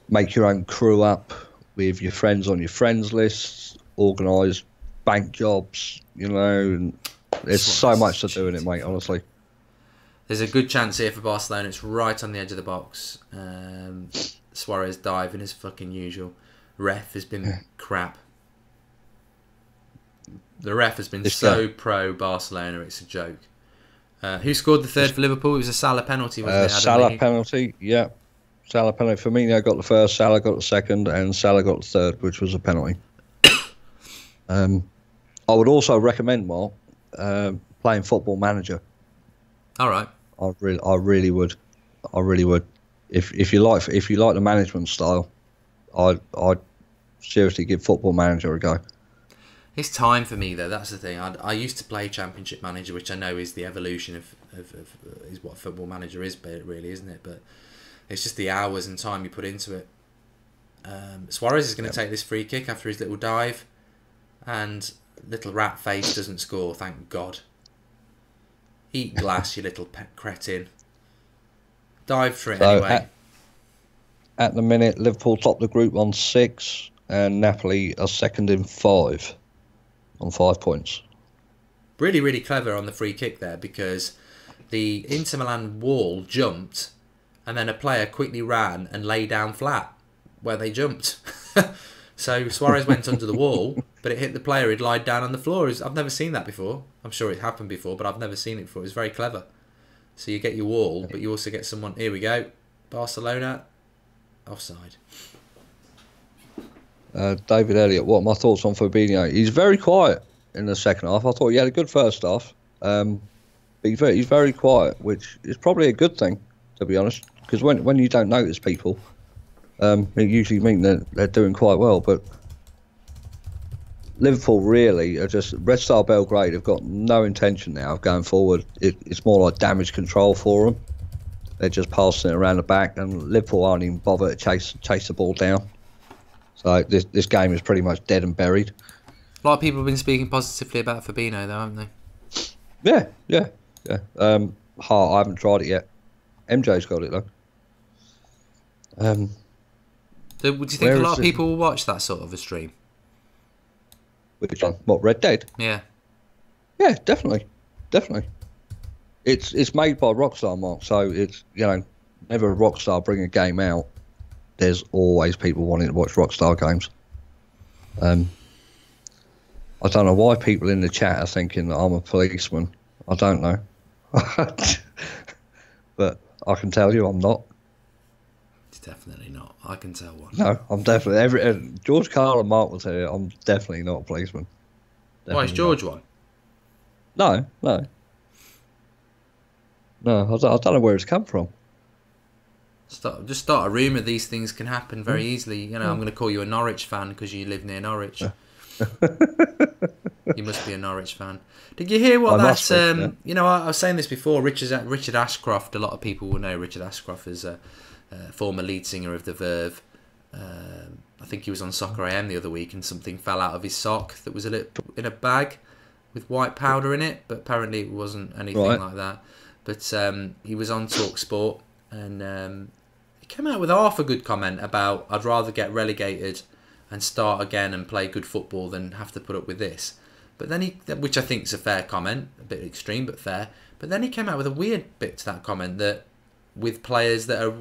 make your own crew up with your friends on your friends lists, organise bank jobs, you know. And there's so much to do in it, mate, honestly. There's a good chance here for Barcelona. It's right on the edge of the box. Suarez diving as fucking usual. Ref has been crap. The ref has been so pro Barcelona, it's a joke. Who scored the third for Liverpool? It was a Salah penalty, wasn't it? Salah penalty, yeah. Salah penalty. Firmino got the first, Salah got the second, and Salah got the third, which was a penalty. I would also recommend, Mark, playing Football Manager. All right. I really would. If you like the management style, I'd seriously give Football Manager a go. It's time for me though. That's the thing. I used to play Championship Manager, which I know is the evolution of is what Football Manager is, really, isn't it? But it's just the hours and time you put into it. Suarez is going to take this free kick after his little dive, and little rat face doesn't score. Thank God. Eat glass, you little cretin. Dive for it anyway. At the minute, Liverpool top the group on 6, and Napoli are second in 5. On 5 points. Really, really clever on the free kick there, because the Inter Milan wall jumped and then a player quickly ran and lay down flat where they jumped. So Suarez went under the wall, but it hit the player who'd lied down on the floor. I've never seen that before. I'm sure it happened before, but I've never seen it before. It's very clever. So you get your wall, but you also get someone... Here we go. Barcelona. Offside. David Elliott, what are my thoughts on Fabinho? He's very quiet in the second half. I thought he had a good first half. But he's very quiet, which is probably a good thing, to be honest. Because when you don't notice people, it usually means that they're doing quite well. But Liverpool really are just... Red Star Belgrade have got no intention now of going forward. It's more like damage control for them. They're just passing it around the back, and Liverpool aren't even bothered to chase the ball down. So this game is pretty much dead and buried. A lot of people have been speaking positively about Fabinho, though, haven't they? Yeah. I haven't tried it yet. MJ's got it, though. Do you think a lot of people will watch that sort of a stream? Which one? What, Red Dead? Yeah. Yeah, definitely. It's made by Rockstar, Mark, so it's, whenever Rockstar bring a game out, there's always people wanting to watch Rockstar games. I don't know why people in the chat are thinking that I'm a policeman. I don't know. But I can tell you I'm not. It's definitely not. I can tell one. No, I'm definitely... George Carl and Mark will tell you I'm definitely not a policeman. Definitely. Why is George one? No. I don't know where it's come from. Just start a rumour. These things can happen very easily. I'm going to call you a Norwich fan because you live near Norwich. You must be a Norwich fan. Did you hear what that? I was saying this before. Richard Ashcroft. A lot of people will know Richard Ashcroft as a former lead singer of the Verve. I think he was on Soccer AM the other week, and something fell out of his sock that was in a bag with white powder in it. But apparently it wasn't anything like that. But he was on Talk Sport, and he came out with half a good comment about, I'd rather get relegated and start again and play good football than have to put up with this. But then which I think is a fair comment, a bit extreme but fair. But then he came out with a weird bit to that comment, that with players that are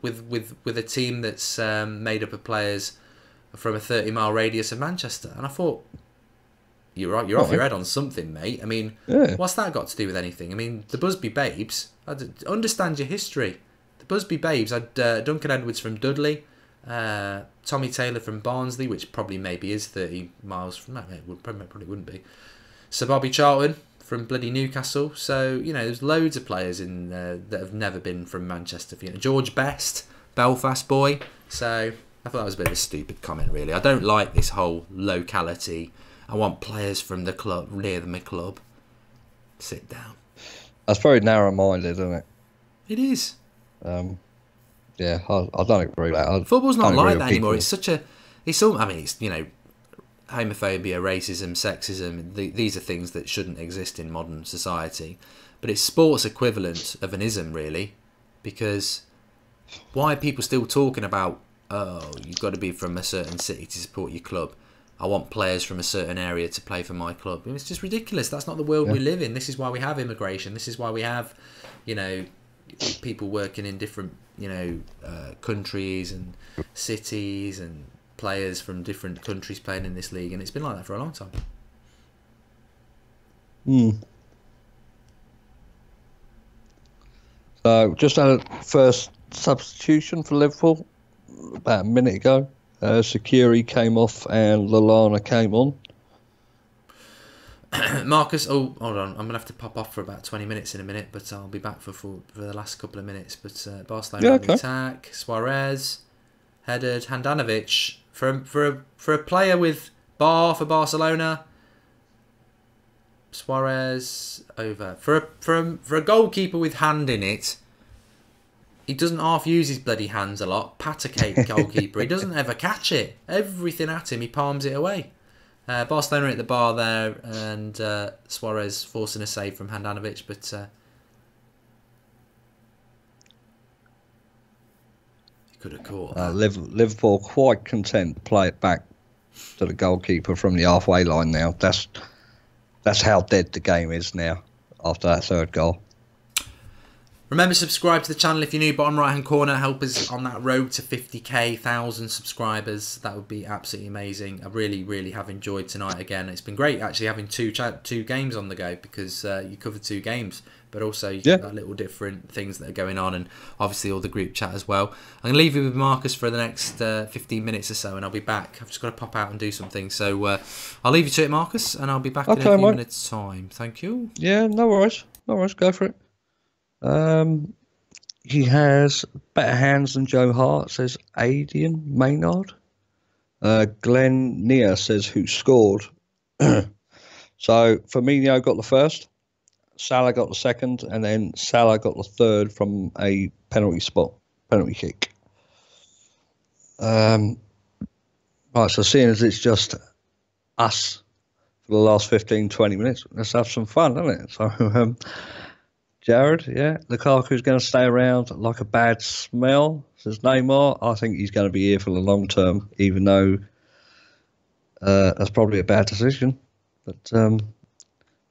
with a team that's made up of players from a 30-mile radius of Manchester, and I thought, you're off your head on something, mate. I mean, what's that got to do with anything? I mean, the Busby Babes, I understand your history. The Busby Babes had Duncan Edwards from Dudley, Tommy Taylor from Barnsley, which probably maybe is 30 miles from that. It probably wouldn't be. Sir Bobby Charlton from bloody Newcastle. So, you know, there's loads of players in that have never been from Manchester. You know, George Best, Belfast boy. So I thought that was a bit of a stupid comment, really. I don't like this whole locality. I want players from the club, near my club. Sit down. That's very narrow-minded, isn't it? It is. Yeah, I don't agree with that. Football's not like that anymore. It's such a... It's all... I mean, it's, you know, homophobia, racism, sexism, these are things that shouldn't exist in modern society. But it's sports equivalent of an ism, really. Because why are people still talking about, oh, you've got to be from a certain city to support your club? I want players from a certain area to play for my club. It's just ridiculous. That's not the world we live in. This is why we have immigration. This is why we have, you know, people working in different, you know, countries and cities, and players from different countries playing in this league. And it's been like that for a long time. So just had a first substitution for Liverpool about a minute ago. Sakiri came off and Lallana came on. Marcus, oh, hold on. I'm going to have to pop off for about 20 minutes in a minute, but I'll be back for the last couple of minutes. But Barcelona on the attack, Suarez, headed, Handanovic. For a player with bar for Barcelona, Suarez over. For a goalkeeper with hand in it, he doesn't half use his bloody hands a lot. Patacate goalkeeper. He doesn't ever catch it. Everything at him, he palms it away. Barcelona at the bar there, and Suarez forcing a save from Handanovic, but he could have caught. Liverpool quite content to play it back to the goalkeeper from the halfway line now. That's how dead the game is now after that third goal. Remember, subscribe to the channel if you're new. Bottom right hand corner, help us on that road to 50k, 1,000 subscribers. That would be absolutely amazing. I really, really have enjoyed tonight again. It's been great actually having two games on the go, because you covered 2 games, but also you've got little different things that are going on, and obviously all the group chat as well. I'm going to leave you with Marcus for the next 15 minutes or so, and I'll be back. I've just got to pop out and do something. So I'll leave you to it, Marcus, and I'll be back in a few minutes' time. Thank you. Yeah, no worries. No worries. Go for it. He has better hands than Joe Hart, says Aidan Maynard. Glenn Nia says who scored. So Firmino got the first, Salah got the second, and then Salah got the third from a penalty kick. Right, so seeing as it's just us for the last 15-20 minutes, let's have some fun, isn't it? So Jared, Lukaku's going to stay around like a bad smell, says Neymar. I think he's going to be here for the long term, even though that's probably a bad decision. But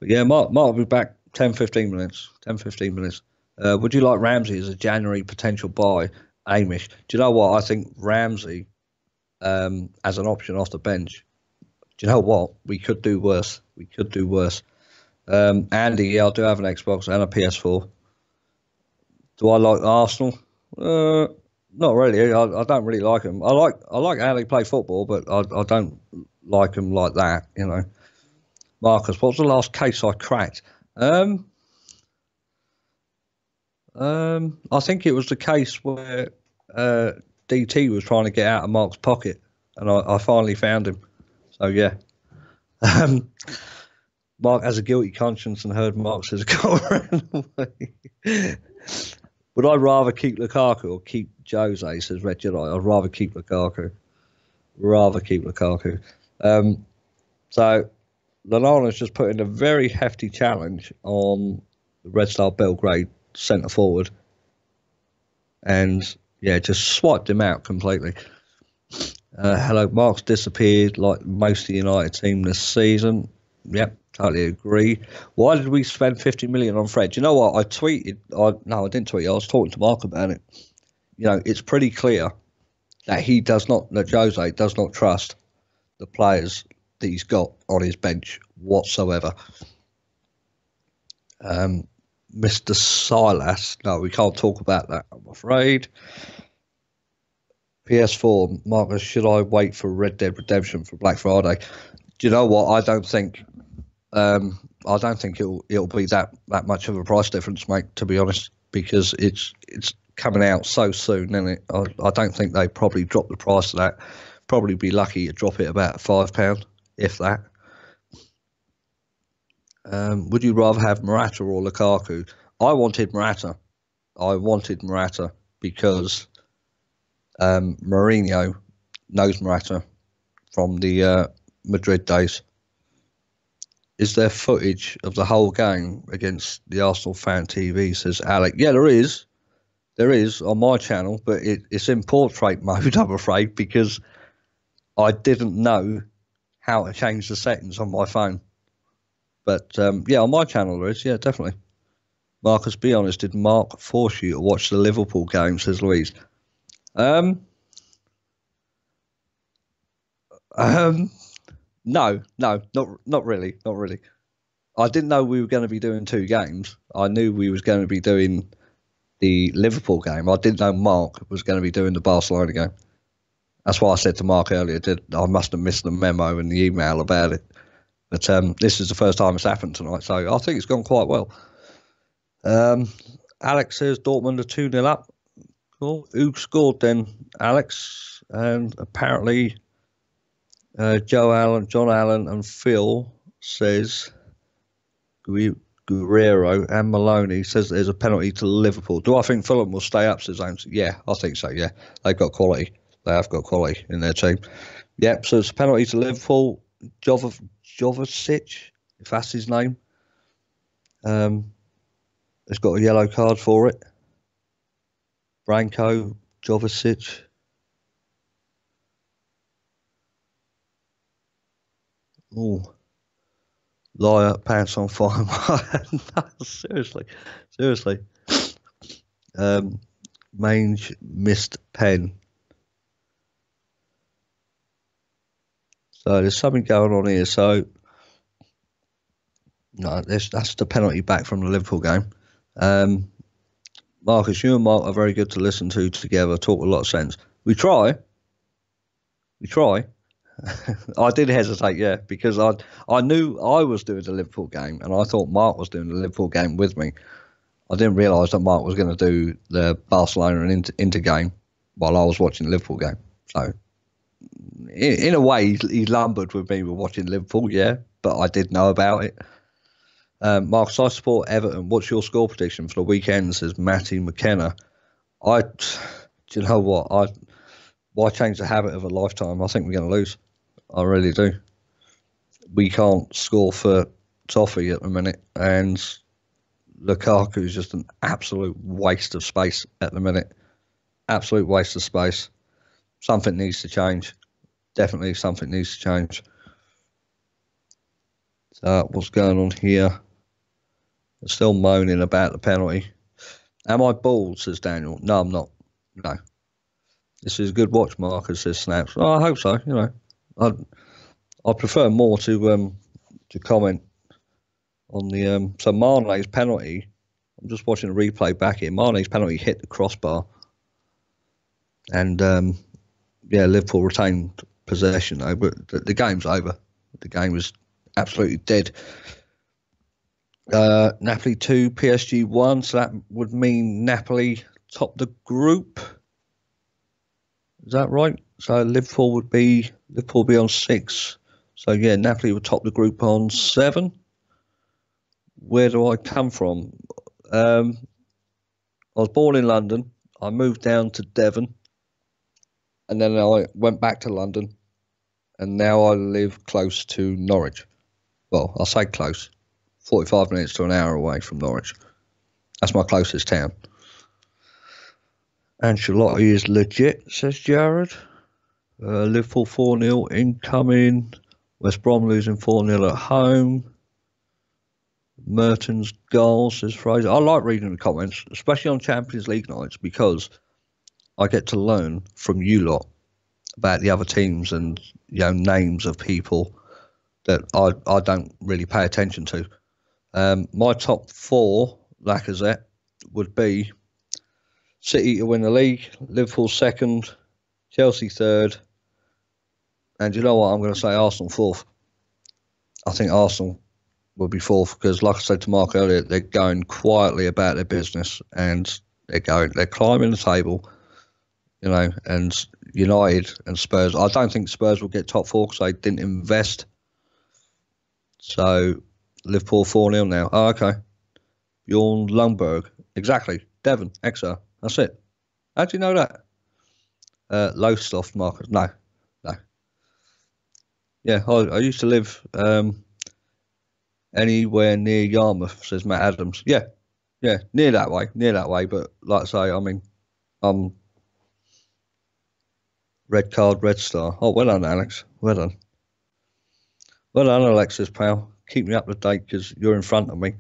yeah, Mark will be back 10-15 minutes. 10-15 minutes. Would you like Ramsey as a January potential buy, Amish? Do you know what? I think Ramsey as an option off the bench. Do you know what? We could do worse. Andy, I do have an Xbox and a PS4. Do I like Arsenal? Not really. I don't really like them. I like how they play football, but I don't like them like that. You know. Marcus, what was the last case I cracked? I think it was the case where DT was trying to get out of Mark's pocket, and I finally found him. So yeah. Mark has a guilty conscience and heard Mark says go around away. Would I rather keep Lukaku or keep Jose, says Red Jedi? I'd rather keep Lukaku. So Lallana's just put in a very hefty challenge on the Red Star Belgrade centre forward. And yeah, just swiped him out completely. Hello, Mark's disappeared like most of the United team this season. Yep, totally agree. Why did we spend 50 million on Fred? You know what? I didn't tweet. I was talking to Mark about it. You know, it's pretty clear that Jose does not trust the players that he's got on his bench whatsoever. Mr. Silas, no, we can't talk about that, I'm afraid. PS4, Marcus, should I wait for Red Dead Redemption for Black Friday? Do you know what? I don't think I don't think it'll be that much of a price difference, mate. To be honest, because it's coming out so soon, and I don't think they probably drop the price of that. Probably be lucky to drop it about £5, if that. Would you rather have Morata or Lukaku? I wanted Morata. Because Mourinho knows Morata from the Madrid days. Is there footage of the whole game against the Arsenal fan TV, says Alec. Yeah, there is. There is on my channel, but it's in portrait mode, I'm afraid, because I didn't know how to change the settings on my phone. But yeah, on my channel there is. Yeah, definitely. Marcus, be honest, did Mark force you to watch the Liverpool game, says Louise? No, not really. I didn't know we were going to be doing 2 games. I knew we was going to be doing the Liverpool game. I didn't know Mark was going to be doing the Barcelona game. That's why I said to Mark earlier, I must have missed the memo and the email about it. But this is the first time it's happened tonight, so I think it's gone quite well. Alex says Dortmund are 2-0 up. Cool. Who scored then, Alex? And apparently John Allen and Phil says Guerrero and Maloney says there's a penalty to Liverpool. Do I think Fulham will stay up, says James? Yeah, I think so, yeah. They've got quality. They have got quality in their team. Yep, so it's a penalty to Liverpool. Jovicic, if that's his name. Has got a yellow card for it. Branko Jovicic. Oh, liar, pants on fire. No, seriously. Mange missed pen. So there's something going on here. So no, that's the penalty back from the Liverpool game. Marcus, you and Mark are very good to listen to together. Talk a lot of sense. We try. I did hesitate, yeah, because I knew I was doing the Liverpool game, and I thought Mark was doing the Liverpool game with me. I didn't realise that Mark was going to do the Barcelona and Inter game while I was watching the Liverpool game. So, in a way, he lumbered with me with watching Liverpool, yeah, but I did know about it. Marcus, I support Everton. What's your score prediction for the weekend, says Matty McKenna. Do you know what? Why change the habit of a lifetime? I think we're going to lose. I really do. We can't score for toffee at the minute, and Lukaku is just an absolute waste of space at the minute. Absolute waste of space. Something needs to change. Definitely something needs to change. So what's going on here? They're still moaning about the penalty. Am I bald, says Daniel. No, I'm not. No. This is a good watch, Marcus, says Snaps. Oh, I hope so. You know, I prefer more to comment on the so Mane's penalty. I'm just watching a replay back here. Mane's penalty hit the crossbar, and yeah, Liverpool retained possession though, but the game's over. The game was absolutely dead. Napoli 2, PSG 1, so that would mean Napoli top the group. Is that right? So Liverpool would be on 6. So yeah, Napoli would top the group on 7. Where do I come from? I was born in London. I moved down to Devon, and then I went back to London, and now I live close to Norwich. Well, I'll say close. 45 minutes to an hour away from Norwich. That's my closest town. Ancelotti is legit, says Jared. Liverpool 4-0 incoming. West Brom losing 4-0 at home. Merton's goal, says Fraser. I like reading the comments, especially on Champions League nights, because I get to learn from you lot about the other teams and, you know, names of people that I don't really pay attention to. My top 4, Lacazette, would be City to win the league, Liverpool 2nd, Chelsea 3rd, and you know what? I'm going to say Arsenal 4th. I think Arsenal will be fourth because, like I said to Mark earlier, they're going quietly about their business and they're climbing the table, and United and Spurs. I don't think Spurs will get top four because they didn't invest. So Liverpool 4-0 now. Oh, okay. Bjorn Lundberg. Exactly. Devon, Exeter. That's it. How do you know that? Lowestoft, Marcus. No. Yeah, I used to live anywhere near Yarmouth, says Matt Adams. Yeah, near that way. But like I say, I mean, red card, red star. Oh, well done, Alex. Well done, Alexis, pal. Keep me up to date because you're in front of me.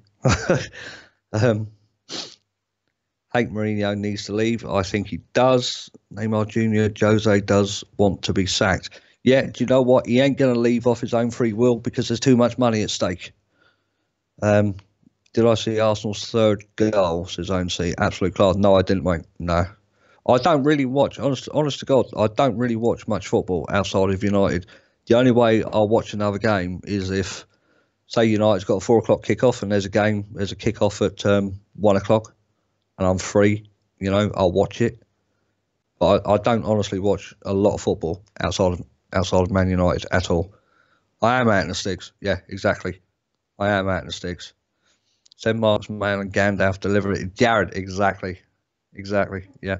Hate Mourinho needs to leave. I think he does. Neymar Jr., Jose does want to be sacked. Yeah, do you know what? He ain't going to leave off his own free will because there's too much money at stake. Did I see Arsenal's third goal, says OMC? Absolute class. No, I didn't, mate. No. I don't really watch, honest to God, I don't really watch much football outside of United. The only way I'll watch another game is if, say, United's got a 4 o'clock kickoff and there's a kickoff at 1 o'clock and I'm free, I'll watch it. But I don't honestly watch a lot of football outside of Man United at all. I am out in the sticks. Yeah, exactly. I am out in the sticks. Send Marks, Mail and Gandalf deliver it. Jared, exactly. Yeah.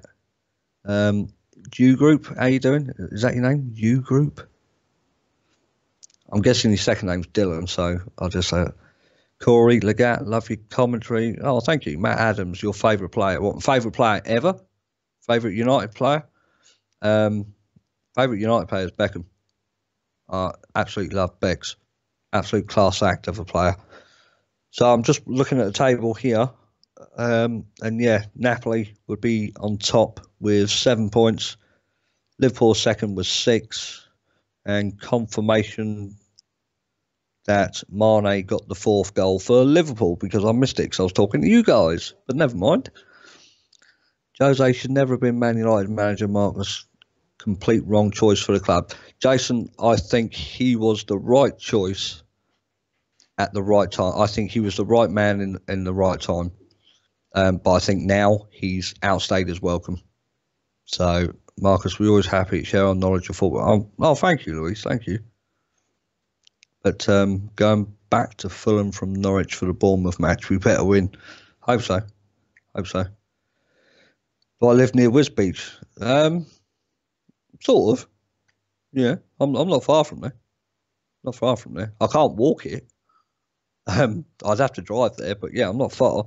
U Group, how you doing? Is that your name? U Group? I'm guessing your second name's Dylan, so I'll just say it. Corey, Legat, love your commentary. Oh, thank you. Matt Adams, your favourite player. What, favourite player ever? Favourite United player? Favourite United player is Beckham. I absolutely love Becks. Absolute class act of a player. So I'm just looking at the table here. And yeah, Napoli would be on top with 7 points. Liverpool second with 6. And confirmation that Mane got the 4th goal for Liverpool because I missed it because I was talking to you guys. But never mind. Jose should never have been Man United manager, Marcus. Complete wrong choice for the club. Jason, I think he was the right choice at the right time. I think he was the right man in the right time. But I think now he's outstayed his welcome. So, Marcus, we're always happy to share our knowledge of football. Oh, thank you, Louise. Thank you. But going back to Fulham from Norwich for the Bournemouth match, we better win. Hope so. Do I live near Wisbeach? Sort of. Yeah, I'm not far from there. I can't walk it. I'd have to drive there, but yeah, I'm not far.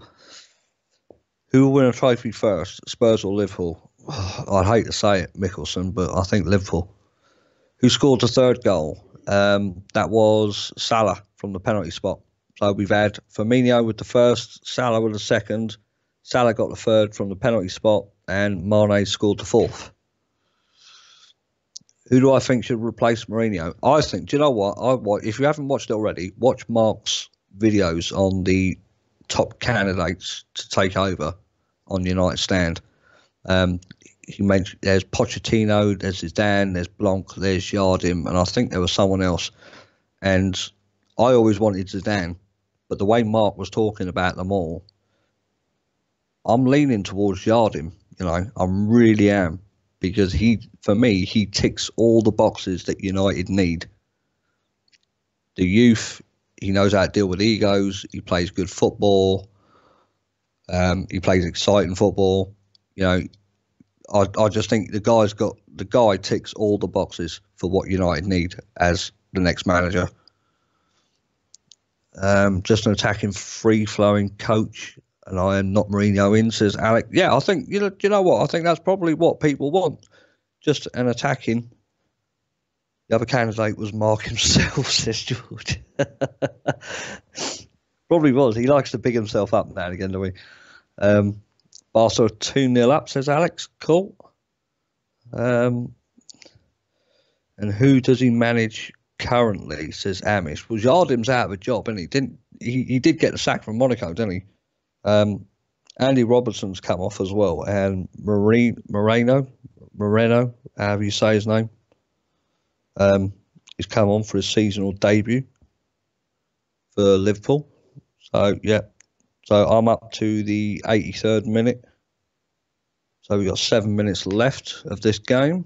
Who will win a trophy first, Spurs or Liverpool? I'd hate to say it, Mickelson, but I think Liverpool. Who scored the 3rd goal? That was Salah from the penalty spot. So we've had Firmino with the 1st, Salah with the 2nd. Salah got the 3rd from the penalty spot, and Mane scored the 4th. Who do I think should replace Mourinho? I think, do you know what? If you haven't watched it already, watch Mark's videos on the top candidates to take over on United stand. He mentioned there's Pochettino, there's Zidane, there's Blanc, there's Jardim, and I think there was someone else. And I always wanted Zidane, but the way Mark was talking about them all, I'm leaning towards Jardim. I really am, because for me, he ticks all the boxes that United need. The youth, he knows how to deal with egos. He plays good football. He plays exciting football. I just think the guy ticks all the boxes for what United need as the next manager. Just an attacking, free-flowing coach, and I am not Mourinho in, says Alec. Yeah, I think you know what? I think that's probably what people want. Just an attacking. The other candidate was Mark himself, says George. Probably was. He likes to big himself up now and again, doesn't he? Barca 2-0 up, says Alex. Cool. And who does he manage currently, says Amish? Well, Jardim's out of a job, and he did get the sack from Monaco, didn't he? Andy Robertson's come off as well, and Moreno, however you say his name, he's come on for his seasonal debut for Liverpool. So, yeah. So I'm up to the 83rd minute. So we've got 7 minutes left of this game.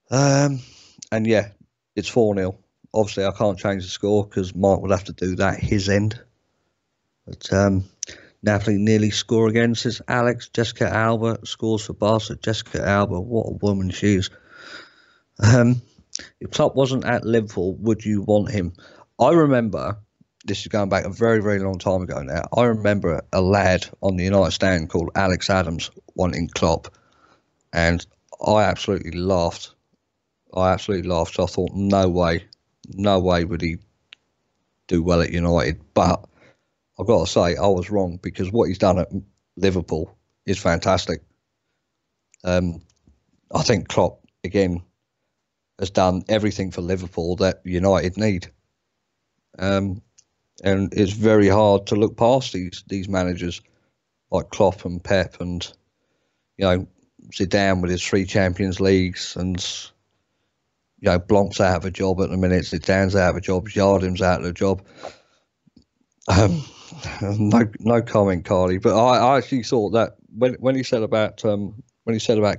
And yeah, it's 4-0. Obviously, I can't change the score because Mark would have to do that his end. But Napoli nearly score again, says Alex. Jessica Alba scores for Barca. Jessica Alba, what a woman she is. If Klopp wasn't at Liverpool, would you want him? I remember, this is going back a very, very long time ago now. I remember a lad on the United stand called Alex Adams wanting Klopp. And I absolutely laughed. So I thought, no way would he do well at United. But I've got to say, I was wrong because what he's done at Liverpool is fantastic. I think Klopp, again, has done everything for Liverpool that United need. And it's very hard to look past these managers like Klopp and Pep and, Zidane with his 3 Champions Leagues and, Blanc's out of a job at the minute, Zidane's out of a job, Jardim's out of a job. No comment, Carly. But I actually thought that when he said about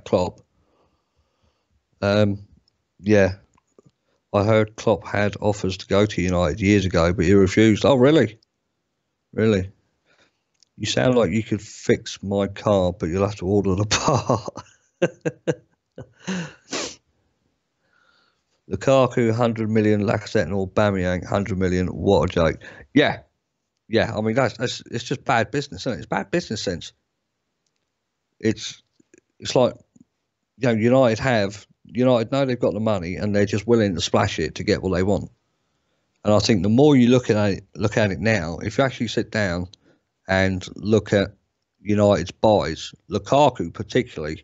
Klopp, yeah, I heard Klopp had offers to go to United years ago, but he refused. Oh, really? Really? You sound like you could fix my car, but you'll have to order the part. Lukaku, 100 million, Lacazette and Aubameyang, 100 million. What a joke. Yeah. I mean, it's just bad business, isn't it? It's bad business sense. It's like, United know they've got the money and they're just willing to splash it to get what they want. And I think the more you look at it now, if you actually sit down and look at United's buys, Lukaku particularly,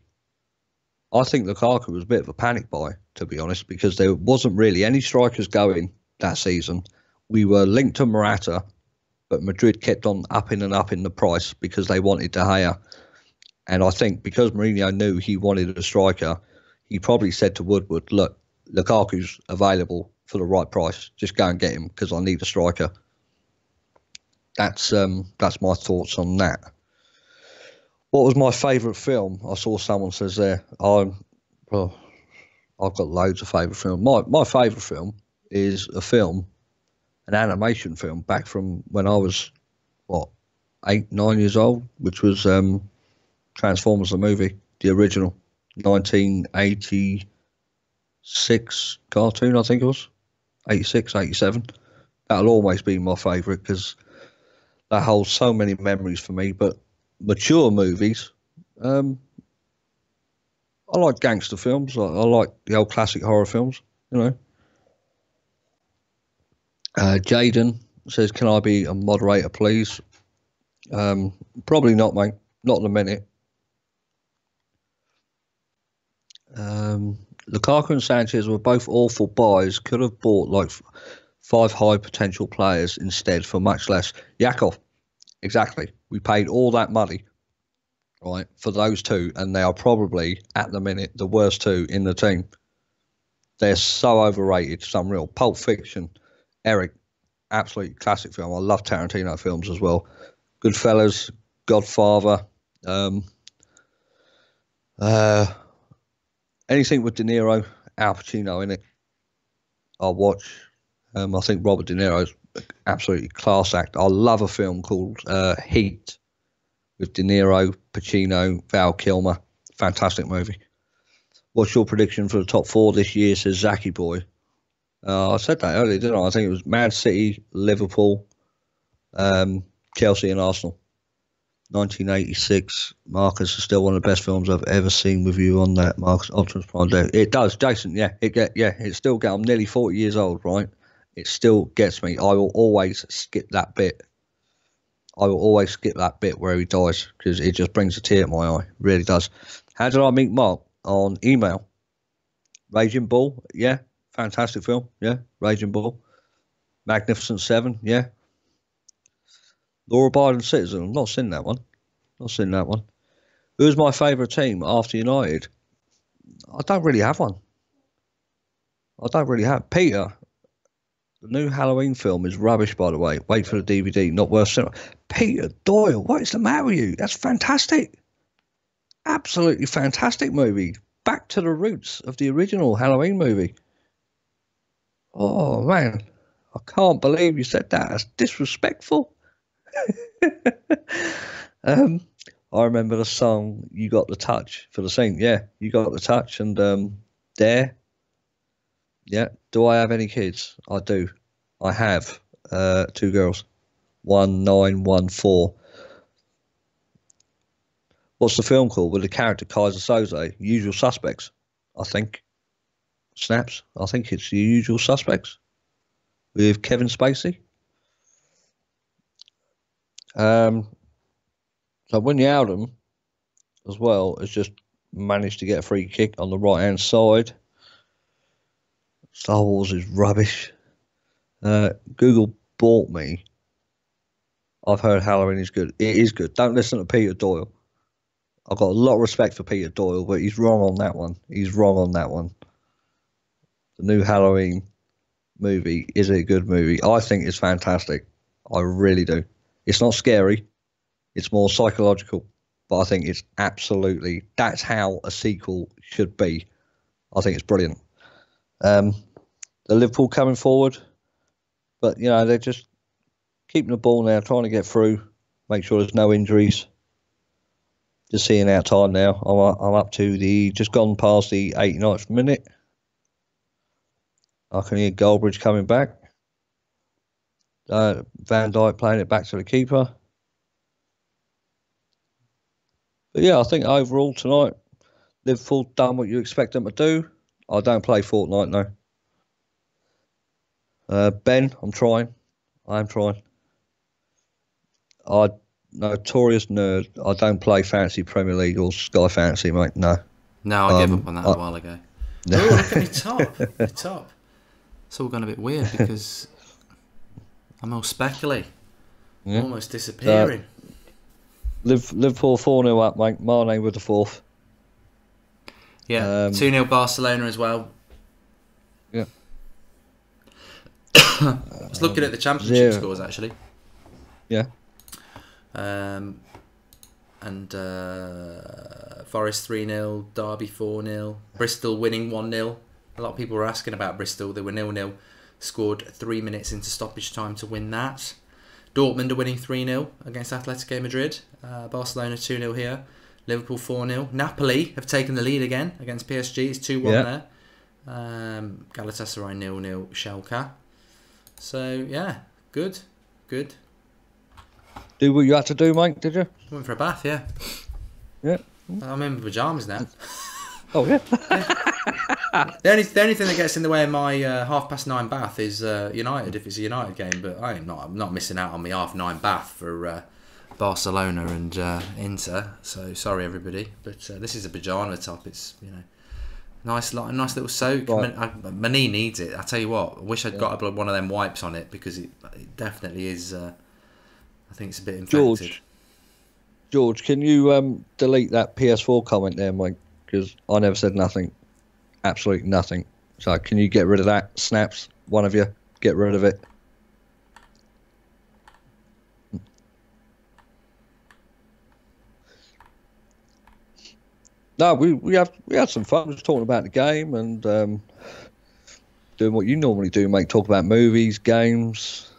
I think Lukaku was a bit of a panic buy, to be honest, because there wasn't really any strikers going that season. We were linked to Morata, but Madrid kept on upping and upping the price because they wanted De Gea. And I think because Mourinho knew he wanted a striker, he probably said to Woodward, look, Lukaku's available for the right price. Just go and get him because I need a striker. That's my thoughts on that. What was my favourite film? I saw someone says there. I've got loads of favourite films. My favourite film is an animation film back from when I was 8, 9 years old, which was Transformers the movie, the original 1986 cartoon, I think it was 86, 87. That'll always be my favourite because that holds so many memories for me. But mature movies, I like gangster films. I like the old classic horror films, Jaden says, can I be a moderator, please? Probably not, mate. Not in a minute. Lukaku and Sanchez were both awful buys. Could have bought like 5 high potential players instead for much less. Yakov, exactly. We paid all that money, right, for those 2, and they are probably at the minute the worst 2 in the team. They're so overrated. Some real Pulp Fiction, Eric, absolute classic film. I love Tarantino films as well. Goodfellas, Godfather, anything with De Niro, Al Pacino in it, I'll watch. I think Robert De Niro's absolutely class act. I love a film called Heat with De Niro, Pacino, Val Kilmer. Fantastic movie. What's your prediction for the top 4 this year, says Zaki Boy? I said that earlier, didn't I? I think it was Man City, Liverpool, Chelsea and Arsenal. 1986. Marcus is still one of the best films I've ever seen with you on that, Marcus. Optimus Prime. It does, Jason. Yeah, it still gets. I'm nearly 40 years old, right? It still gets me. I will always skip that bit. Where he dies because it just brings a tear to my eye. It really does. How did I meet Mark? On email. Raging Bull. Yeah, fantastic film. Yeah, Raging Bull. Magnificent Seven. Yeah. Law-abiding citizen. I've not seen that one. Who's my favourite team after United? I don't really have one. Peter The new Halloween film is rubbish, by the way. Wait for the DVD. Not worth cinema. Peter Doyle, what is the matter with you? That's fantastic. Absolutely fantastic movie. Back to the roots of the original Halloween movie. Oh, man. I can't believe you said that. That's disrespectful. I remember the song "You Got the Touch" for the scene. Yeah, you got the touch, and there. Yeah. Do I have any kids? I do. I have 2 girls, 1, 9, 1, 4. What's the film called with the character Kaiser Soze? Usual Suspects, I think. Snaps. I think it's The Usual Suspects with Kevin Spacey. So Winnie Aldham, as well, has just managed to get a free kick on the right-hand side. Star Wars is rubbish. Google bought me. I've heard Halloween is good. It is good. Don't listen to Peter Doyle. I've got a lot of respect for Peter Doyle, but he's wrong on that one. He's wrong on that one. The new Halloween movie is a good movie. I think it's fantastic. I really do. It's not scary. It's more psychological. But I think it's absolutely... That's how a sequel should be. I think it's brilliant. The Liverpool coming forward. But, you know, they're just keeping the ball now, trying to get through, make sure there's no injuries. Just seeing our time now. I'm up to just gone past the 89th minute. I can hear Goldbridge coming back. Van Dijk playing it back to the keeper. But yeah, I think overall tonight, Liverpool done what you expect them to do. I don't play Fortnite now. Ben, I'm trying. I'm trying. Notorious nerd. I don't play Fantasy Premier League or Sky Fantasy, mate. No. No, I gave up on that a while ago. Oh, look at me top. The top. It's all gone a bit weird because I'm all speckly. Yeah. Almost disappearing. Liverpool 4-0 up, mate. Mane with the 4th. Yeah, 2-0 Barcelona as well. Yeah. I was looking at the championship scores, actually. Yeah. And Forest 3-0, Derby 4-0, Bristol winning 1-0. A lot of people were asking about Bristol. They were 0-0, scored 3 minutes into stoppage time to win that. Dortmund are winning 3-0 against Atletico Madrid. Barcelona 2-0 here. Liverpool 4-0. Napoli have taken the lead again against PSG. It's 2-1 there. Galatasaray 0-0, Schalke. So, yeah, good. Do what you had to do, mate, did you? Went for a bath, yeah. Yeah. I'm in my pyjamas now. Oh, yeah. The only thing that gets in the way of my 9:30 bath is United, if it's a United game. But I'm not missing out on my 9:30 bath for Barcelona and Inter. So sorry, everybody. But this is a pajama top. It's nice little soak. Right. My knee needs it. I tell you what. I wish I'd got one of them wipes on it because it definitely is. I think it's a bit infected. George, can you delete that PS4 comment there, Mike? Because I never said nothing. Absolutely nothing. So can you get rid of that? Snaps, one of you, get rid of it. No, we had some fun just talking about the game and doing what you normally do, mate. Talk about movies, games,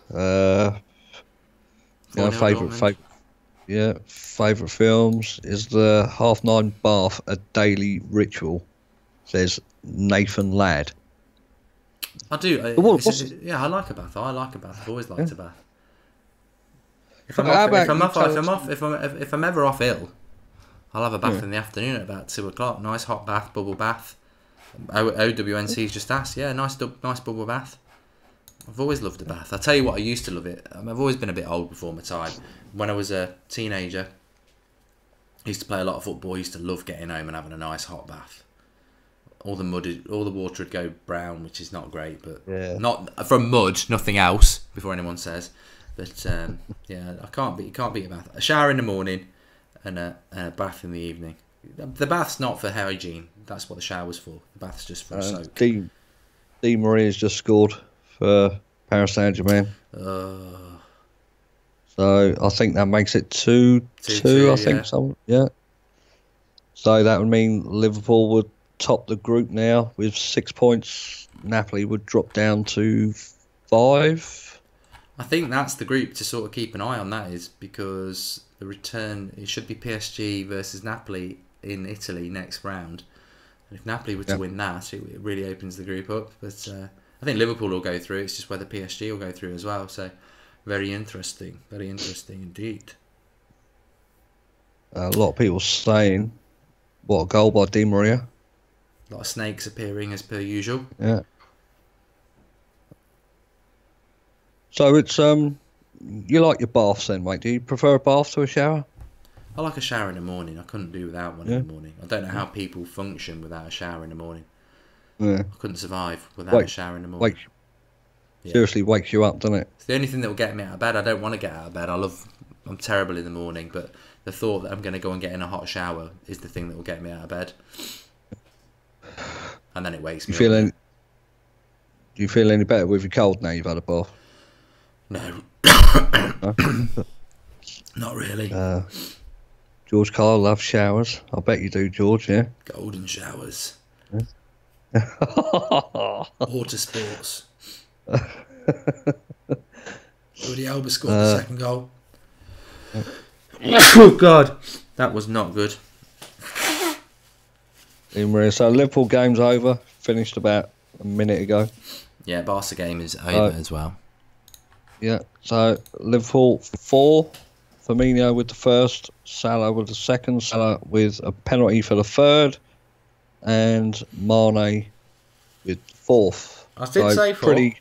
favourite films. Is the 9:30 bath a daily ritual? Says Nathan Ladd. I do. I like a bath. I've always liked a bath. If I'm ever off ill, I'll have a bath in the afternoon at about 2:00. Nice hot bath, bubble bath. OWNC's just asked. Yeah, nice bubble bath. I've always loved a bath. I'll tell you what, I used to love it. I've always been a bit old before my time. When I was a teenager, I used to play a lot of football. I used to love getting home and having a nice hot bath. All the water would go brown, which is not great, but not from mud, nothing else. Before anyone says, but I can't beat a bath. A shower in the morning and a bath in the evening. The bath's not for hygiene. That's what the shower's for. The bath's just for soak. Di Maria's just scored for Paris Saint-Germain. Oh. So I think that makes it 2-2. I think so. Yeah. So that would mean Liverpool would top the group now with 6 points. Napoli would drop down to 5. I think that's the group to sort of keep an eye on. That is because the return, it should be PSG versus Napoli in Italy next round. And if Napoli were to win that, it really opens the group up. But I think Liverpool will go through. It's just whether PSG will go through as well. So very interesting indeed. A lot of people saying, what a goal by Di Maria. A lot of snakes appearing as per usual. Yeah. So it's you like your baths then, mate? Do you prefer a bath to a shower? I like a shower in the morning. I couldn't do without one in the morning. I don't know how people function without a shower in the morning. Yeah. I couldn't survive without a shower in the morning. Seriously wakes you up, doesn't it? It's the only thing that will get me out of bed. I don't want to get out of bed. I'm terrible in the morning, but the thought that I'm going to go and get in a hot shower is the thing that will get me out of bed. And then it wakes me up. Do you feel any better with your cold now you've had a bath? No. Not really. George Kyle loves showers. I bet you do, George, yeah? Golden showers. Yeah. Water sports. Jordi Alba scored the second goal. Oh, God. That was not good. So Liverpool game's over. Finished about a minute ago. Yeah, Barca game is over as well. Yeah, so Liverpool 4, Firmino with the first, Salah with the second, Salah with a penalty for the third, and Mane with fourth. I did say 4.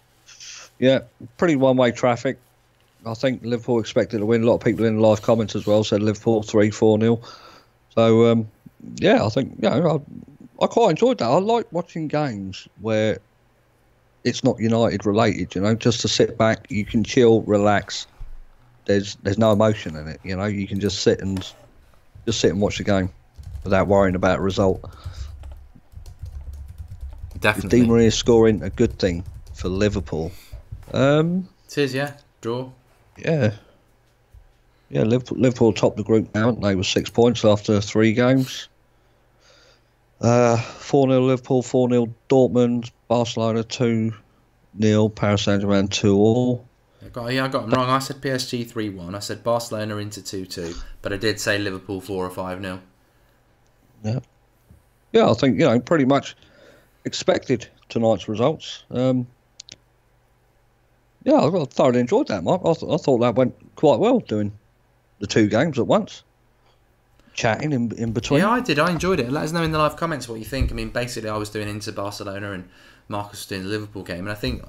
Pretty one-way traffic. I think Liverpool expected to win. A lot of people in the live comments as well said Liverpool 3-4-0. So, I think, I quite enjoyed that. I like watching games where it's not United related, just to sit back, you can chill, relax. There's no emotion in it, you can just sit and watch the game without worrying about a result. Definitely. Di Maria scoring a good thing for Liverpool. It is, yeah. Draw. Yeah. Yeah, Liverpool topped the group now, they were 6 points after 3 games. 4-0 Liverpool, 4-0 Dortmund, Barcelona 2-0, Paris Saint-Germain 2-all. I got them wrong. I said PSG 3-1. I said Barcelona into 2-2, but I did say Liverpool 4 or 5-0. Yeah. Yeah, I think, pretty much expected tonight's results. I thoroughly enjoyed that, Mark. I thought that went quite well, doing the 2 games at once. Chatting in between. Yeah, I did. I enjoyed it. Let us know in the live comments what you think. I mean, basically, I was doing Inter Barcelona and Marcus was doing the Liverpool game, and I think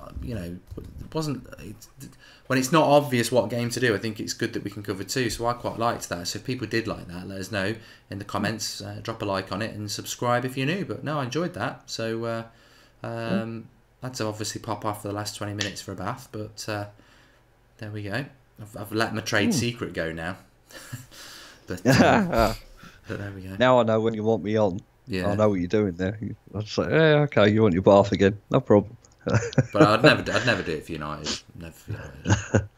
when it's not obvious what game to do, I think it's good that we can cover 2. So I quite liked that. So if people did like that, let us know in the comments. Drop a like on it and subscribe if you're new. But no, I enjoyed that. So had to obviously pop off for the last 20 minutes for a bath, but there we go. I've let my trade secret go now. But there we go. Now I know when you want me on. Yeah. I know what you're doing there. I'll just say, yeah, okay, you want your bath again? No problem. But I'd never do it for United. Never for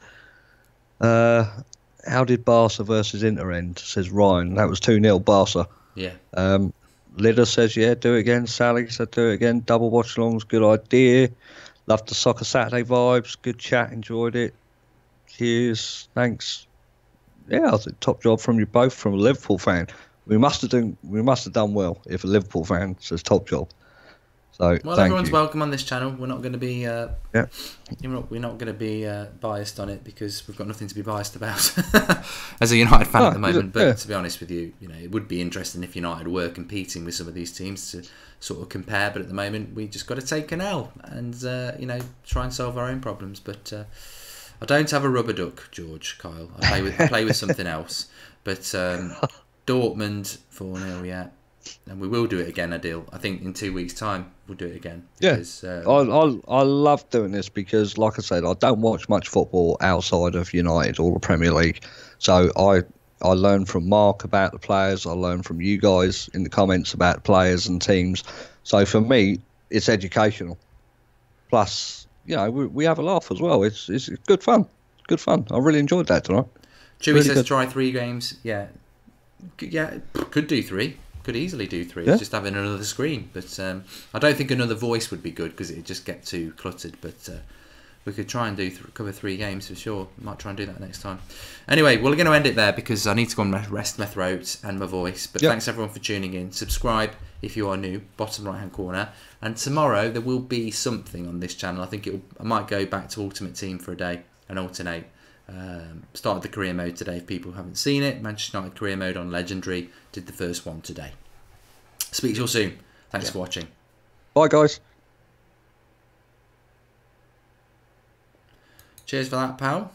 United. How did Barca versus Inter end? Says Ryan. That was 2-0 Barca. Yeah. Lidder says, yeah, do it again. Sally said, do it again. Double watch-alongs, good idea. Loved the Soccer Saturday vibes. Good chat, enjoyed it. Cheers, thanks. Yeah, I think top job from you both. From a Liverpool fan, we must have done well if a Liverpool fan says top job. So everyone's welcome on this channel. We're not going to be we're not going to be biased on it because we've got nothing to be biased about as a United fan at the moment. But to be honest with you, it would be interesting if United were competing with some of these teams to sort of compare. But at the moment, we just got to take an L and try and solve our own problems. But I don't have a rubber duck, George, Kyle. I play with something else. But Dortmund 4-0, yeah. And we will do it again, Adil. I think in 2 weeks' time, we'll do it again. Because, I love doing this because, like I said, I don't watch much football outside of United or the Premier League. So I learn from Mark about the players. I learn from you guys in the comments about players and teams. So for me, it's educational. Plus, we have a laugh as well. It's good fun. Good fun. I really enjoyed that tonight. Chewy Really says good. try 3 games. Yeah, yeah, could do 3. Could easily do 3. Yeah. It's just having another screen. But I don't think another voice would be good because it'd just get too cluttered. But we could try and cover 3 games for sure. Might try and do that next time. Anyway, we're going to end it there because I need to go and rest my throat and my voice. But thanks everyone for tuning in. Subscribe if you are new, bottom right hand corner. And tomorrow there will be something on this channel. I think I might go back to Ultimate Team for a day and alternate. Started the career mode today if people haven't seen it. Manchester United career mode on Legendary. Did the first one today. Speak to you all soon. Thanks for watching. Bye, guys. Cheers for that, pal.